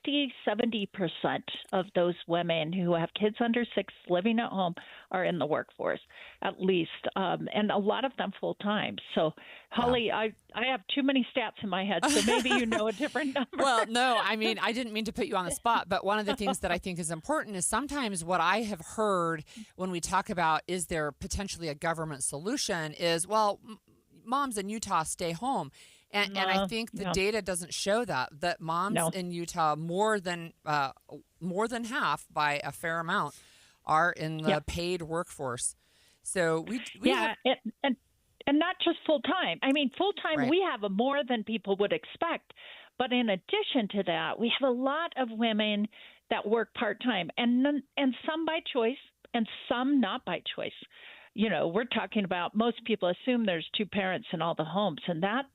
60-70% of those women who have kids under 6 living at home are in the workforce, at least, and a lot of them full time. So, Holly, I have too many stats in my head, so maybe you know a different number. Well, no, I mean, I didn't mean to put you on the spot, but one of the things that I think is important is sometimes what I have heard when we talk about is there potentially a government solution is, well, moms in Utah stay home. And I think the data doesn't show that moms in Utah, more than half by a fair amount, are in the paid workforce. So we and not just full time. I mean, full time we have more than people would expect. But in addition to that, we have a lot of women that work part time, and some by choice, and some not by choice. We're talking about, most people assume there's 2 parents in all the homes, and that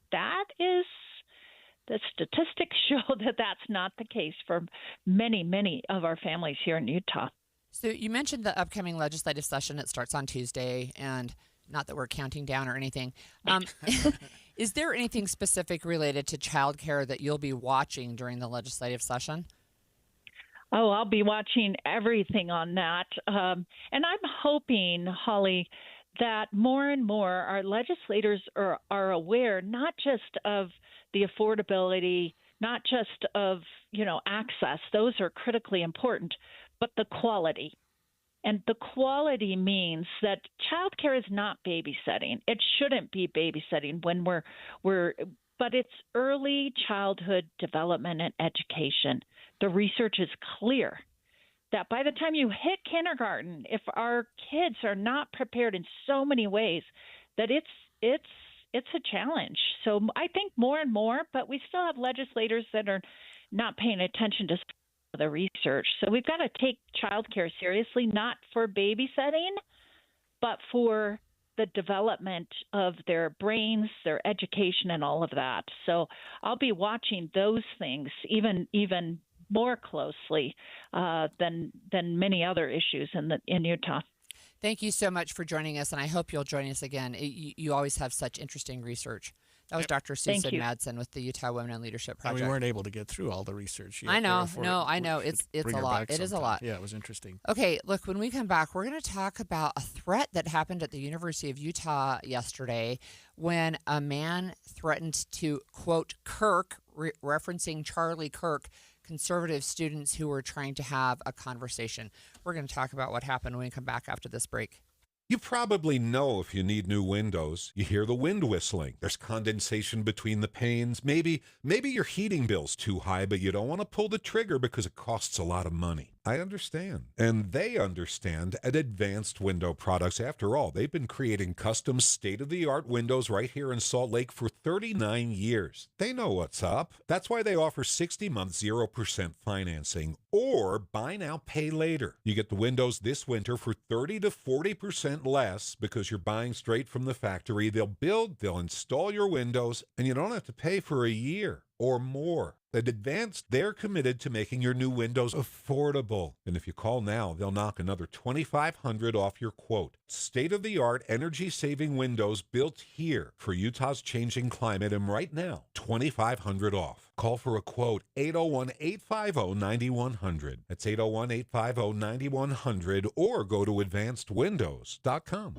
the statistics show that that's not the case for many, many of our families here in Utah. So you mentioned the upcoming legislative session. It starts on Tuesday, and not that we're counting down or anything. Is there anything specific related to childcare that you'll be watching during the legislative session? Oh, I'll be watching everything on that. And I'm hoping, Holly, that more and more our legislators are aware not just of the affordability, not just of, access. Those are critically important, but the quality. And the quality means that childcare is not babysitting. It shouldn't be babysitting when but it's early childhood development and education. The research is clear that by the time you hit kindergarten, if our kids are not prepared in so many ways, that it's a challenge. So I think more and more, but we still have legislators that are not paying attention to the research. So we've got to take childcare seriously, not for babysitting, but for the development of their brains, their education, and all of that. So I'll be watching those things even more closely than many other issues in Utah. Thank you so much for joining us, and I hope you'll join us again. You always have such interesting research. That was Dr. Susan Madsen with the Utah Women in Leadership Project. And we weren't able to get through all the research yet. I know. It's a lot. It is a lot. Yeah, it was interesting. Okay, look, when we come back, we're going to talk about a threat that happened at the University of Utah yesterday when a man threatened to, quote, Kirk, referencing Charlie Kirk, conservative students who were trying to have a conversation. We're going to talk about what happened when we come back after this break. You probably know if you need new windows. You hear the wind whistling. There's condensation between the panes. Maybe your heating bill's too high, but you don't want to pull the trigger because it costs a lot of money. I understand. And they understand at Advanced Window Products. After all, they've been creating custom state-of-the-art windows right here in Salt Lake for 39 years. They know what's up. That's why they offer 60-month 0% financing or buy now, pay later. You get the windows this winter for 30 to 40% less because you're buying straight from the factory. They'll build, they'll install your windows, and you don't have to pay for a year or more. At Advanced, they're committed to making your new windows affordable. And if you call now, they'll knock another $2,500 off your quote. State-of-the-art, energy-saving windows built here for Utah's changing climate. And right now, $2,500 off. Call for a quote, 801-850-9100. That's 801-850-9100. Or go to advancedwindows.com.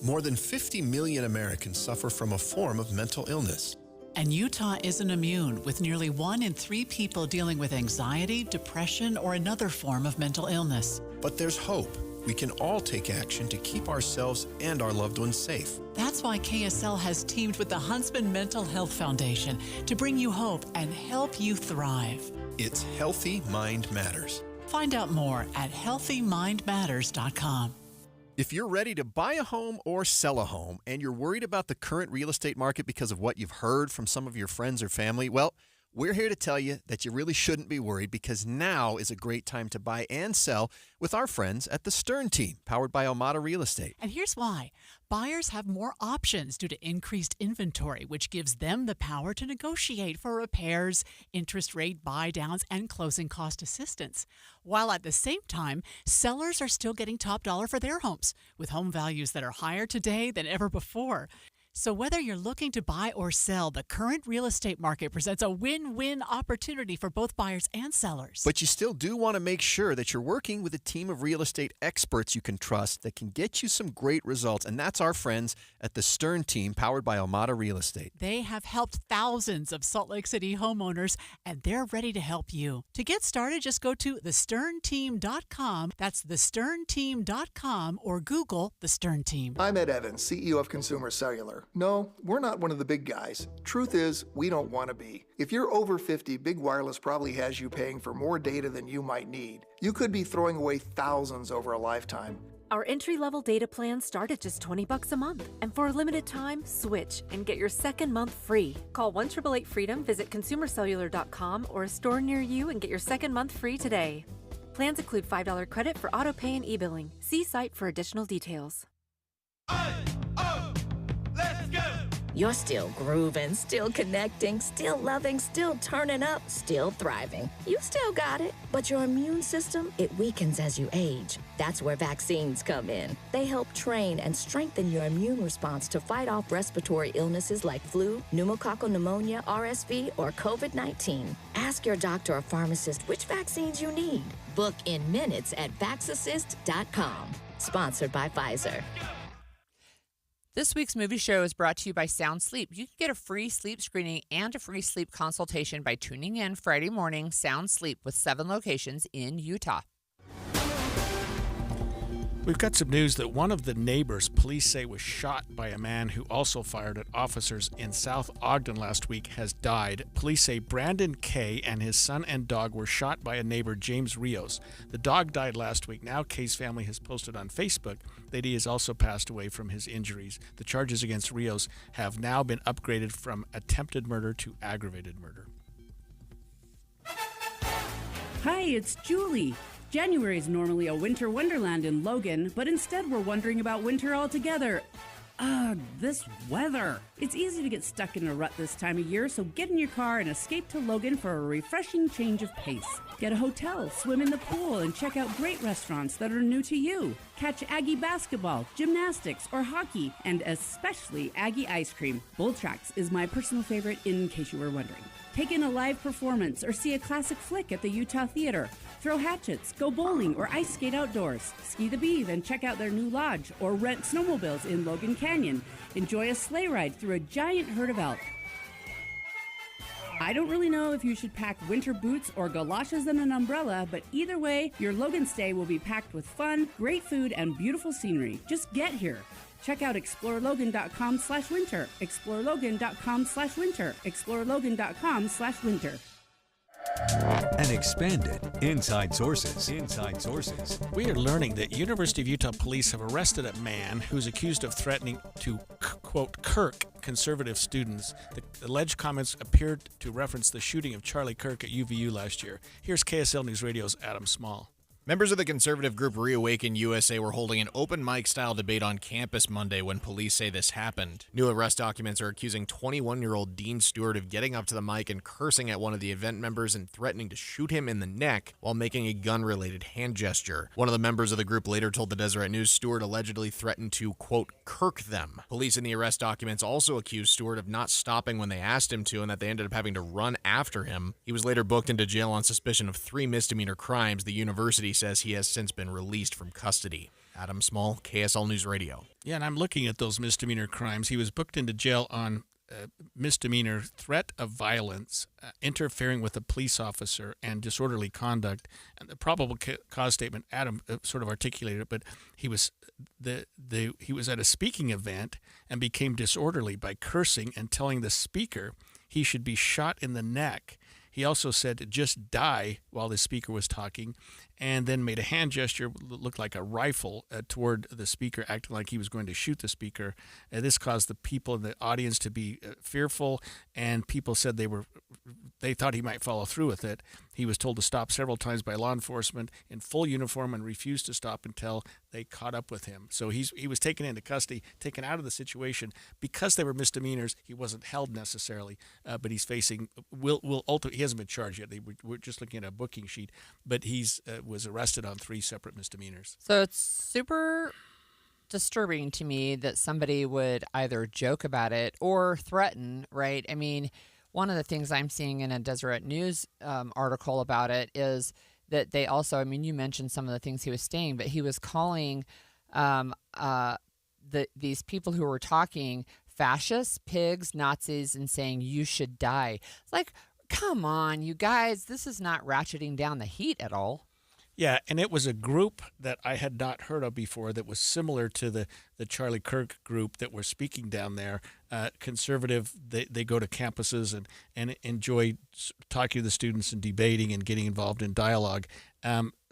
More than 50 million Americans suffer from a form of mental illness. And Utah isn't immune, with nearly 1 in 3 people dealing with anxiety, depression, or another form of mental illness. But there's hope. We can all take action to keep ourselves and our loved ones safe. That's why KSL has teamed with the Huntsman Mental Health Foundation to bring you hope and help you thrive. It's Healthy Mind Matters. Find out more at healthymindmatters.com. If you're ready to buy a home or sell a home and you're worried about the current real estate market because of what you've heard from some of your friends or family, well, we're here to tell you that you really shouldn't be worried because now is a great time to buy and sell with our friends at the Stern Team, powered by Almada Real Estate. And here's why. Buyers have more options due to increased inventory, which gives them the power to negotiate for repairs, interest rate buy-downs, and closing cost assistance. While at the same time, sellers are still getting top dollar for their homes, with home values that are higher today than ever before. So whether you're looking to buy or sell, the current real estate market presents a win-win opportunity for both buyers and sellers. But you still do want to make sure that you're working with a team of real estate experts you can trust that can get you some great results. And that's our friends at the Stern Team, powered by Almada Real Estate. They have helped thousands of Salt Lake City homeowners, and they're ready to help you. To get started, just go to thesternteam.com. That's thesternteam.com, or Google The Stern Team. I'm Ed Evans, CEO of Consumer Cellular. No, we're not one of the big guys. Truth is, we don't want to be. If you're over 50, Big Wireless probably has you paying for more data than you might need. You could be throwing away thousands over a lifetime. Our entry-level data plans start at just $20 a month. And for a limited time, switch and get your second month free. Call 1-888-FREEDOM, visit consumercellular.com or a store near you and get your second month free today. Plans include $5 credit for auto pay and e-billing. See site for additional details. You're still grooving, still connecting, still loving, still turning up, still thriving. You still got it, but your immune system, it weakens as you age. That's where vaccines come in. They help train and strengthen your immune response to fight off respiratory illnesses like flu, pneumococcal pneumonia, RSV, or COVID-19. Ask your doctor or pharmacist which vaccines you need. Book in minutes at VaxAssist.com. Sponsored by Pfizer. This week's movie show is brought to you by Sound Sleep. You can get a free sleep screening and a free sleep consultation by tuning in Friday morning. Sound Sleep with 7 locations in Utah. We've got some news that one of the neighbors police say was shot by a man who also fired at officers in South Ogden last week has died. Police say Brandon Kay and his son and dog were shot by a neighbor, James Rios. The dog died last week. Now Kay's family has posted on Facebook that he has also passed away from his injuries. The charges against Rios have now been upgraded from attempted murder to aggravated murder. Hi, it's Julie. January is normally a winter wonderland in Logan, but instead we're wondering about winter altogether. Ugh, this weather. It's easy to get stuck in a rut this time of year, so get in your car and escape to Logan for a refreshing change of pace. Get a hotel, swim in the pool, and check out great restaurants that are new to you. Catch Aggie basketball, gymnastics, or hockey, and especially Aggie ice cream. Bull Tracks is my personal favorite in case you were wondering. Take in a live performance or see a classic flick at the Utah Theater. Throw hatchets, go bowling, or ice skate outdoors. Ski the Beeve and check out their new lodge, or rent snowmobiles in Logan Canyon. Enjoy a sleigh ride through a giant herd of elk. I don't really know if you should pack winter boots or galoshes and an umbrella, but either way, your Logan stay will be packed with fun, great food, and beautiful scenery. Just get here. Check out explorelogan.com/winter, explorelogan.com/winter, explorelogan.com/winter. And expanded Inside Sources. Inside Sources. We are learning that University of Utah police have arrested a man who's accused of threatening to, quote, Kirk conservative students. The alleged comments appeared to reference the shooting of Charlie Kirk at UVU last year. Here's KSL News Radio's Adam Small. Members of the conservative group Reawaken USA were holding an open mic-style debate on campus Monday when police say this happened. New arrest documents are accusing 21-year-old Dean Stewart of getting up to the mic and cursing at one of the event members and threatening to shoot him in the neck while making a gun-related hand gesture. One of the members of the group later told the Deseret News Stewart allegedly threatened to, quote, Kirk them. Police in the arrest documents also accused Stewart of not stopping when they asked him to and that they ended up having to run after him. He was later booked into jail on suspicion of 3 misdemeanor crimes. The university says he has since been released from custody. Adam Small, KSL News Radio. Yeah, and I'm looking at those misdemeanor crimes. He was booked into jail on misdemeanor threat of violence, interfering with a police officer, and disorderly conduct. And the probable cause statement, Adam sort of articulated it, but he was he was at a speaking event and became disorderly by cursing and telling the speaker he should be shot in the neck. He also said, just die, while the speaker was talking, and then made a hand gesture that looked like a rifle toward the speaker, acting like he was going to shoot the speaker. This caused the people in the audience to be fearful, and people said they thought he might follow through with it. He was told to stop several times by law enforcement in full uniform and refused to stop until they caught up with him. So he was taken into custody, taken out of the situation. Because they were misdemeanors, he wasn't held necessarily, but he's facing, he hasn't been charged yet. We're just looking at a booking sheet, but he's was arrested on 3 separate misdemeanors. So it's super disturbing to me that somebody would either joke about it or threaten, right? I mean, one of the things I'm seeing in a Deseret News article about it is that they also, I mean, you mentioned some of the things he was saying, but he was calling these people who were talking fascists, pigs, Nazis, and saying you should die. It's like, come on, you guys, this is not ratcheting down the heat at all. Yeah, and it was a group that I had not heard of before that was similar to the Charlie Kirk group that were speaking down there. Conservative, they go to campuses and enjoy talking to the students and debating and getting involved in dialogue,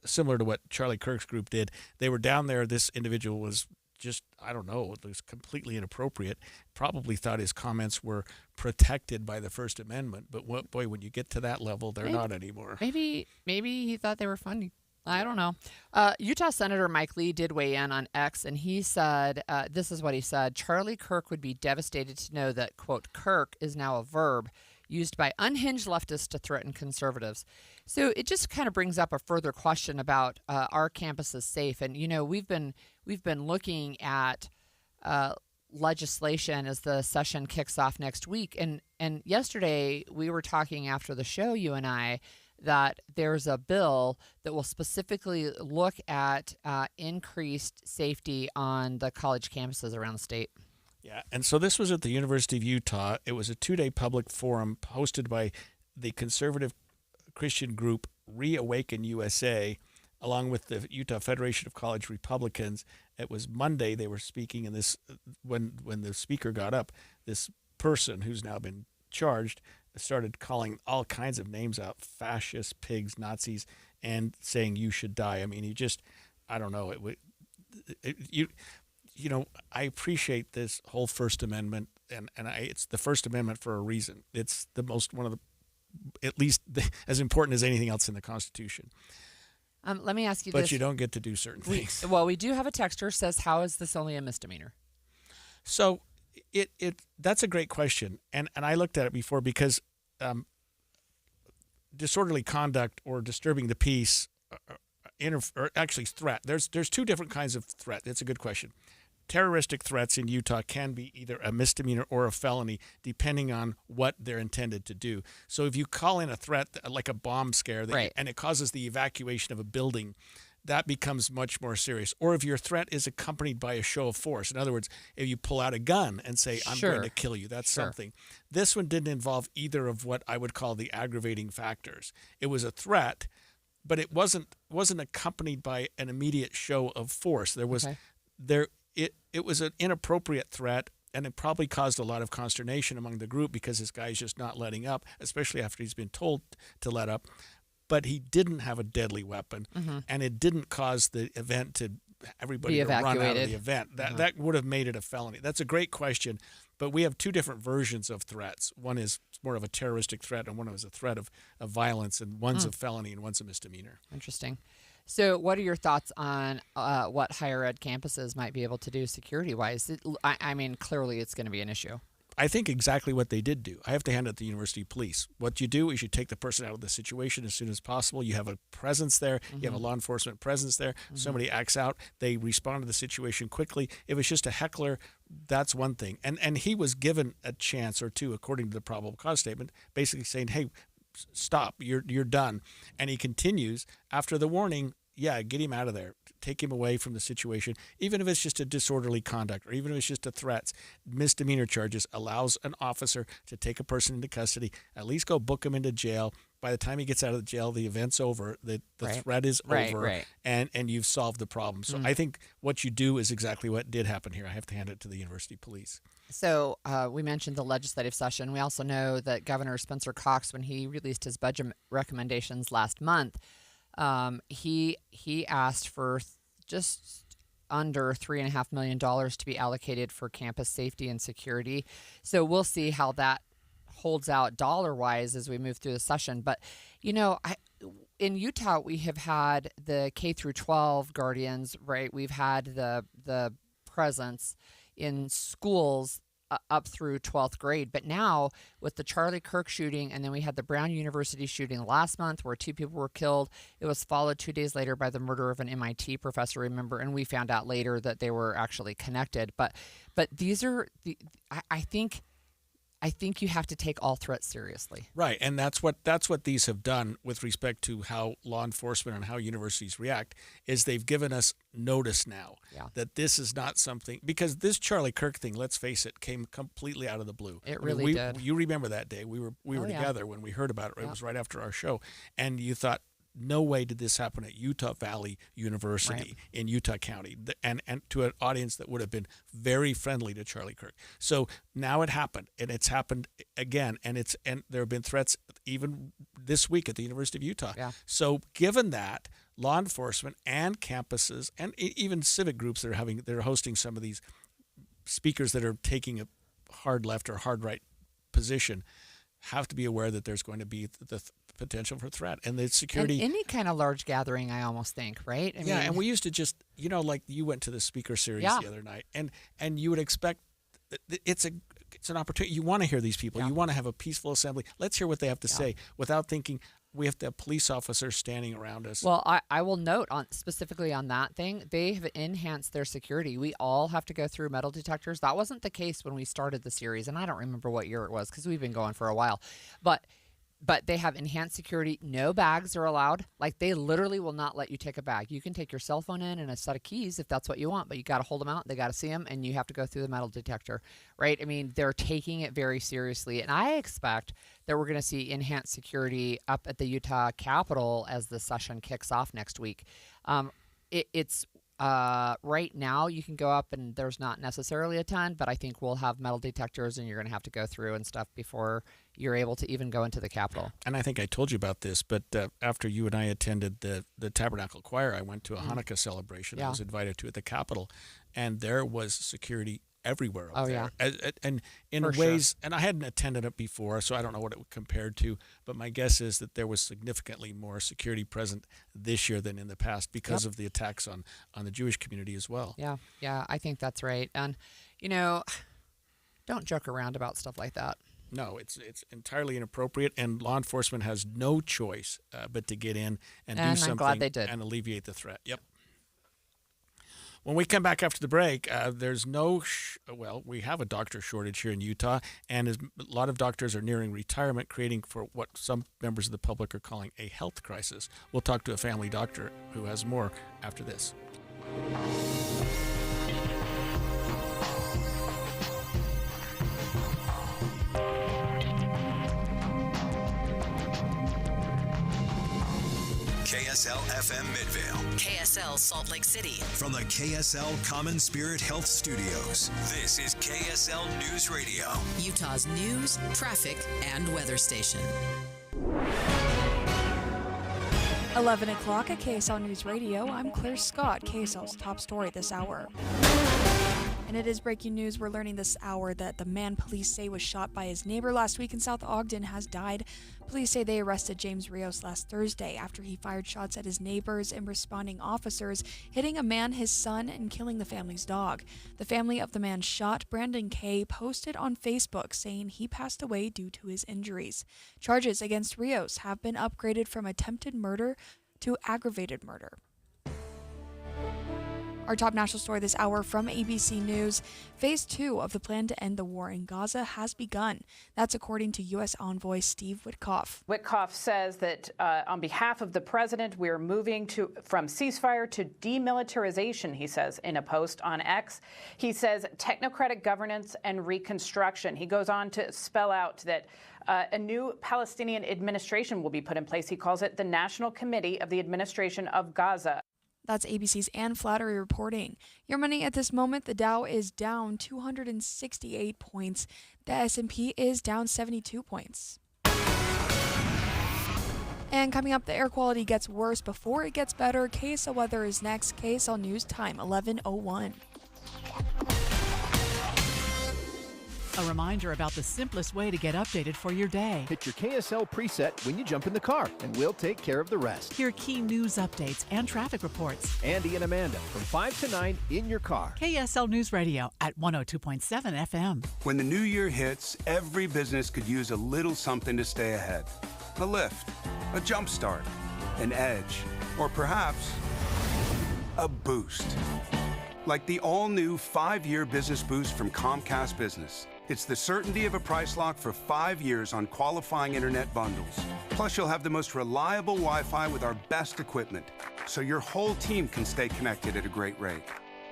similar to what Charlie Kirk's group did. They were down there. This individual was just, I don't know, it was completely inappropriate, probably thought his comments were protected by the First Amendment. But boy, when you get to that level, they're not anymore. Maybe he thought they were funny. I don't know. Utah Senator Mike Lee did weigh in on X, and he said, this is what he said: Charlie Kirk would be devastated to know that, quote, Kirk is now a verb used by unhinged leftists to threaten conservatives. So it just kind of brings up a further question about our campuses safe. And, you know, we've been looking at legislation as the session kicks off next week. And yesterday we were talking after the show, you and I, that there's a bill that will specifically look at increased safety on the college campuses around the state. Yeah, and so this was at the University of Utah. It was a 2-day public forum hosted by the conservative Christian group Reawaken USA, along with the Utah Federation of College Republicans. It was Monday they were speaking, and this when the speaker got up, this person who's now been charged started calling all kinds of names out: fascists, pigs, Nazis, and saying you should die. I mean, I don't know. You know, I appreciate this whole First Amendment, and it's the First Amendment for a reason. It's at least as important as anything else in the Constitution. Let me ask you this. But you don't get to do certain things. Well, we do have a texter says, how is this only a misdemeanor? So that's a great question. And I looked at it before because disorderly conduct or disturbing the peace or actually threat. There's two different kinds of threat. It's a good question. Terroristic threats in Utah can be either a misdemeanor or a felony, depending on what they're intended to do. So if you call in a threat like a bomb scare and it causes the evacuation of a building, that becomes much more serious. Or if your threat is accompanied by a show of force. In other words, if you pull out a gun and say, I'm going to kill you, that's something. This one didn't involve either of what I would call the aggravating factors. It was a threat, but it wasn't accompanied by an immediate show of force. There was it was an inappropriate threat, and it probably caused a lot of consternation among the group because this guy's just not letting up, especially after he's been told to let up. But he didn't have a deadly weapon, and it didn't cause the event to everybody to run out of the event. That would have made it a felony. That's a great question, but we have two different versions of threats. One is more of a terroristic threat, and one is a threat of violence, and one's a felony and one's a misdemeanor. Interesting. So what are your thoughts on what higher ed campuses might be able to do security-wise? I mean, clearly it's going to be an issue. I think exactly what they did do. I have to hand it to the University Police. What you do is you take the person out of the situation as soon as possible. You have a presence there. You have a law enforcement presence there. Somebody acts out. They respond to the situation quickly. If it's just a heckler, that's one thing. And he was given a chance or two, according to the probable cause statement, basically saying, hey, stop, you're done. And he continues after the warning. Yeah, get him out of there. Take him away from the situation. Even if it's just a disorderly conduct or even if it's just a threat, misdemeanor charges allows an officer to take a person into custody, at least go book him into jail. By the time he gets out of the jail, the event's over, the threat is over, and you've solved the problem. So I think what you do is exactly what did happen here. I have to hand it to the University Police. So we mentioned the legislative session. We also know that Governor Spencer Cox, when he released his budget recommendations last month, he asked for just under $3.5 million to be allocated for campus safety and security. So we'll see how that holds out dollar-wise as we move through the session. But, you know, in Utah, we have had the K through 12 guardians, right? We've had the presence in schools up through 12th grade. But now with the Charlie Kirk shooting, and then we had the Brown University shooting last month where 2 people were killed. It was followed 2 days later by the murder of an MIT professor, remember? And we found out later that they were actually connected. But these are, I think you have to take all threats seriously. Right, and that's what these have done with respect to how law enforcement and how universities react, is they've given us notice now that this is not something, because this Charlie Kirk thing, let's face it, came completely out of the blue. It really did. You remember that day. We were together when we heard about it. It was right after our show, and you thought, no way did this happen at Utah Valley University in Utah County, and to an audience that would have been very friendly to Charlie Kirk. So now it happened, and it's happened again, and there have been threats even this week at the University of Utah. Yeah. So given that, law enforcement and campuses and even civic groups that are hosting some of these speakers that are taking a hard left or hard right position have to be aware that there's going to be the potential for threat. And the security... And any kind of large gathering, I almost think, right? I mean, and we used to just, like you went to the speaker series the other night, and you would expect... It's an opportunity. You want to hear these people. You want to have a peaceful assembly. Let's hear what they have to say without thinking we have to have police officers standing around us. Well, I will note specifically on that thing, they have enhanced their security. We all have to go through metal detectors. That wasn't the case when we started the series, and I don't remember what year it was because we've been going for a while. But they have enhanced security. No bags are allowed. Like, they literally will not let you take a bag. You can take your cell phone in and a set of keys if that's what you want, but you got to hold them out. They got to see them, and you have to go through the metal detector, right? I mean, they're taking it very seriously, and I expect that we're going to see enhanced security up at the Utah Capitol as the session kicks off next week. It's right now you can go up and there's not necessarily a ton, but I think we'll have metal detectors and you're going to have to go through and stuff before you're able to even go into the Capitol. And I think I told you about this, but after you and I attended the Tabernacle Choir, I went to a Hanukkah celebration I was invited to at the Capitol, and there was security everywhere up there. And in ways, and I hadn't attended it before, so I don't know what it compared to, but my guess is that there was significantly more security present this year than in the past because of the attacks on the Jewish community as well. Yeah, I think that's right. And, don't joke around about stuff like that. No, it's entirely inappropriate, and law enforcement has no choice but to get in and do something I'm glad they did. and alleviate the threat. Yep. When we come back after the break, there's no, we have a doctor shortage here in Utah, and a lot of doctors are nearing retirement, creating for what some members of the public are calling a health crisis. We'll talk to a family doctor who has more after this. KSL FM Midvale. KSL Salt Lake City. From the KSL Common Spirit Health Studios, this is KSL News Radio. Utah's news, traffic, and weather station. 11 o'clock at KSL News Radio. I'm Claire Scott, KSL's top story this hour. And it is breaking news. We're learning this hour that the man police say was shot by his neighbor last week in South Ogden has died. Police say they arrested James Rios last Thursday after he fired shots at his neighbors and responding officers, hitting a man, his son, and killing the family's dog. The family of the man shot, Brandon Kay, posted on Facebook saying he passed away due to his injuries. Charges against Rios have been upgraded from attempted murder to aggravated murder. Our top national story this hour from ABC News. Phase 2 of the plan to end the war in Gaza has begun. That's according to U.S. envoy Steve Witkoff. Witkoff says that on behalf of the president, we are moving from ceasefire to demilitarization, he says in a post on X. He says technocratic governance and reconstruction. He goes on to spell out that a new Palestinian administration will be put in place. He calls it the National Committee of the Administration of Gaza. That's ABC's Ann Flattery reporting. Your money at this moment, the Dow is down 268 points. The S&P is down 72 points. And coming up, the air quality gets worse before it gets better. KSL weather is next. KSL News Time, 11:01. A reminder about the simplest way to get updated for your day. Hit your KSL preset when you jump in the car, and we'll take care of the rest. Hear key news updates and traffic reports. Andy and Amanda from 5 to 9 in your car. KSL News Radio at 102.7 FM. When the new year hits, every business could use a little something to stay ahead. A lift, a jump start, an edge, or perhaps a boost. Like the all-new 5-year business boost from Comcast Business. It's the certainty of a price lock for 5 years on qualifying internet bundles. Plus, you'll have the most reliable Wi-Fi with our best equipment, so your whole team can stay connected at a great rate.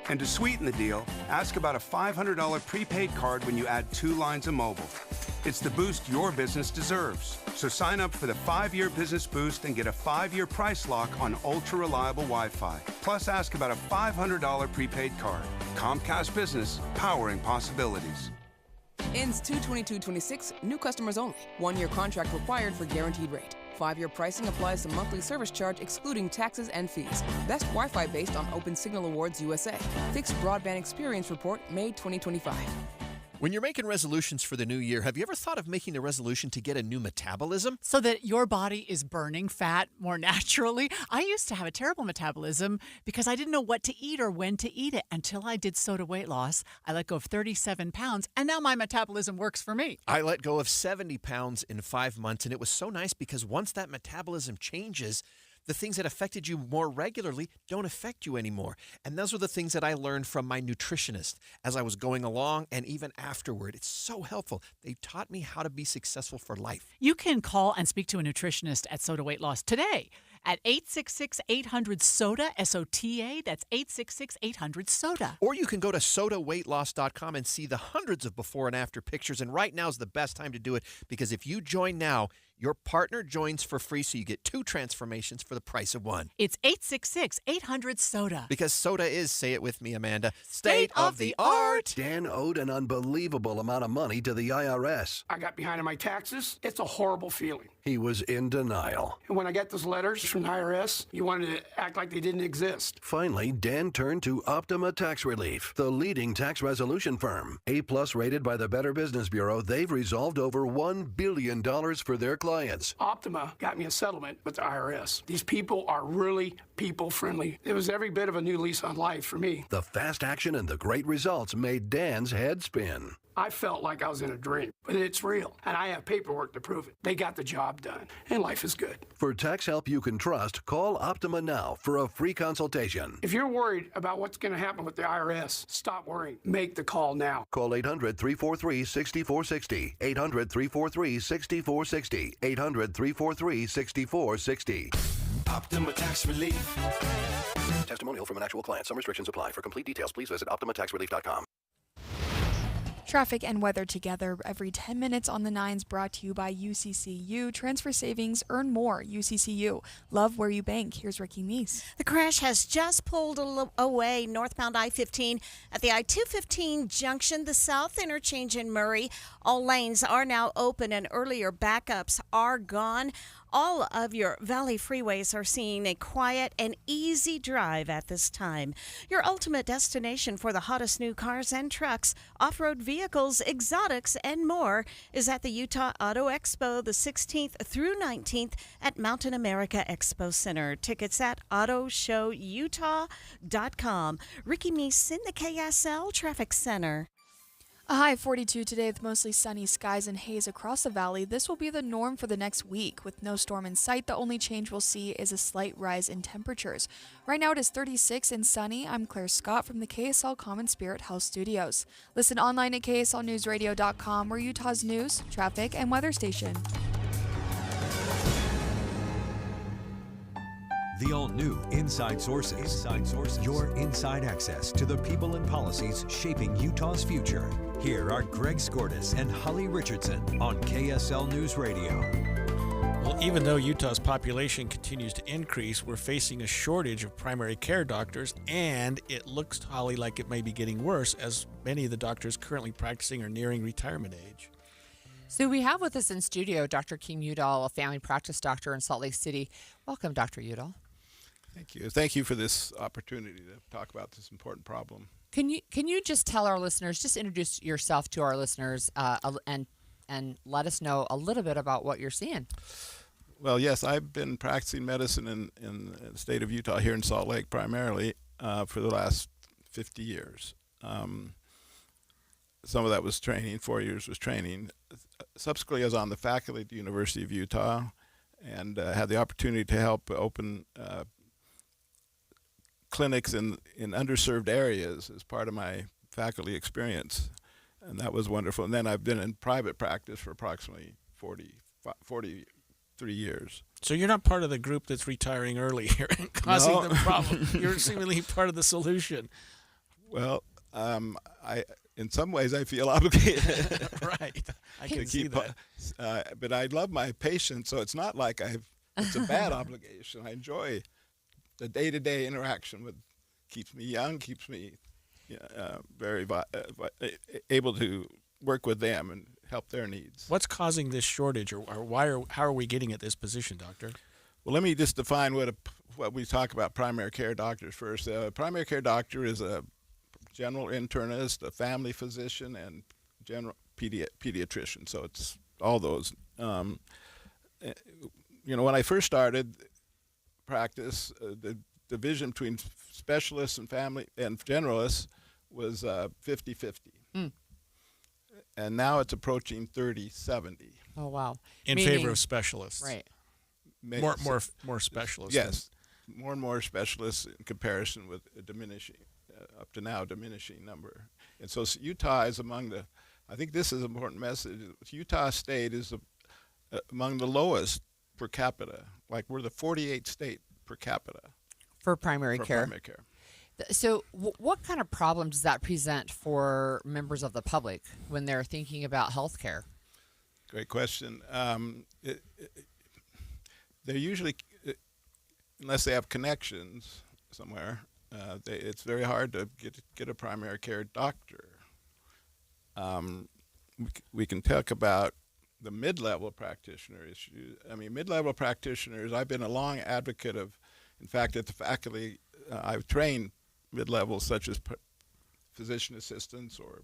And to sweeten the deal, ask about a $500 prepaid card when you add 2 lines of mobile. It's the boost your business deserves. So sign up for the 5-year business boost and get a 5-year price lock on ultra-reliable Wi-Fi. Plus, ask about a $500 prepaid card. Comcast Business, powering possibilities. Ends 2/22/26, new customers only. 1-year contract required for guaranteed rate. 5-year pricing applies to monthly service charge excluding taxes and fees. Best Wi-Fi based on Open Signal Awards USA. Fixed Broadband Experience Report, May 2025. When you're making resolutions for the new year, have you ever thought of making a resolution to get a new metabolism? So that your body is burning fat more naturally. I used to have a terrible metabolism because I didn't know what to eat or when to eat it until I did SOTA weight loss. I let go of 37 pounds, and now my metabolism works for me. I let go of 70 pounds in 5 months, and it was so nice because once that metabolism changes, the things that affected you more regularly don't affect you anymore. And those are the things that I learned from my nutritionist as I was going along and even afterward. It's so helpful. They taught me how to be successful for life. You can call and speak to a nutritionist at SOTA Weight Loss today at 866-800-SOTA, S-O-T-A. That's 866-800-SOTA. Or you can go to sotaweightloss.com and see the hundreds of before and after pictures. And right now is the best time to do it because if you join now, your partner joins for free, so you get 2 transformations for the price of 1. It's 866-800-SOTA. Because SOTA is, say it with me, Amanda, state of the art. Dan owed an unbelievable amount of money to the IRS. I got behind on my taxes. It's a horrible feeling. He was in denial. And when I got those letters from the IRS, you wanted to act like they didn't exist. Finally, Dan turned to Optima Tax Relief, the leading tax resolution firm. A-plus rated by the Better Business Bureau, they've resolved over $1 billion for their clients. Optima got me a settlement with the IRS. These people are really people-friendly. It was every bit of a new lease on life for me. The fast action and the great results made Dan's head spin. I felt like I was in a dream, but it's real, and I have paperwork to prove it. They got the job done, and life is good. For tax help you can trust, call Optima now for a free consultation. If you're worried about what's going to happen with the IRS, stop worrying. Make the call now. Call 800-343-6460. 800-343-6460. 800-343-6460. Optima Tax Relief. Testimonial from an actual client. Some restrictions apply. For complete details, please visit OptimaTaxRelief.com. Traffic and weather together every 10 minutes on the 9s, brought to you by UCCU. Transfer savings, earn more. UCCU. Love where you bank. Here's Ricky Meese. The crash has just pulled away northbound I-15 at the I-215 junction, the south interchange in Murray. All lanes are now open and earlier backups are gone. All of your Valley freeways are seeing a quiet and easy drive at this time. Your ultimate destination for the hottest new cars and trucks, off-road vehicles, exotics, and more is at the Utah Auto Expo the 16th through 19th at Mountain America Expo Center. Tickets at autoshowutah.com. Ricky Meese in the KSL Traffic Center. A high of 42 today with mostly sunny skies and haze across the valley. This will be the norm for the next week. With no storm in sight, the only change we'll see is a slight rise in temperatures. Right now it is 36 and sunny. I'm Claire Scott from the KSL Common Spirit Health Studios. Listen online at kslnewsradio.com, we're Utah's news, traffic, and weather station. The all-new Inside Sources. Your inside access to the people and policies shaping Utah's future. Here are Greg Skordas and Holly Richardson on KSL News Radio. Well, even though Utah's population continues to increase, we're facing a shortage of primary care doctors, and it looks, Holly, like it may be getting worse as many of the doctors currently practicing are nearing retirement age. So we have with us in studio Dr. King Udall, a family practice doctor in Salt Lake City. Welcome, Dr. Udall. Thank you. Thank you for this opportunity to talk about this important problem. Can you just tell our listeners, just introduce yourself to our listeners, and let us know a little bit about what you're seeing? Well, yes, I've been practicing medicine in the state of Utah here in Salt Lake primarily for the last 50 years. Some of that was training, 4 years was training. Subsequently, I was on the faculty at the University of Utah and had the opportunity to help open clinics in underserved areas as part of my faculty experience, and that was wonderful. And then I've been in private practice for approximately 43 years. So you're not part of the group that's retiring early here and causing the problem. You're seemingly part of the solution. Well, in some ways I feel obligated. Right. I can see that. But I love my patients, so it's not like it's a bad obligation. I enjoy the day-to-day interaction with, keeps me young, keeps me very able to work with them and help their needs. What's causing this shortage, or how are we getting at this position, doctor? Well, let me just define what we talk about primary care doctors first. A primary care doctor is a general internist, a family physician, and general pediatrician. So it's all those. When I first started practice, the division between specialists and family and generalists was 50-50. And now it's approaching 30-70. Oh, wow. In favor of specialists. Right. More specialists. Yes. More and more specialists in comparison with a diminishing, up to now, diminishing number. And so Utah is among the, I think this is an important message, Utah State is among the lowest per capita. Like we're the 48th state per capita. For primary care. Primary care. So what kind of problem does that present for members of the public when they're thinking about health care? Great question. They're usually, unless they have connections somewhere, it's very hard to get a primary care doctor. We can talk about the mid-level practitioner issue. I mean, mid-level practitioners, I've been a long advocate of, in fact, at the faculty, I've trained mid-levels such as physician assistants or,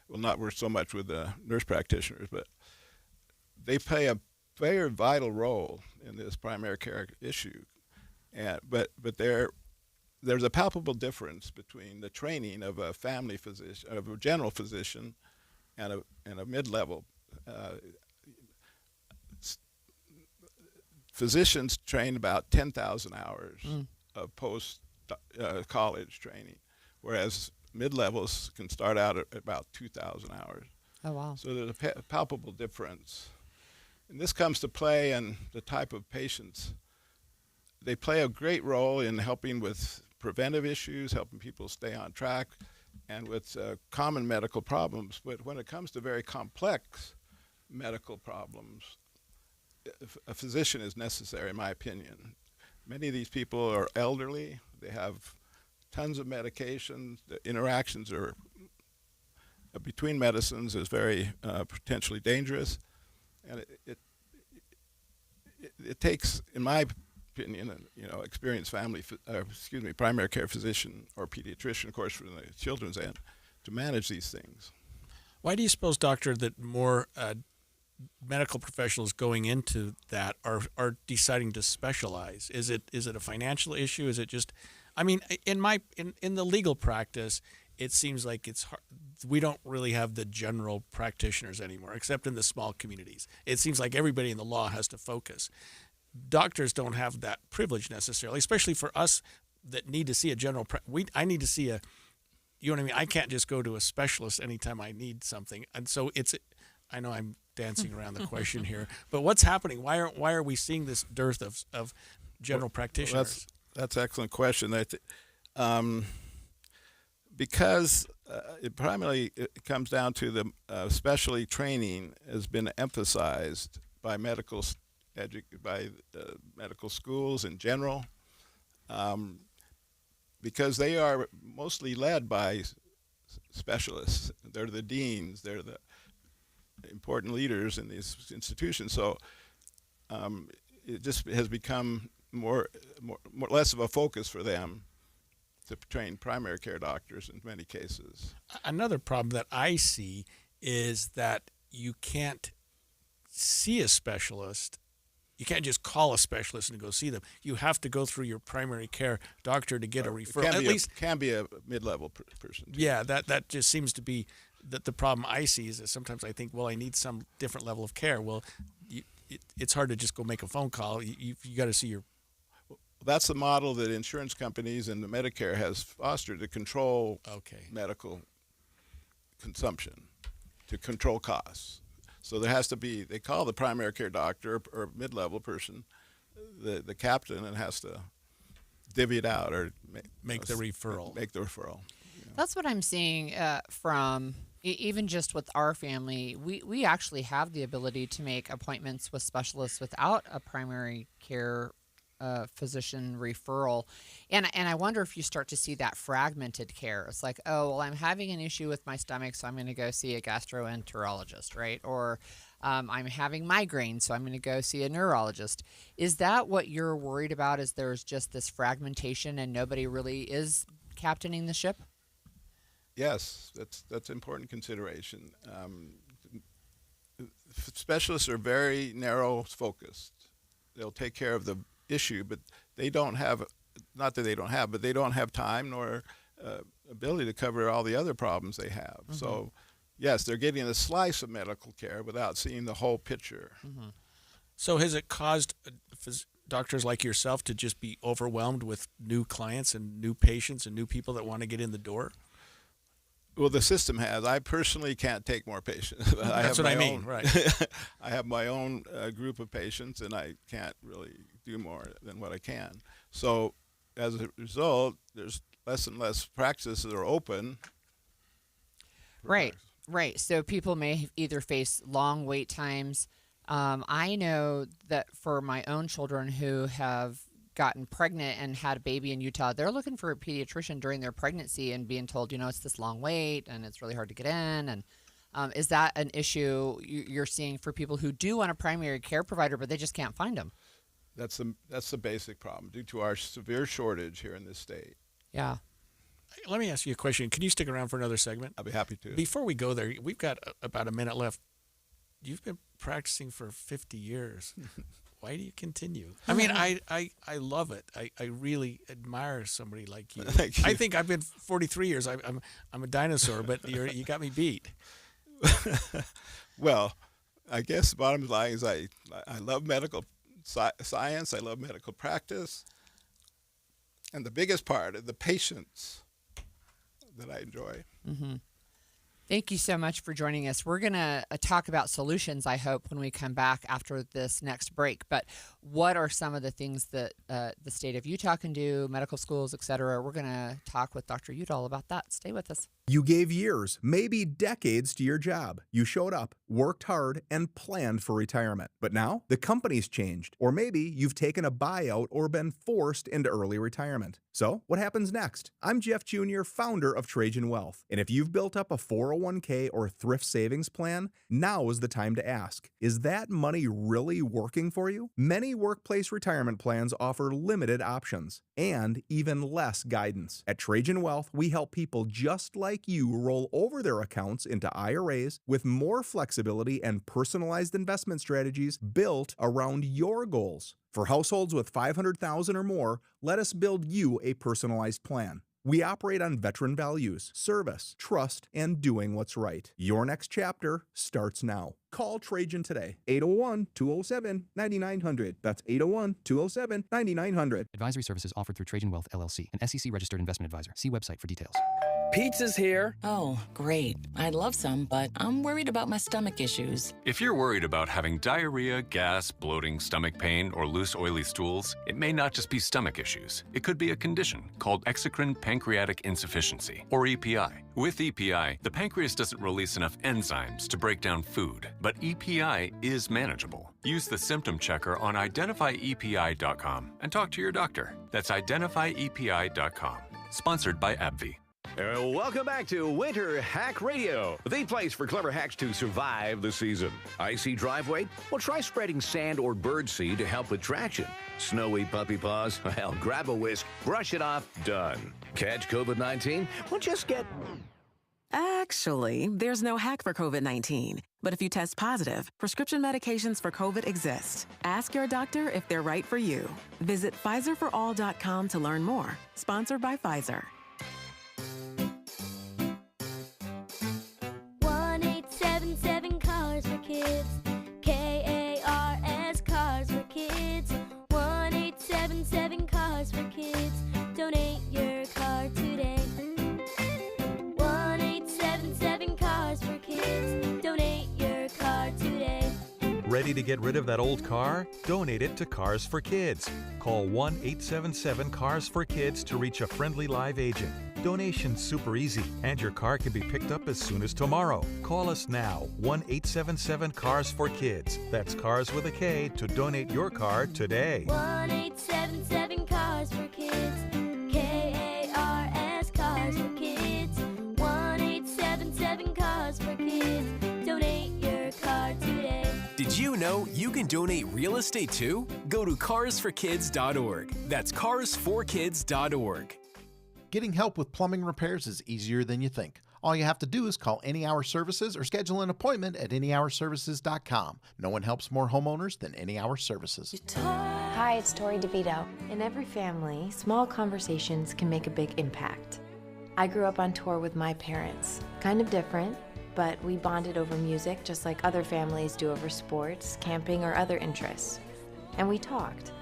well, not work so much with the nurse practitioners, but they play a very vital role in this primary care issue. But there's a palpable difference between the training of a family physician, of a general physician, and a mid-level. Physicians train about 10,000 hours of post-college training, whereas mid-levels can start out at about 2,000 hours. Oh, wow. So there's a palpable difference. And this comes to play in the type of patients. They play a great role in helping with preventive issues, helping people stay on track, and with common medical problems. But when it comes to very complex medical problems, a physician is necessary, in my opinion. Many of these people are elderly. They have tons of medications. The interactions are between medicines is very potentially dangerous, and it takes, in my opinion, experienced primary care physician or pediatrician, of course, from the children's end, to manage these things. Why do you suppose, doctor, that more medical professionals going into that are deciding to specialize? Is it a financial issue? Is it just, I mean, in the legal practice, it seems like it's hard. We don't really have the general practitioners anymore, except in the small communities. It seems like everybody in the law has to focus. Doctors don't have that privilege necessarily, especially for us that need to see a general. I need to see you know what I mean? I can't just go to a specialist anytime I need something. And so I know I'm dancing around the question here, but what's happening? Why are we seeing this dearth of general practitioners? That's an excellent question. Because it primarily comes down to the specialty training has been emphasized by medical schools in general, because they are mostly led by specialists. They're the deans. They're the important leaders in these institutions. So it just has become less of a focus for them to train primary care doctors in many cases. Another problem that I see is that you can't see a specialist. You can't just call a specialist and go see them. You have to go through your primary care doctor to get a referral. It can be a mid-level person. Too. Yeah, that just seems to be the problem I see is that sometimes I think, well, I need some different level of care. Well, it's hard to just go make a phone call. You got to see your. That's the model that insurance companies and the Medicare has fostered to control medical consumption, to control costs. So there has to be, they call the primary care doctor or mid-level person the captain, and has to divvy it out or make the referral. That's what I'm seeing from even just with our family. We actually have the ability to make appointments with specialists without a primary care physician referral, and I wonder if you start to see that fragmented care. It's like, oh, well, I'm having an issue with my stomach, so I'm going to go see a gastroenterologist, right? Or I'm having migraine, so I'm going to go see a neurologist. Is that what you're worried about? Is there's just this fragmentation and nobody really is captaining the ship? Yes, that's important consideration. Specialists are very narrow focused. They'll take care of the issue, but they don't have, not that they don't have, but they don't have time nor ability to cover all the other problems they have. Mm-hmm. So, yes, they're getting a slice of medical care without seeing the whole picture. Mm-hmm. So has it caused doctors like yourself to just be overwhelmed with new clients and new patients and new people that want to get in the door? Well, the system has. I personally can't take more patients. That's what I mean, right. I have my own group of patients, and I can't really do more than what I can. So as a result, there's less and less practices that are open. Right. So people may either face long wait times. I know that for my own children who have gotten pregnant and had a baby in Utah, they're looking for a pediatrician during their pregnancy and being told, it's this long wait and it's really hard to get in. And is that an issue you're seeing for people who do want a primary care provider, but they just can't find them? That's the basic problem due to our severe shortage here in this state. Yeah. Let me ask you a question. Can you stick around for another segment? I'll be happy to. Before we go there, we've got about a minute left. You've been practicing for 50 years. Why do you continue? I mean, I love it. I really admire somebody like you. Thank you. I think I've been 43 years. I'm a dinosaur, but you got me beat. Well, I guess the bottom line is I love medical science. I love medical practice. And the biggest part are the patients that I enjoy. Mm-hmm. Thank you so much for joining us. We're going to talk about solutions, I hope, when we come back after this next break. But what are some of the things that the state of Utah can do, medical schools, et cetera? We're going to talk with Dr. Udall about that. Stay with us. You gave years, maybe decades to your job. You showed up, worked hard, and planned for retirement. But now the company's changed, or maybe you've taken a buyout or been forced into early retirement. So what happens next? I'm Jeff Jr., founder of Trajan Wealth. And if you've built up a 401k or thrift savings plan, now is the time to ask, is that money really working for you? Many workplace retirement plans offer limited options and even less guidance. At Trajan Wealth, we help people just like you roll over their accounts into IRAs with more flexibility and personalized investment strategies built around your goals. For households with $500,000 or more, let us build you a personalized plan. We operate on veteran values, service, trust, and doing what's right. Your next chapter starts now. Call Trajan today. 801-207-9900. That's 801-207-9900. Advisory services offered through Trajan Wealth, LLC, an SEC-registered investment advisor. See website for details. Pizza's here. Oh, great. I'd love some, but I'm worried about my stomach issues. If you're worried about having diarrhea, gas, bloating, stomach pain, or loose, oily stools, it may not just be stomach issues. It could be a condition called exocrine pancreatic insufficiency, or EPI. With EPI, the pancreas doesn't release enough enzymes to break down food, but EPI is manageable. Use the symptom checker on identifyepi.com and talk to your doctor. That's identifyepi.com. Sponsored by AbbVie. Welcome back to Winter Hack Radio, the place for clever hacks to survive the season. Icy driveway? Well, try spreading sand or birdseed to help with traction. Snowy puppy paws? Well, grab a whisk, brush it off, done. Catch COVID-19? Well, just get... Actually, there's no hack for COVID-19. But if you test positive, prescription medications for COVID exist. Ask your doctor if they're right for you. Visit PfizerForAll.com to learn more. Sponsored by Pfizer. 1-877 Cars for Kids. KARS Cars for Kids. 1-877 Cars for Kids. Donate your car today. 1-877 Cars for Kids. Donate your car today. Ready to get rid of that old car? Donate it to Cars for Kids. Call 1-877-CARS-FOR-KIDS to reach a friendly live agent. Donation's super easy, and your car can be picked up as soon as tomorrow. Call us now, 1-877-CARS-FOR-KIDS. That's Cars with a K to donate your car today. 1-877 Cars for Kids. KARS Cars for Kids. 1-877 Cars for Kids. Donate your car today. Did you know you can donate real estate too? Go to carsforkids.org. That's carsforkids.org. Getting help with plumbing repairs is easier than you think. All you have to do is call Any Hour Services or schedule an appointment at anyhourservices.com. No one helps more homeowners than Any Hour Services. Hi, it's Tori DeVito. In every family, small conversations can make a big impact. I grew up on tour with my parents. Kind of different, but we bonded over music just like other families do over sports, camping, or other interests. And we talked.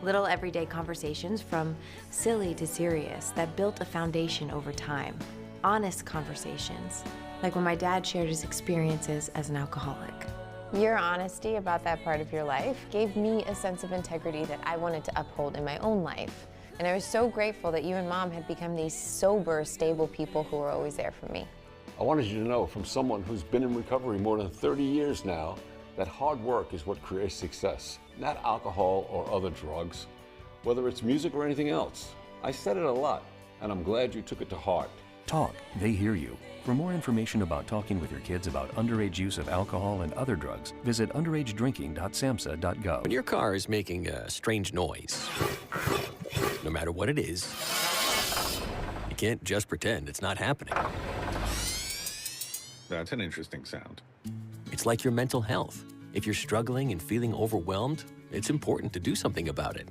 Little everyday conversations from silly to serious that built a foundation over time. Honest conversations, like when my dad shared his experiences as an alcoholic. Your honesty about that part of your life gave me a sense of integrity that I wanted to uphold in my own life. And I was so grateful that you and Mom had become these sober, stable people who were always there for me. I wanted you to know from someone who's been in recovery more than 30 years now that hard work is what creates success, not alcohol or other drugs, whether it's music or anything else. I said it a lot, and I'm glad you took it to heart. Talk, they hear you. For more information about talking with your kids about underage use of alcohol and other drugs, visit underagedrinking.samhsa.gov. When your car is making a strange noise, no matter what it is, you can't just pretend it's not happening. That's an interesting sound. It's like your mental health. If you're struggling and feeling overwhelmed, it's important to do something about it.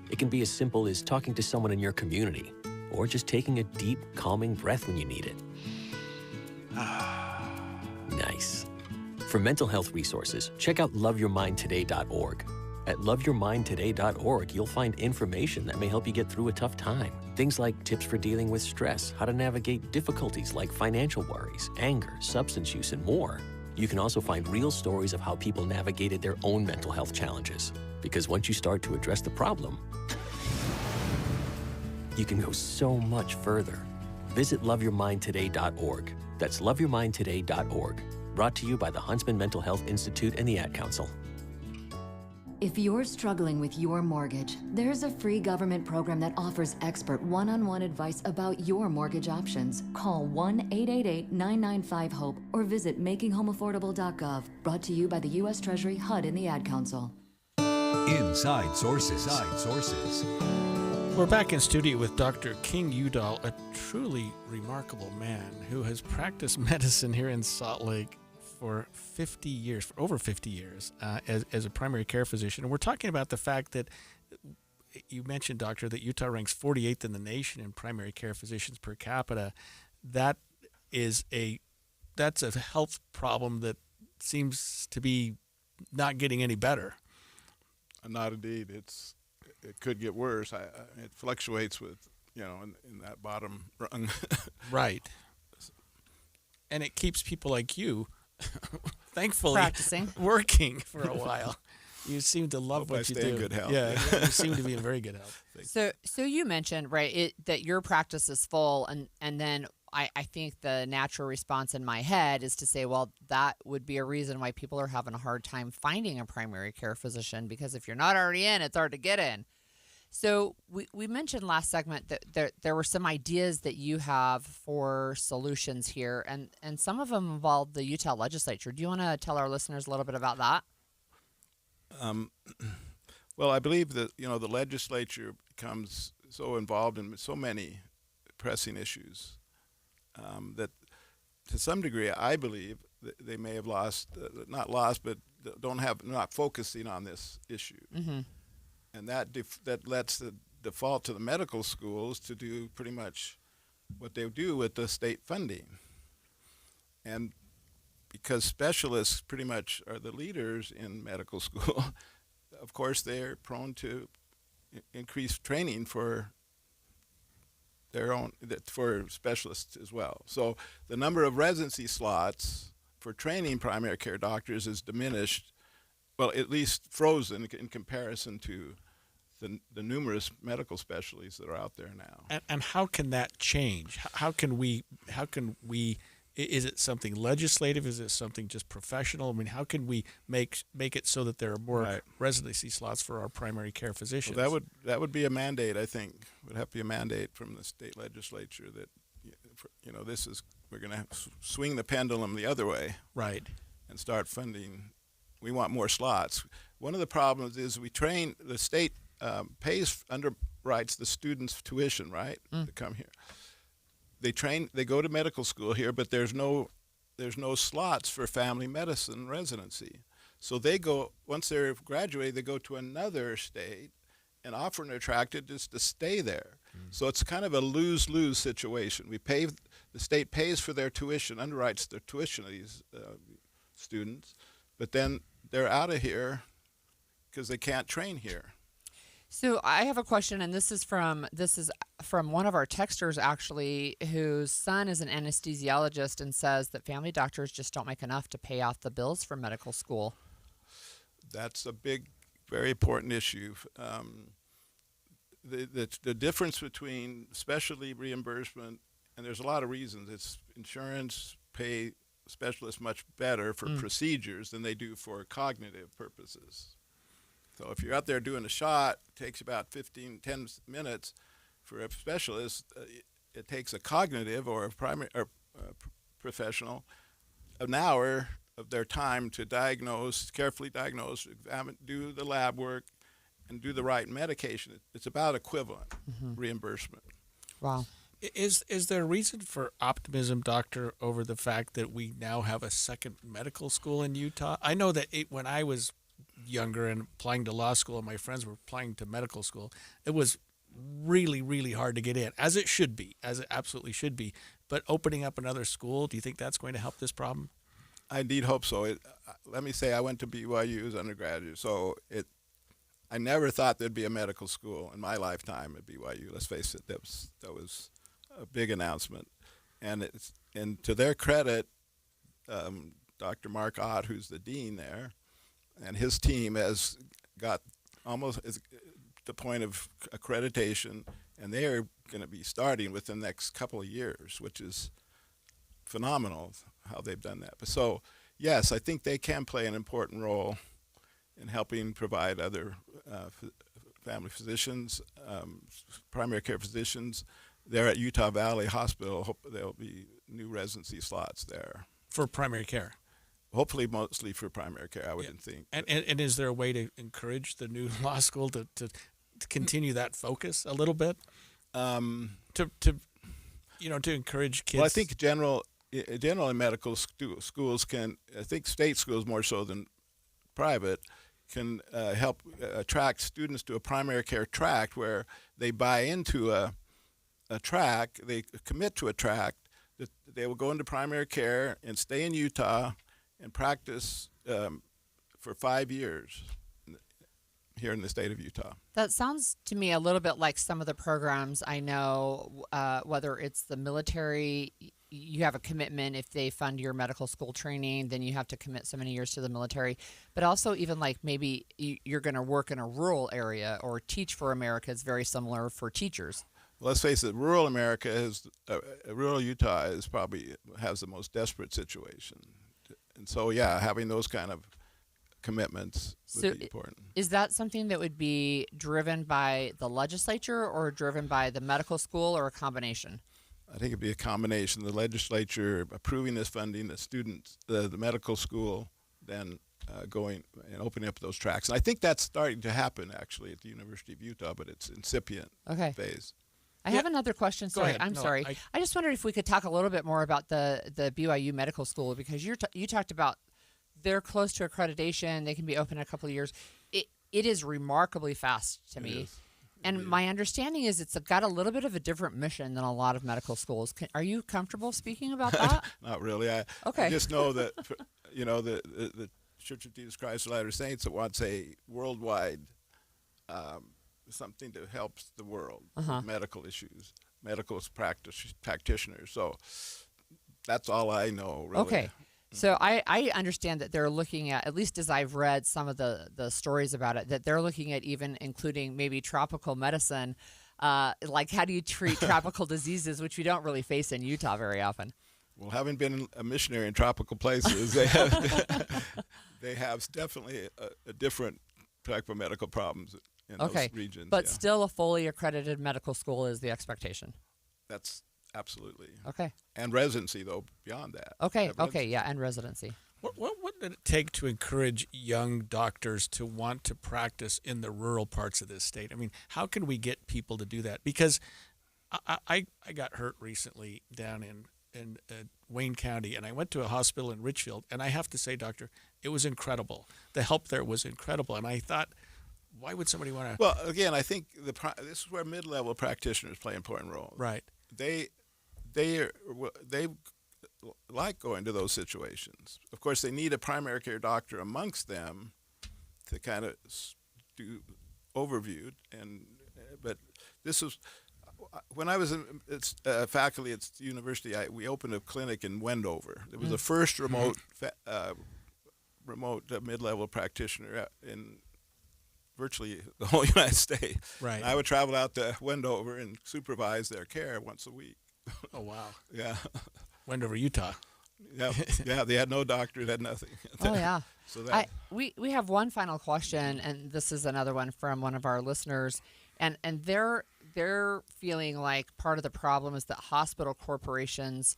It can be as simple as talking to someone in your community, or just taking a deep, calming breath when you need it. Nice. For mental health resources, check out loveyourmindtoday.org. At loveyourmindtoday.org, you'll find information that may help you get through a tough time. Things like tips for dealing with stress, how to navigate difficulties like financial worries, anger, substance use, and more. You can also find real stories of how people navigated their own mental health challenges. Because once you start to address the problem, you can go so much further. Visit loveyourmindtoday.org. That's loveyourmindtoday.org. Brought to you by the Huntsman Mental Health Institute and the Ad Council. If you're struggling with your mortgage, there's a free government program that offers expert one-on-one advice about your mortgage options. Call 1-888-995-HOPE or visit makinghomeaffordable.gov. Brought to you by the U.S. Treasury, HUD, and the Ad Council. Inside Sources. We're back in studio with Dr. King Udall, a truly remarkable man who has practiced medicine here in Salt Lake for 50 years, for over 50 years, as a primary care physician. And we're talking about the fact that you mentioned, Doctor, that Utah ranks 48th in the nation in primary care physicians per capita. That's a health problem that seems to be not getting any better. Not indeed. It could get worse. It fluctuates with, in that bottom rung. Right. And it keeps people like you, thankfully, practicing, working for a while. You seem to love what you do. In good health. Yeah, you seem to be in very good health. So you mentioned, right, that your practice is full, and then I think the natural response in my head is to say, well, that would be a reason why people are having a hard time finding a primary care physician, because if you're not already in, it's hard to get in. So we mentioned last segment that there were some ideas that you have for solutions here, and some of them involve the Utah legislature. Do you want to tell our listeners a little bit about that? Well, I believe that, the legislature becomes so involved in so many pressing issues that to some degree, I believe that they may have not focusing on this issue. Mm-hmm. And that lets the default to the medical schools to do pretty much what they do with the state funding. And because specialists pretty much are the leaders in medical school, of course they're prone to increased training for specialists as well. So the number of residency slots for training primary care doctors is diminished, well, at least frozen in comparison to the numerous medical specialties that are out there now. And how can that change? How can we? Is it something legislative? Is it something just professional? I mean, how can we make it so that there are more residency slots for our primary care physicians? Well, that would be a mandate. I think would have to be a mandate from the state legislature that we're going to swing the pendulum the other way, right, and start funding. We want more slots. One of the problems is the state underwrites the students' tuition, right, to come here. they go to medical school here, but there's no slots for family medicine residency. So they go, once they're graduated, they go to another state and often are attracted just to stay there. So it's kind of a lose-lose situation. The state pays for their tuition, underwrites the tuition of these students, but then they're out of here because they can't train here. So I have a question, and this is from one of our texters, actually, whose son is an anesthesiologist and says that family doctors just don't make enough to pay off the bills for medical school. That's a big, very important issue. The difference between specialty reimbursement, and there's a lot of reasons. It's insurance pay specialists much better for procedures than they do for cognitive purposes. So if you're out there doing a shot, it takes about 10 minutes. For a specialist, it takes a cognitive or a primary or professional an hour of their time to carefully diagnose, examine, do the lab work, and do the right medication. It's about equivalent reimbursement. Wow. Is there a reason for optimism, Doctor, over the fact that we now have a second medical school in Utah? I know that when I was younger and applying to law school and my friends were applying to medical school, it was really, really hard to get in, as it should be, as it absolutely should be. But opening up another school, do you think that's going to help this problem? I indeed hope so. Let me say I went to BYU as undergraduate, so I never thought there'd be a medical school in my lifetime at BYU. Let's face it, that was a big announcement. And to their credit, Dr. Mark Ott, who's the dean there, and his team has got almost the point of accreditation, and they're going to be starting within the next couple of years, which is phenomenal how they've done that. But so, yes, I think they can play an important role in helping provide other family physicians, primary care physicians. There at Utah Valley Hospital, hope there'll be new residency slots there. For primary care? Hopefully mostly for primary care, I wouldn't think. And is there a way to encourage the new law school to continue that focus a little bit? To encourage kids? Well, I think general in medical schools I think state schools more so than private, can help attract students to a primary care track where they buy into a track, they commit to a track, that they will go into primary care and stay in Utah and practice for 5 years here in the state of Utah. That sounds to me a little bit like some of the programs I know, whether it's the military, you have a commitment. If they fund your medical school training, then you have to commit so many years to the military. But also even like maybe you're going to work in a rural area, or Teach for America is very similar for teachers. Well, let's face it, rural America rural Utah has the most desperate situation. And so, yeah, having those kind of commitments would be important. Is that something that would be driven by the legislature or driven by the medical school, or a combination? I think it'd be a combination. The legislature approving this funding, the students, the medical school, then going and opening up those tracks. And I think that's starting to happen actually at the University of Utah, but it's incipient phase. I have another question. Sorry, I'm sorry. I just wondered if we could talk a little bit more about the BYU Medical School, because you talked about they're close to accreditation. They can be open in a couple of years. It is remarkably fast to me. And my understanding is it's got a little bit of a different mission than a lot of medical schools. Are you comfortable speaking about that? Not really. I just know that, the Church of Jesus Christ of Latter-day Saints that wants a worldwide something to help the world with medical issues, medical practitioners. So that's all I know, really. Okay. So I understand that they're looking at least as I've read some of the stories about it, that they're looking at even including maybe tropical medicine, like how do you treat tropical diseases, which we don't really face in Utah very often. Well, having been a missionary in tropical places, they have definitely a different type of medical problems in those regions. But still a fully accredited medical school is the expectation. That's absolutely. Okay. And residency, though, beyond that. Okay, and residency. What did it take to encourage young doctors to want to practice in the rural parts of this state? I mean, how can we get people to do that? Because I got hurt recently down in Wayne County, and I went to a hospital in Richfield, and I have to say, doctor, it was incredible. The help there was incredible, and I thought, why would somebody want to? Well, again, I think this is where mid-level practitioners play an important role. Right. They like going to those situations. Of course, they need a primary care doctor amongst them to kind of do overview. But this was when I was faculty at the university. We opened a clinic in Wendover. It was the first remote mid-level practitioner in virtually the whole United States. Right. And I would travel out to Wendover and supervise their care once a week. Oh, wow. Yeah. Wendover, Utah. Yeah, they had no doctor, they had nothing. Oh, yeah. So that we have one final question, and this is another one from one of our listeners, and they're feeling like part of the problem is that hospital corporations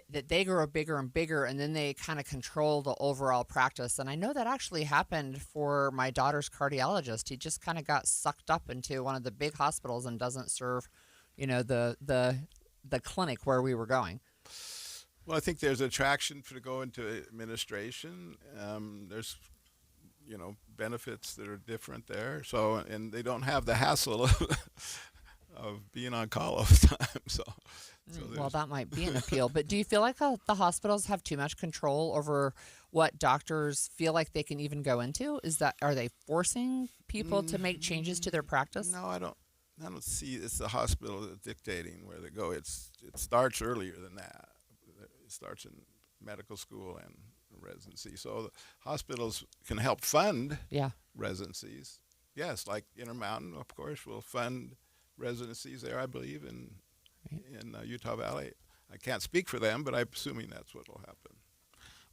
that they grow bigger and bigger, and then they kind of control the overall practice. And I know that actually happened for my daughter's cardiologist. He just kind of got sucked up into one of the big hospitals and doesn't serve, the clinic where we were going. Well, I think there's attraction to go into administration. There's, benefits that are different there. So, and they don't have the hassle of being on call all the time. So well, that might be an appeal. But do you feel like the hospitals have too much control over what doctors feel like they can even go into? Are they forcing people to make changes to their practice? No, I don't see it's the hospital that's dictating where they go. It starts earlier than that. It starts in medical school and residency. So the hospitals can help fund residencies. Yes, like Intermountain, of course, will fund residencies there, I believe, in Utah Valley. I can't speak for them, but I'm assuming that's what will happen.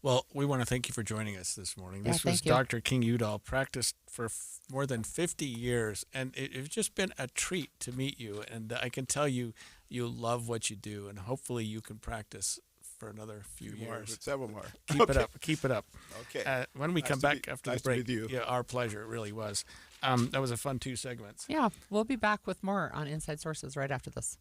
Well, we want to thank you for joining us this morning. Yeah, this was thank you. Dr. King Udall, practiced for more than 50 years, and it's just been a treat to meet you. And I can tell you love what you do, and hopefully you can practice for another few years. Several more. Keep it up. Keep it up. Okay. When we come back after the break, to meet you. Yeah, our pleasure. It really was. That was a fun 2 segments. Yeah, we'll be back with more on Inside Sources right after this.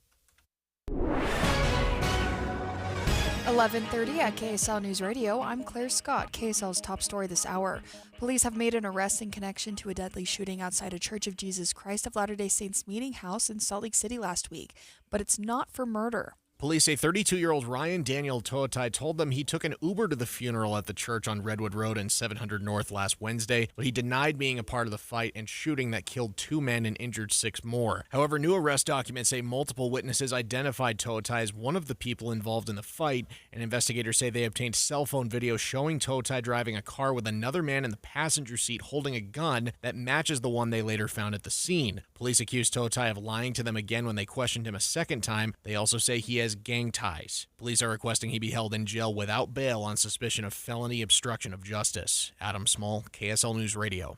11:30 at KSL News Radio. I'm Claire Scott. KSL's top story this hour. Police have made an arrest in connection to a deadly shooting outside a Church of Jesus Christ of Latter-day Saints meeting house in Salt Lake City last week, but it's not for murder. Police say 32-year-old Ryan Daniel Toatai told them he took an Uber to the funeral at the church on Redwood Road and 700 North last Wednesday, but he denied being a part of the fight and shooting that killed 2 men and injured 6 more. However, new arrest documents say multiple witnesses identified Toatai as one of the people involved in the fight, and investigators say they obtained cell phone video showing Toatai driving a car with another man in the passenger seat holding a gun that matches the one they later found at the scene. Police accused Toatai of lying to them again when they questioned him a second time. They also say he has gang ties. Police are requesting he be held in jail without bail on suspicion of felony obstruction of justice. Adam Small, KSL News Radio.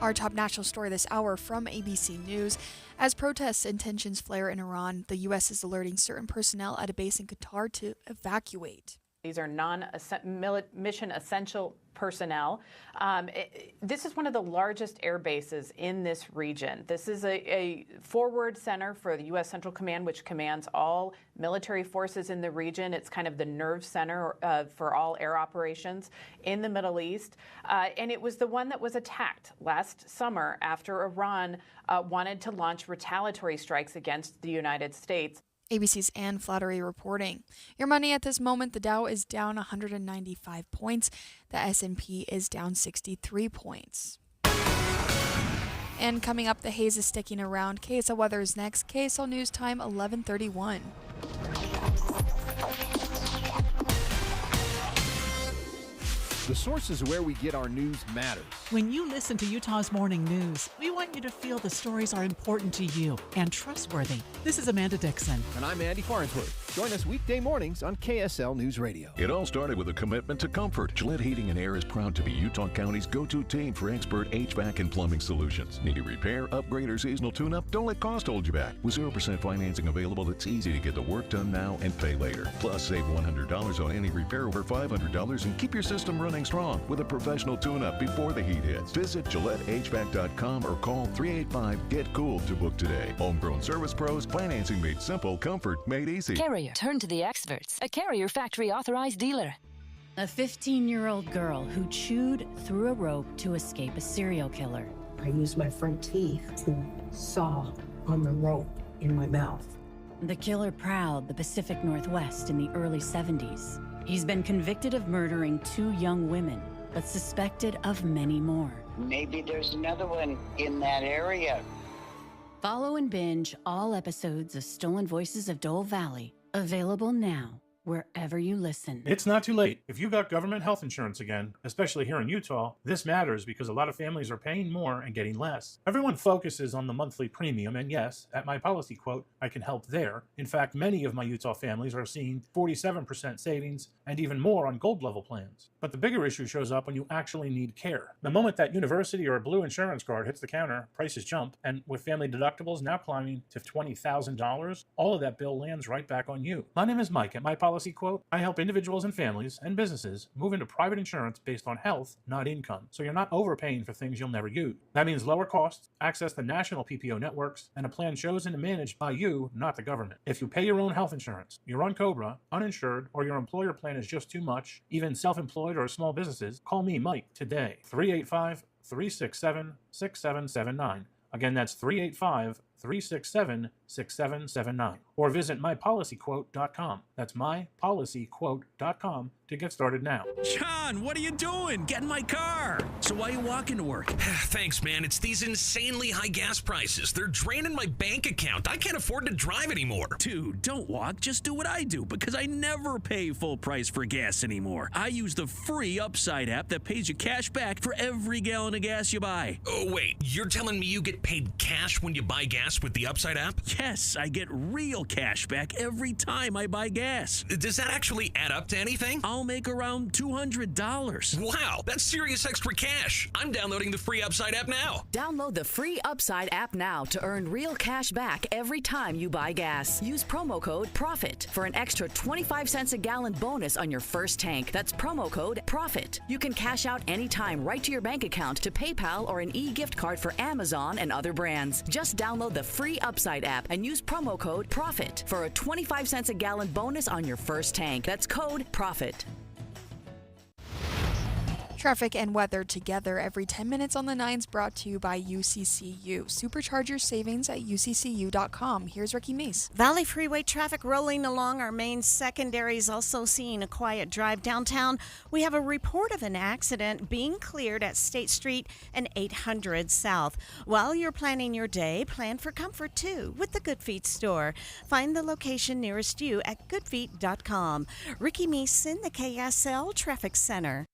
Our top national story this hour from ABC News. As protests and tensions flare in Iran, the U.S. is alerting certain personnel at a base in Qatar to evacuate. These are non-mission essential personnel. This is one of the largest air bases in this region. This is a forward center for the U.S. Central Command, which commands all military forces in the region. It's kind of the nerve center for all air operations in the Middle East. And it was the one that was attacked last summer after Iran wanted to launch retaliatory strikes against the United States. ABC's Ann Flattery reporting. Your money at this moment, the Dow is down 195 points. The S&P is down 63 points. And coming up, the haze is sticking around. KSL weather is next. KSL News Time, 11:31. The sources where we get our news matters. When you listen to Utah's Morning News, we want you to feel the stories are important to you and trustworthy. This is Amanda Dixon. And I'm Andy Farnsworth. Join us weekday mornings on KSL News Radio. It all started with a commitment to comfort. Gillette Heating and Air is proud to be Utah County's go-to team for expert HVAC and plumbing solutions. Need a repair, upgrade, or seasonal tune-up? Don't let cost hold you back. With 0% financing available, it's easy to get the work done now and pay later. Plus, save $100 on any repair over $500 and keep your system running strong with a professional tune-up before the heat hits. Visit GilletteHVAC.com or call 385-GET-COOL to book today. Homegrown service pros, financing made simple, comfort made easy. Carrier. Turn to the experts. A Carrier factory authorized dealer. A 15-year-old girl who chewed through a rope to escape a serial killer. I used my front teeth to saw on the rope in my mouth. The killer prowled the Pacific Northwest in the early 70s. He's been convicted of murdering 2 young women, but suspected of many more. Maybe there's another one in that area. Follow and binge all episodes of Stolen Voices of Dole Valley. Available now, wherever you listen. It's not too late. If you got government health insurance again, especially here in Utah, this matters because a lot of families are paying more and getting less. Everyone focuses on the monthly premium, and yes, at My Policy Quote, I can help there. In fact, many of my Utah families are seeing 47% savings and even more on gold level plans. But the bigger issue shows up when you actually need care. The moment that university or blue insurance card hits the counter, prices jump, and with family deductibles now climbing to $20,000, all of that bill lands right back on you. My name is Mike at My Policy Quote. I help individuals and families and businesses move into private insurance based on health, not income, so you're not overpaying for things you'll never use. That means lower costs, access to national PPO networks, and a plan chosen and managed by you, not the government. If you pay your own health insurance, you're on COBRA, uninsured, or your employer plan is just too much, even self-employed or small businesses, call me, Mike, today. 385-367-6779. Again, that's 385-367-6779. Or visit mypolicyquote.com. That's mypolicyquote.com to get started now. John, what are you doing? Get in my car. So why are you walking to work? Thanks, man. It's these insanely high gas prices. They're draining my bank account. I can't afford to drive anymore. Dude, don't walk. Just do what I do because I never pay full price for gas anymore. I use the free Upside app that pays you cash back for every gallon of gas you buy. Oh, wait. You're telling me you get paid cash when you buy gas with the Upside app? Yes, I get real cash back every time I buy gas. Does that actually add up to anything? I'll make around $200. Wow, that's serious extra cash. I'm downloading the free Upside app now. Download the free Upside app now to earn real cash back every time you buy gas. Use promo code PROFIT for an extra 25 cents a gallon bonus on your first tank. That's promo code PROFIT. You can cash out anytime right to your bank account, to PayPal, or an e-gift card for Amazon and other brands. Just download the free Upside app and use promo code PROFIT for a 25 cents a gallon bonus on your first tank. That's code PROFIT. Traffic and weather together every 10 minutes on the 9s, brought to you by UCCU. Supercharge your savings at UCCU.com. Here's Ricky Mace. Valley Freeway traffic rolling along our main secondaries, also seeing a quiet drive downtown. We have a report of an accident being cleared at State Street and 800 South. While you're planning your day, plan for comfort too with the Good Feet store. Find the location nearest you at goodfeet.com. Ricky Mace in the KSL Traffic Center.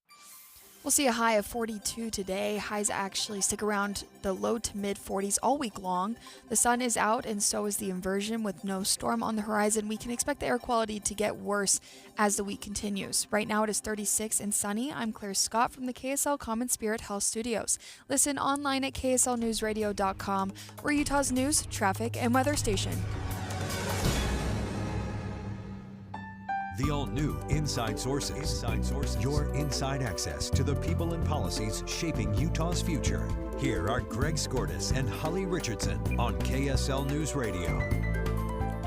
We'll see a high of 42 today. Highs actually stick around the low to mid 40s all week long. The sun is out and so is the inversion with no storm on the horizon. We can expect the air quality to get worse as the week continues. Right now it is 36 and sunny. I'm Claire Scott from the KSL Common Spirit Health Studios. Listen online at kslnewsradio.com. We're Utah's news, traffic, and weather station. The all-new Inside Sources. Your inside access to the people and policies shaping Utah's future. Here are Greg Skordas and Holly Richardson on KSL News Radio.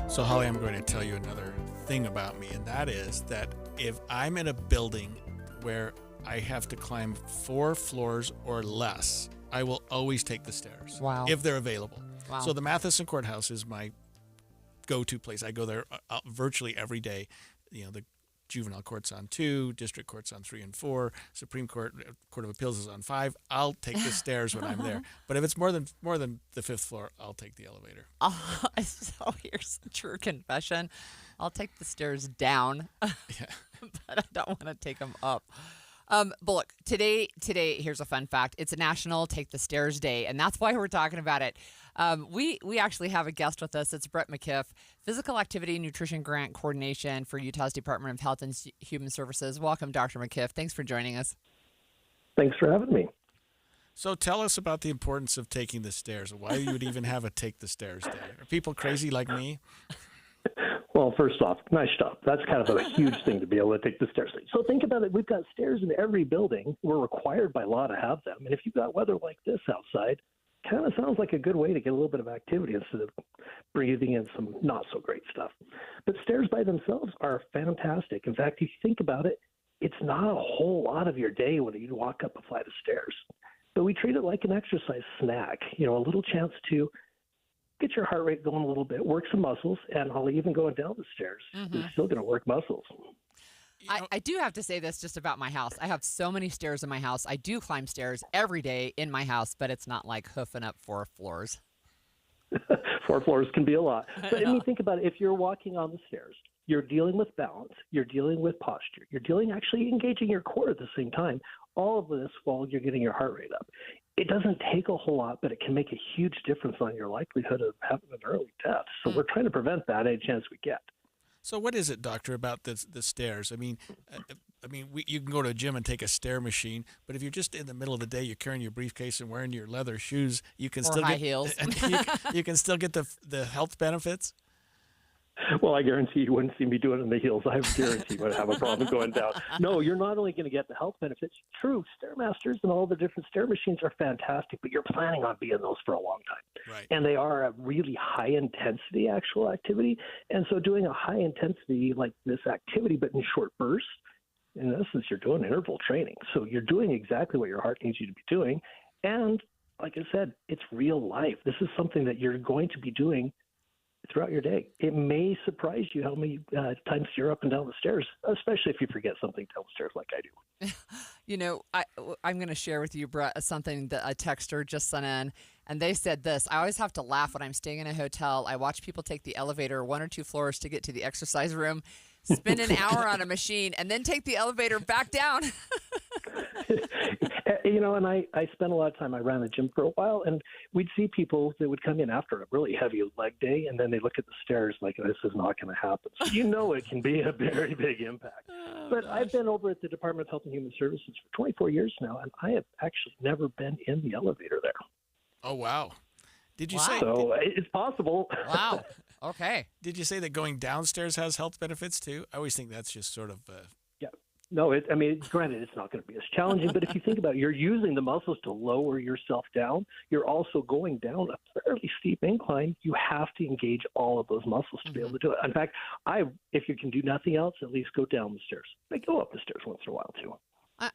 So, Holly, I'm going to tell you another thing about me, and that is that if I'm in a building where I have to climb 4 floors or less, I will always take the stairs. Wow. If they're available. Wow. So the Matheson Courthouse is my go-to place. I go there virtually every day. You know, the juvenile court's on 2, district court's on 3 and 4, Supreme Court, Court of Appeals is on 5. I'll take the stairs when I'm there. But if it's more than the 5th floor, I'll take the elevator. Oh, so here's a true confession. I'll take the stairs down, Yeah. but I don't want to take them up. But look, today, here's a fun fact. It's a National Take the Stairs Day, and that's why we're talking about it. We actually have a guest with us. It's Brett McKiff, Physical Activity and Nutrition Grant Coordination for Utah's Department of Health and Human Services. Welcome, Dr. McKiff. Thanks for joining us. Thanks for having me. So tell us about the importance of taking the stairs, why you would even have a Take the Stairs Day. Are people crazy like me? Well, first off, nice job. That's kind of a huge thing to be able to take the stairs. So think about it. We've got stairs in every building. We're required by law to have them. And if you've got weather like this outside, kind of sounds like a good way to get a little bit of activity instead of breathing in some not so great stuff. But stairs by themselves are fantastic. In fact, if you think about it, it's not a whole lot of your day when you walk up a flight of stairs. But we treat it like an exercise snack, a little chance to get your heart rate going a little bit, work some muscles, and I'll even going down the stairs. It's still going to work muscles. I do have to say this just about my house. I have so many stairs in my house. I do climb stairs every day in my house, but it's not like hoofing up 4 floors. 4 floors can be a lot. But I mean, think about it. If you're walking on the stairs, you're dealing with balance, you're dealing with posture, you're actually engaging your core at the same time. All of this while you're getting your heart rate up. It doesn't take a whole lot, but it can make a huge difference on your likelihood of having an early death. So we're trying to prevent that any chance we get. So what is it, doctor, about the stairs? I mean, you can go to a gym and take a stair machine, but if you're just in the middle of the day, you're carrying your briefcase and wearing your leather shoes, you can still high get heels. you can still get the health benefits. Well, I guarantee you wouldn't see me doing it in the heels. I guarantee you would have a problem going down. No, you're not only going to get the health benefits. True, Stairmasters and all the different stair machines are fantastic, but you're planning on being those for a long time. Right. And they are a really high-intensity actual activity. And so doing a high-intensity like this activity, but in short bursts, in essence, you're doing interval training. So you're doing exactly what your heart needs you to be doing. And like I said, it's real life. This is something that you're going to be doing throughout your day. It may surprise you how many times you're up and down the stairs, especially if you forget something downstairs like I do. I'm going to share with you, Brett, something that a texter just sent in, and they said this: I always have to laugh when I'm staying in a hotel. I watch people take the elevator 1 or 2 floors to get to the exercise room, spend an hour on a machine, and then take the elevator back down. And I spent a lot of time. I ran a gym for a while, and we'd see people that would come in after a really heavy leg day, and then they look at the stairs like, this is not going to happen. So it can be a very big impact. But I've been over at the Department of Health and Human Services for 24 years now, and I have actually never been in the elevator there. Oh, wow. Did you say? So it's possible. Wow. Okay. Did you say that going downstairs has health benefits too? I always think that's just sort of. Yeah. No, granted, it's not going to be as challenging, but if you think about it, you're using the muscles to lower yourself down. You're also going down a fairly steep incline. You have to engage all of those muscles to be able to do it. In fact, if you can do nothing else, at least go down the stairs. But go up the stairs once in a while too.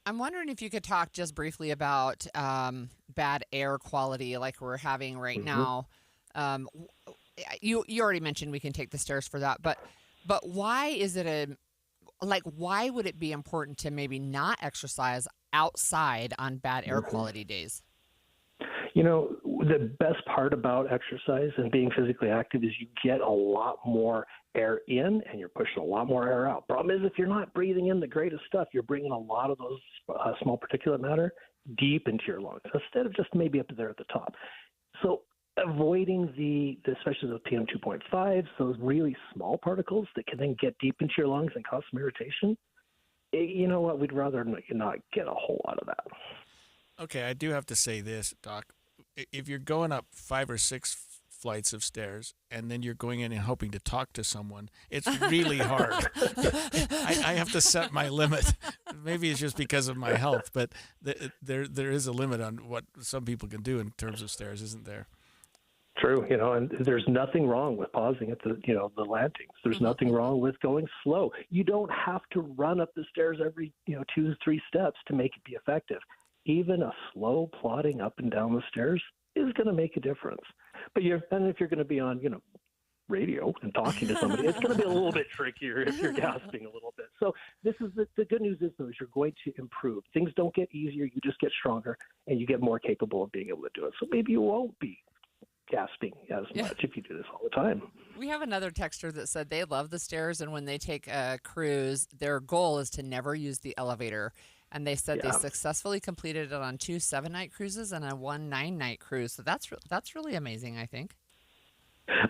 I'm wondering if you could talk just briefly about bad air quality like we're having right now. You already mentioned we can take the stairs for that, but why is it why would it be important to maybe not exercise outside on bad air quality days? The best part about exercise and being physically active is you get a lot more air in and you're pushing a lot more air out. Problem is, if you're not breathing in the greatest stuff, you're bringing a lot of those small particulate matter deep into your lungs instead of just maybe up there at the top. So avoiding especially the PM 2.5s, those really small particles that can then get deep into your lungs and cause some irritation, you know what? We'd rather not get a whole lot of that. Okay, I do have to say this, Doc. If you're going up 5 or 6 flights of stairs and then you're going in and hoping to talk to someone, it's really hard. I have to set my limit. Maybe it's just because of my health, but there is a limit on what some people can do in terms of stairs, isn't there? True, and there's nothing wrong with pausing at the landings. There's nothing wrong with going slow. You don't have to run up the stairs every 2 to 3 steps to make it be effective. Even a slow plodding up and down the stairs is going to make a difference. But if you're going to be on, radio and talking to somebody, it's going to be a little bit trickier if you're gasping a little bit. So this is the good news is you're going to improve. Things don't get easier. You just get stronger and you get more capable of being able to do it. So maybe you won't be gasping as much if you do this all the time. We have another texter that said they love the stairs, and when they take a cruise, their goal is to never use the elevator. And they said they successfully completed it on 2 7-night cruises and a 1 9-night cruise. So that's really amazing, I think.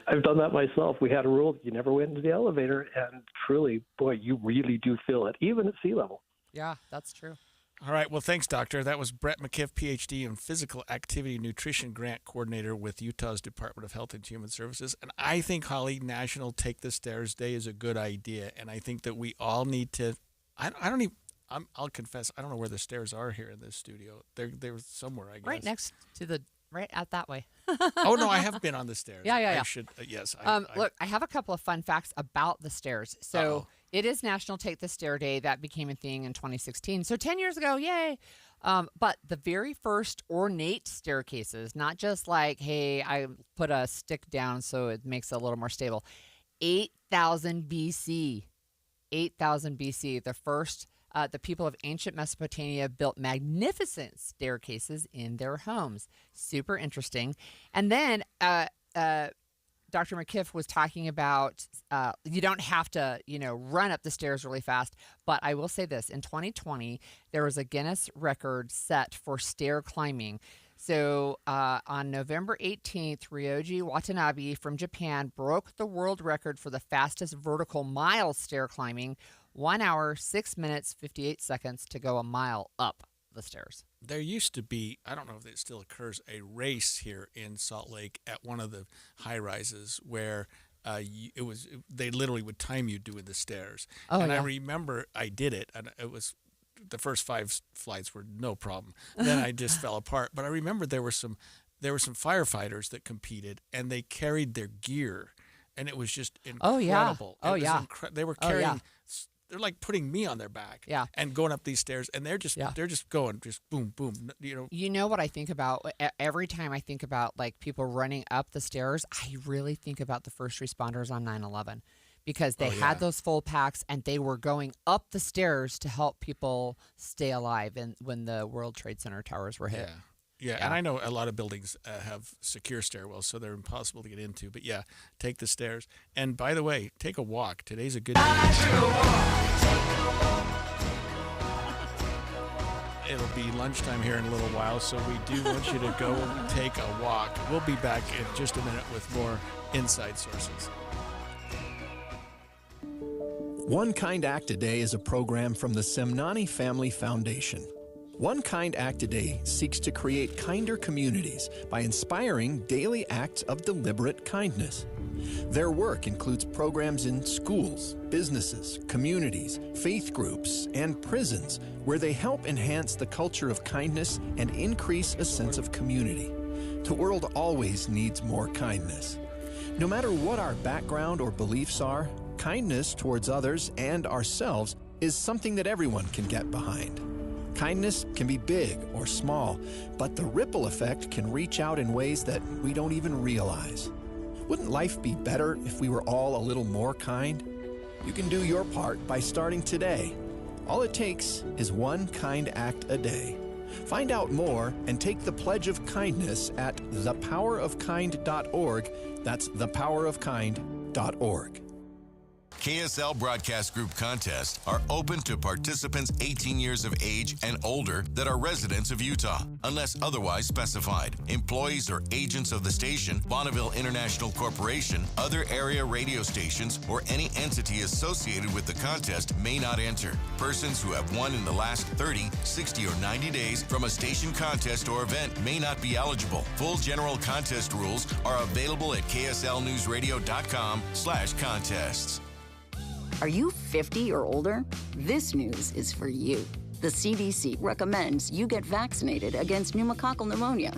I've done that myself. We had a rule that you never went into the elevator, and truly, boy, you really do feel it, even at sea level. Yeah, that's true. All right. Well, thanks, Doctor. That was Brett McKiff, Ph.D. and Physical Activity Nutrition Grant Coordinator with Utah's Department of Health and Human Services. And I think, Holly, National Take the Stairs Day is a good idea. And I think that we all need to I'll confess, I don't know where the stairs are here in this studio. They're somewhere, I guess. Right next to right out that way. Oh, no, I have been on the stairs. Yeah. I should, yes. Look, I have a couple of fun facts about the stairs. So it is National Take the Stair Day. That became a thing in 2016. So 10 years ago, yay. But the very first ornate staircases, not just like, hey, I put a stick down so it makes it a little more stable. 8,000 BC. 8,000 BC. The people of ancient Mesopotamia built magnificent staircases in their homes. Super interesting. And then Dr. McKiff was talking about you don't have to, run up the stairs really fast. But I will say this. In 2020, there was a Guinness record set for stair climbing. So on November 18th, Ryoji Watanabe from Japan broke the world record for the fastest vertical mile stair climbing, 1 hour, 6 minutes, 58 seconds to go a mile up the stairs. There used to be, I don't know if it still occurs, a race here in Salt Lake at one of the high rises where they literally would time you doing the stairs. Oh, and yeah. I remember I did it, and it was the first 5 flights were no problem. Then I just fell apart. But I remember there were some firefighters that competed, and they carried their gear, and it was just incredible. They were carrying. They're like putting me on their back, and going up these stairs, and they're just going boom, boom. You know what I think about every time I think about like people running up the stairs? I really think about the first responders on 9/11. Because they had those full packs and they were going up the stairs to help people stay alive when the World Trade Center towers were hit. Yeah, and I know a lot of buildings have secure stairwells, so they're impossible to get into. But yeah, take the stairs. And by the way, take a walk. Today's a good day. It'll be lunchtime here in a little while, so we do want you to go take a walk. We'll be back in just a minute with more Inside Sources. One Kind Act a Day is a program from the Semnani Family Foundation. One Kind Act a Day seeks to create kinder communities by inspiring daily acts of deliberate kindness. Their work includes programs in schools, businesses, communities, faith groups, and prisons where they help enhance the culture of kindness and increase a sense of community. The world always needs more kindness. No matter what our background or beliefs are, kindness towards others and ourselves is something that everyone can get behind. Kindness can be big or small, but the ripple effect can reach out in ways that we don't even realize. Wouldn't life be better if we were all a little more kind? You can do your part by starting today. All it takes is one kind act a day. Find out more and take the pledge of kindness at thepowerofkind.org. That's thepowerofkind.org. KSL Broadcast Group contests are open to participants 18 years of age and older that are residents of Utah, unless otherwise specified. Employees or agents of the station, Bonneville International Corporation, other area radio stations, or any entity associated with the contest may not enter. Persons who have won in the last 30, 60, or 90 days from a station contest or event may not be eligible. Full general contest rules are available at kslnewsradio.com/contests. Are you 50 or older? This news is for you. The CDC recommends you get vaccinated against pneumococcal pneumonia.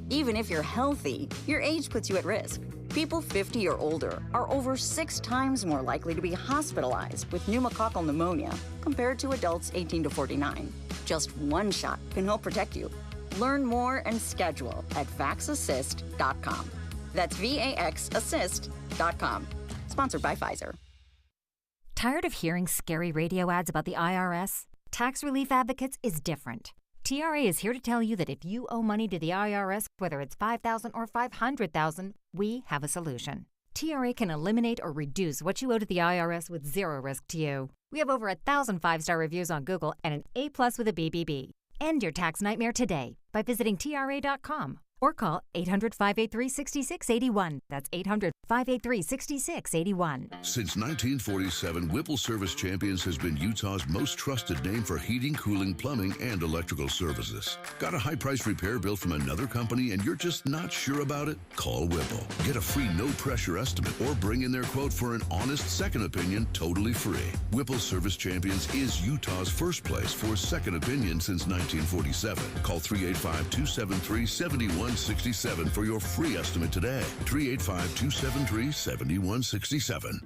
Even if you're healthy, your age puts you at risk. People 50 or older are over 6 times more likely to be hospitalized with pneumococcal pneumonia compared to adults 18 to 49. Just one shot can help protect you. Learn more and schedule at vaxassist.com. That's VAXassist.com. Sponsored by Pfizer. Tired of hearing scary radio ads about the IRS? Tax Relief Advocates is different. TRA is here to tell you that if you owe money to the IRS, whether it's $5,000 or $500,000, we have a solution. TRA can eliminate or reduce what you owe to the IRS with zero risk to you. We have over 1,000 5-star reviews on Google and an A+ with a BBB. End your tax nightmare today by visiting TRA.com or call 800-583-6681. That's 800-583-6681. Since 1947, Whipple Service Champions has been Utah's most trusted name for heating, cooling, plumbing, and electrical services. Got a high-price repair bill from another company and you're just not sure about it? Call Whipple. Get a free no-pressure estimate or bring in their quote for an honest second opinion totally free. Whipple Service Champions is Utah's first place for second opinion since 1947. Call 385-273-7167 for your free estimate today. 385-273-7167.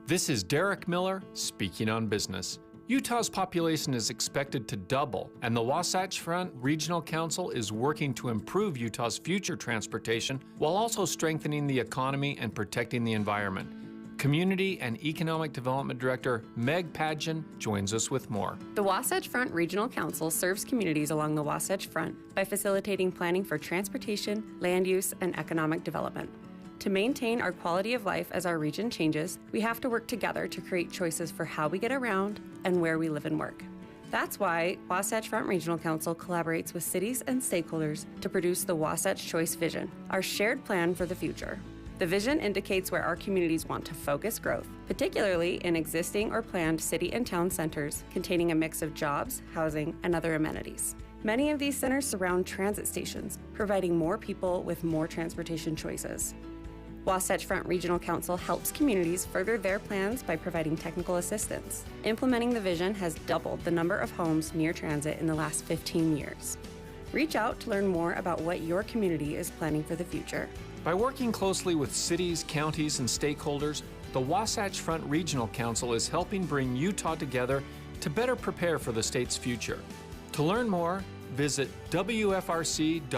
This is Derek Miller speaking on business. Utah's population is expected to double, and the Wasatch Front Regional Council is working to improve Utah's future transportation while also strengthening the economy and protecting the environment. Community and Economic Development Director Meg Padgett joins us with more. The Wasatch Front Regional Council serves communities along the Wasatch Front by facilitating planning for transportation, land use, and economic development. To maintain our quality of life as our region changes, we have to work together to create choices for how we get around and where we live and work. That's why Wasatch Front Regional Council collaborates with cities and stakeholders to produce the Wasatch Choice Vision, our shared plan for the future. The vision indicates where our communities want to focus growth, particularly in existing or planned city and town centers containing a mix of jobs, housing, and other amenities. Many of these centers surround transit stations, providing more people with more transportation choices. Wasatch Front Regional Council helps communities further their plans by providing technical assistance. Implementing the vision has doubled the number of homes near transit in the last 15 years. Reach out to learn more about what your community is planning for the future. By working closely with cities, counties, and stakeholders, the Wasatch Front Regional Council is helping bring Utah together to better prepare for the state's future. To learn more, visit wfrc.utah.gov.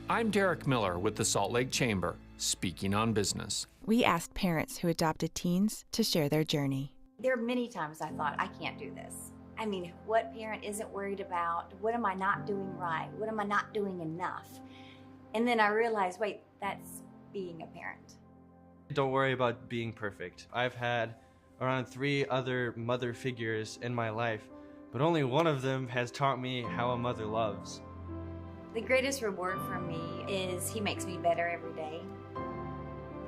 I'm Derek Miller with the Salt Lake Chamber, speaking on business. We asked parents who adopted teens to share their journey. There are many times I thought, I can't do this. I mean, what parent isn't worried about, what am I not doing right? What am I not doing enough? And then I realized, wait, that's being a parent. Don't worry about being perfect. I've had around 3 other mother figures in my life, but only one of them has taught me how a mother loves. The greatest reward for me is he makes me better every day.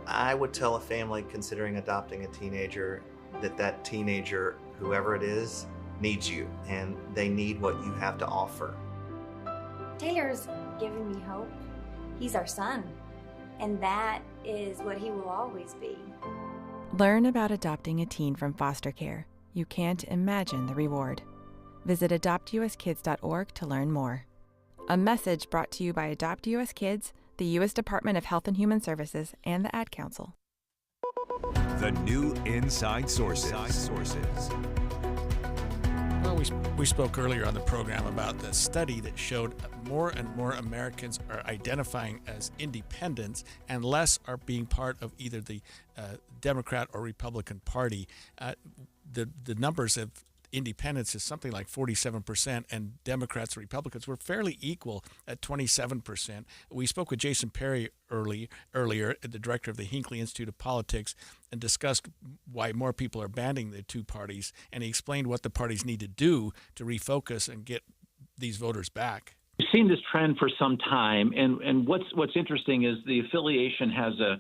I would tell a family considering adopting a teenager that teenager, whoever it is, needs you, and they need what you have to offer. Taylor's given me hope. He's our son, and that is what he will always be. Learn about adopting a teen from foster care. You can't imagine the reward. Visit adoptuskids.org to learn more. A message brought to you by Adopt US Kids, the U.S. Department of Health and Human Services, and the Ad Council. The new Inside Sources. Well, we spoke earlier on the program about the study that showed more and more Americans are identifying as independents and less are being part of either the Democrat or Republican Party. The numbers of independents is something like 47%, and Democrats and Republicans were fairly equal at 27%. We spoke with Jason Perry earlier, the director of the Hinckley Institute of Politics, and discussed why more people are banding the two parties, and he explained what the parties need to do to refocus and get these voters back. We've seen this trend for some time, and what's interesting is the affiliation has a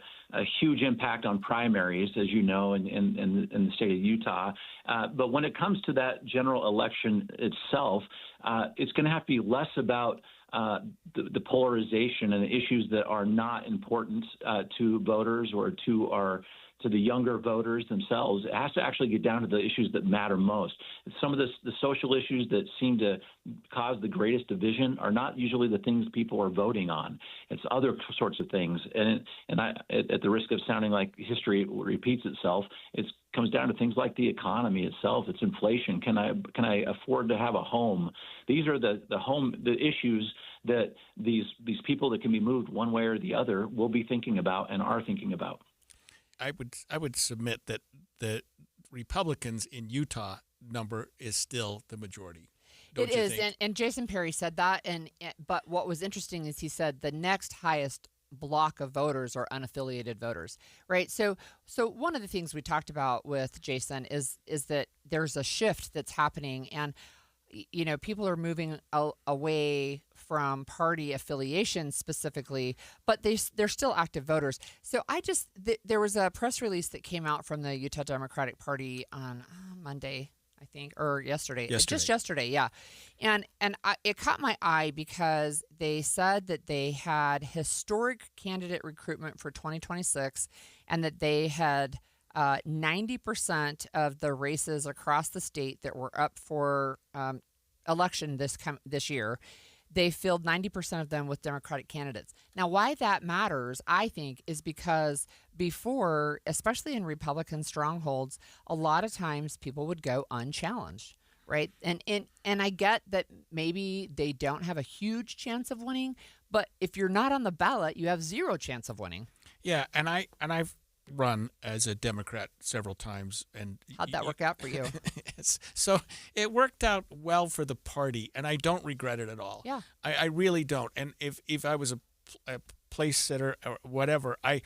huge impact on primaries, as you know, in the state of Utah. But when it comes to that general election itself, it's going to have to be less about the polarization and the issues that are not important to voters or to the younger voters themselves. It has to actually get down to the issues that matter most. Some of the social issues that seem to cause the greatest division are not usually the things people are voting on. It's other sorts of things. And at the risk of sounding like history repeats itself, it comes down to things like the economy itself. It's inflation. Can I afford to have a home? These are the issues that these people that can be moved one way or the other will be thinking about and are thinking about. I would submit that the Republicans in Utah number is still the majority. It is, and Jason Perry said that. But what was interesting is he said the next highest block of voters are unaffiliated voters, right? So one of the things we talked about with Jason is that there's a shift that's happening, and people are moving away from party affiliation specifically, but they're still active voters. So there was a press release that came out from the Utah Democratic Party on Monday, I think, or yesterday. Just yesterday, yeah. And it caught my eye because they said that they had historic candidate recruitment for 2026, and that they had 90% of the races across the state that were up for election this year. They filled 90% of them with Democratic candidates. Now, why that matters, I think, is because before, especially in Republican strongholds, a lot of times people would go unchallenged, right? And I get that maybe they don't have a huge chance of winning, but if you're not on the ballot, you have zero chance of winning. Yeah, and I've run as a Democrat several times, and how'd that work out for you? So it worked out well for the party, and I don't regret it at all. Yeah, I really don't. And if I was a place sitter or whatever, I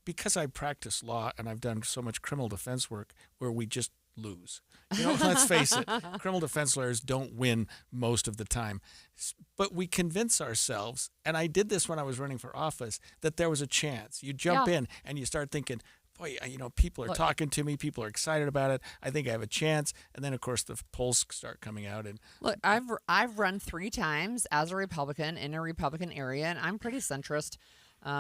because I practice law and I've done so much criminal defense work where we just lose. Let's face it, criminal defense lawyers don't win most of the time. But we convince ourselves, and I did this when I was running for office, that there was a chance. You jump in and you start thinking, boy, people are talking to me. People are excited about it. I think I have a chance. And then, of course, the polls start coming out. And look, I've run 3 times as a Republican in a Republican area, and I'm pretty centrist.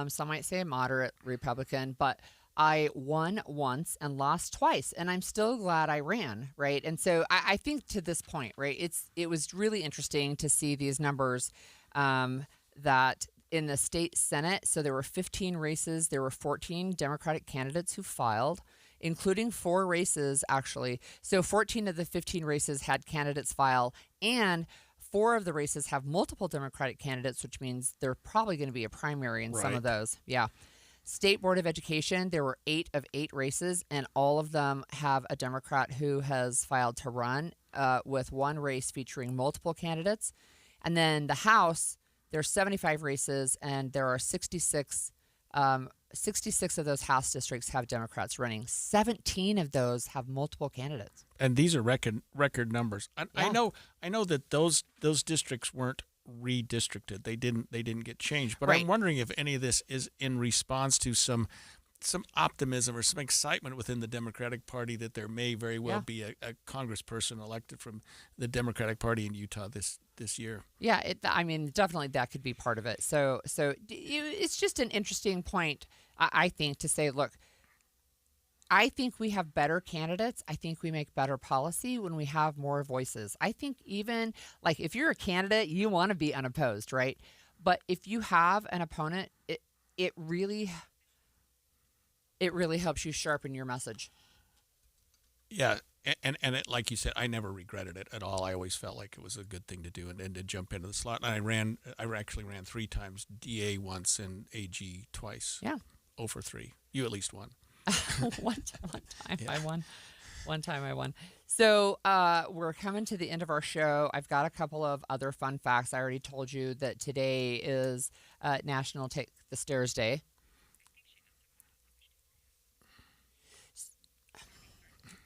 Some might say a moderate Republican, but I won once and lost twice, and I'm still glad I ran, right? And so I think to this point, right, it was really interesting to see these numbers that in the state Senate, so there were 15 races, there were 14 Democratic candidates who filed, including 4 races, actually. So 14 of the 15 races had candidates file, and 4 of the races have multiple Democratic candidates, which means there's probably going to be a primary in some of those. Yeah. State Board of Education, there were 8 of 8 races, and all of them have a Democrat who has filed to run, with 1 race featuring multiple candidates. And then the House, there's 75 races, and there are 66 of those House districts have Democrats running. 17 of those have multiple candidates. And these are record numbers. I know that those districts weren't redistricted. They didn't get changed. But I'm wondering if any of this is in response to some optimism or some excitement within the Democratic Party that there may very well be a congressperson elected from the Democratic Party in Utah this year. Yeah, definitely that could be part of it. So it's just an interesting point, I think, to say, look, I think we have better candidates. I think we make better policy when we have more voices. I think even like if you're a candidate, you want to be unopposed, right? But if you have an opponent, it really helps you sharpen your message. Yeah, and it, like you said, I never regretted it at all. I always felt like it was a good thing to do and to jump into the slot. And I actually ran 3 times, DA once and AG twice. Yeah. 0 for 3. You at least won. One time I won. One time I won. So we're coming to the end of our show. I've got a couple of other fun facts. I already told you that today is National Take the Stairs Day.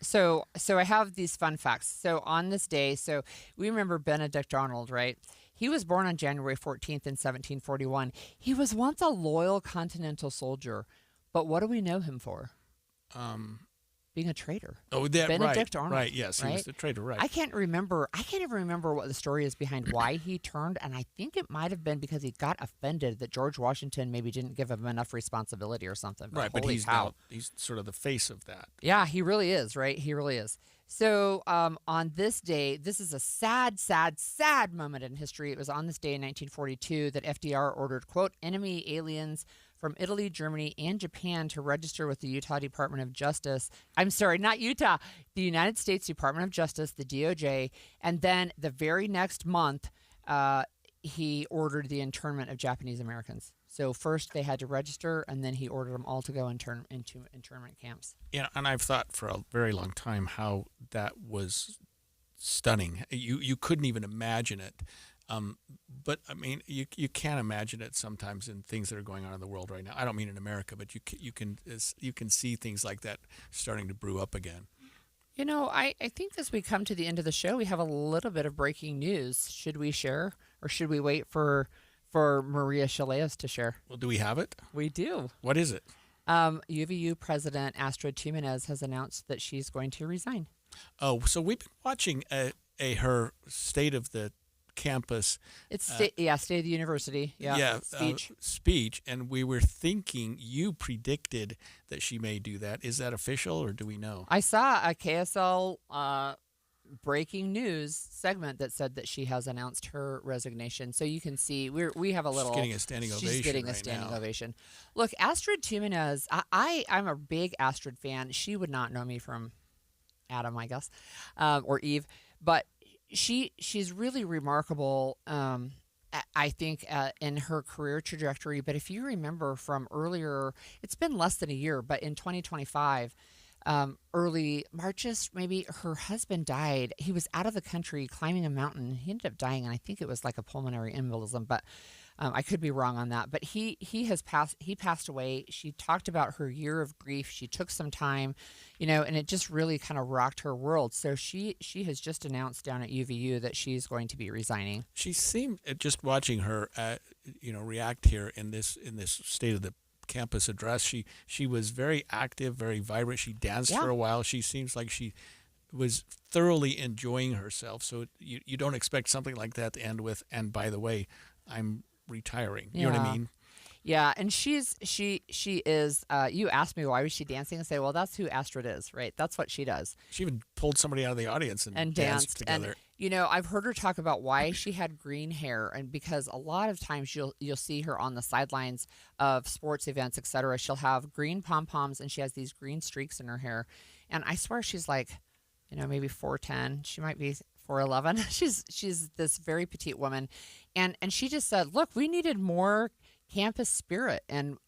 So I have these fun facts. So on this day, so we remember Benedict Arnold, right? He was born on January 14th in 1741. He was once a loyal Continental soldier. But what do we know him for? Being a traitor. Oh, that Benedict Arnold. Right, yes, he was the traitor, right. I can't even remember what the story is behind why he turned, and I think it might have been because he got offended that George Washington maybe didn't give him enough responsibility or something. But he's sort of the face of that. Yeah, he really is, right? He really is. So on this day, this is a sad, sad, sad moment in history. It was on this day in 1942 that FDR ordered, quote, enemy aliens from Italy, Germany, and Japan to register with the Utah Department of Justice. I'm sorry, not Utah, the United States Department of Justice, the DOJ. And then the very next month, he ordered the internment of Japanese Americans. So first they had to register, and then he ordered them all to go into internment camps. Yeah, and I've thought for a very long time how that was stunning. You couldn't even imagine it. But I mean, you can't imagine it sometimes in things that are going on in the world right now. I don't mean in America, but you can see things like that starting to brew up again. You know, I think as we come to the end of the show, we have a little bit of breaking news. Should we share, or should we wait for Maria Shilaos to share? Well, do we have it? We do. What is it? UVU President Astrid Jimenez has announced that she's going to resign. Oh, so we've been watching her State of the Campus. It's State of the University. Speech, and we were thinking you predicted that she may do that. Is that official, or do we know? I saw a KSL breaking news segment that said that she has announced her resignation. So you can see we have a little. She's getting a standing ovation. She's getting a standing ovation. Look, Astrid Jimenez. I'm a big Astrid fan. She would not know me from Adam, I guess, or Eve, but she's really remarkable. I think in her career trajectory. But if you remember from earlier, it's been less than a year, but in 2025. Early March, maybe her husband died. He was out of the country climbing a mountain. He ended up dying, and I think it was like a pulmonary embolism, but I could be wrong on that. But he passed away. She talked about her year of grief. She took some time, and it just really kind of rocked her world. So she has just announced down at UVU that she's going to be resigning. She seemed, just watching her, react here in this State of the Campus address, she was very active, very vibrant. She danced for a while. She seems like she was thoroughly enjoying herself. So you don't expect something like that to end with, and by the way, I'm retiring. You know what I mean? Yeah, and she is. You asked me why was she dancing, and say, well, that's who Astrid is, right? That's what she does. She even pulled somebody out of the audience and danced together. And I've heard her talk about why she had green hair, and because a lot of times you'll see her on the sidelines of sports events, etc. She'll have green pom poms, and she has these green streaks in her hair, and I swear she's like, maybe 4'10". She might be 4'11". She's this very petite woman, and she just said, look, we needed more campus spirit, and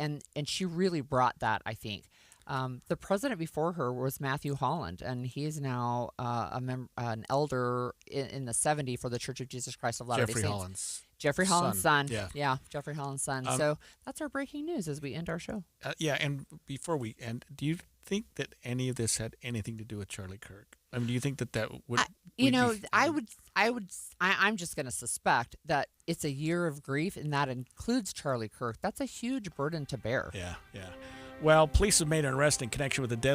she really brought that, I think. The president before her was Matthew Holland, and he is now an elder in the 70 for the Church of Jesus Christ of Latter-day Saints. Jeffrey Holland's son. Yeah, Jeffrey Holland's son. So that's our breaking news as we end our show. And before we end, do you think that any of this had anything to do with Charlie Kirk? I mean, do you think that would? I'm just going to suspect that it's a year of grief, and that includes Charlie Kirk. That's a huge burden to bear. Yeah. Well, police have made an arrest in connection with the deadly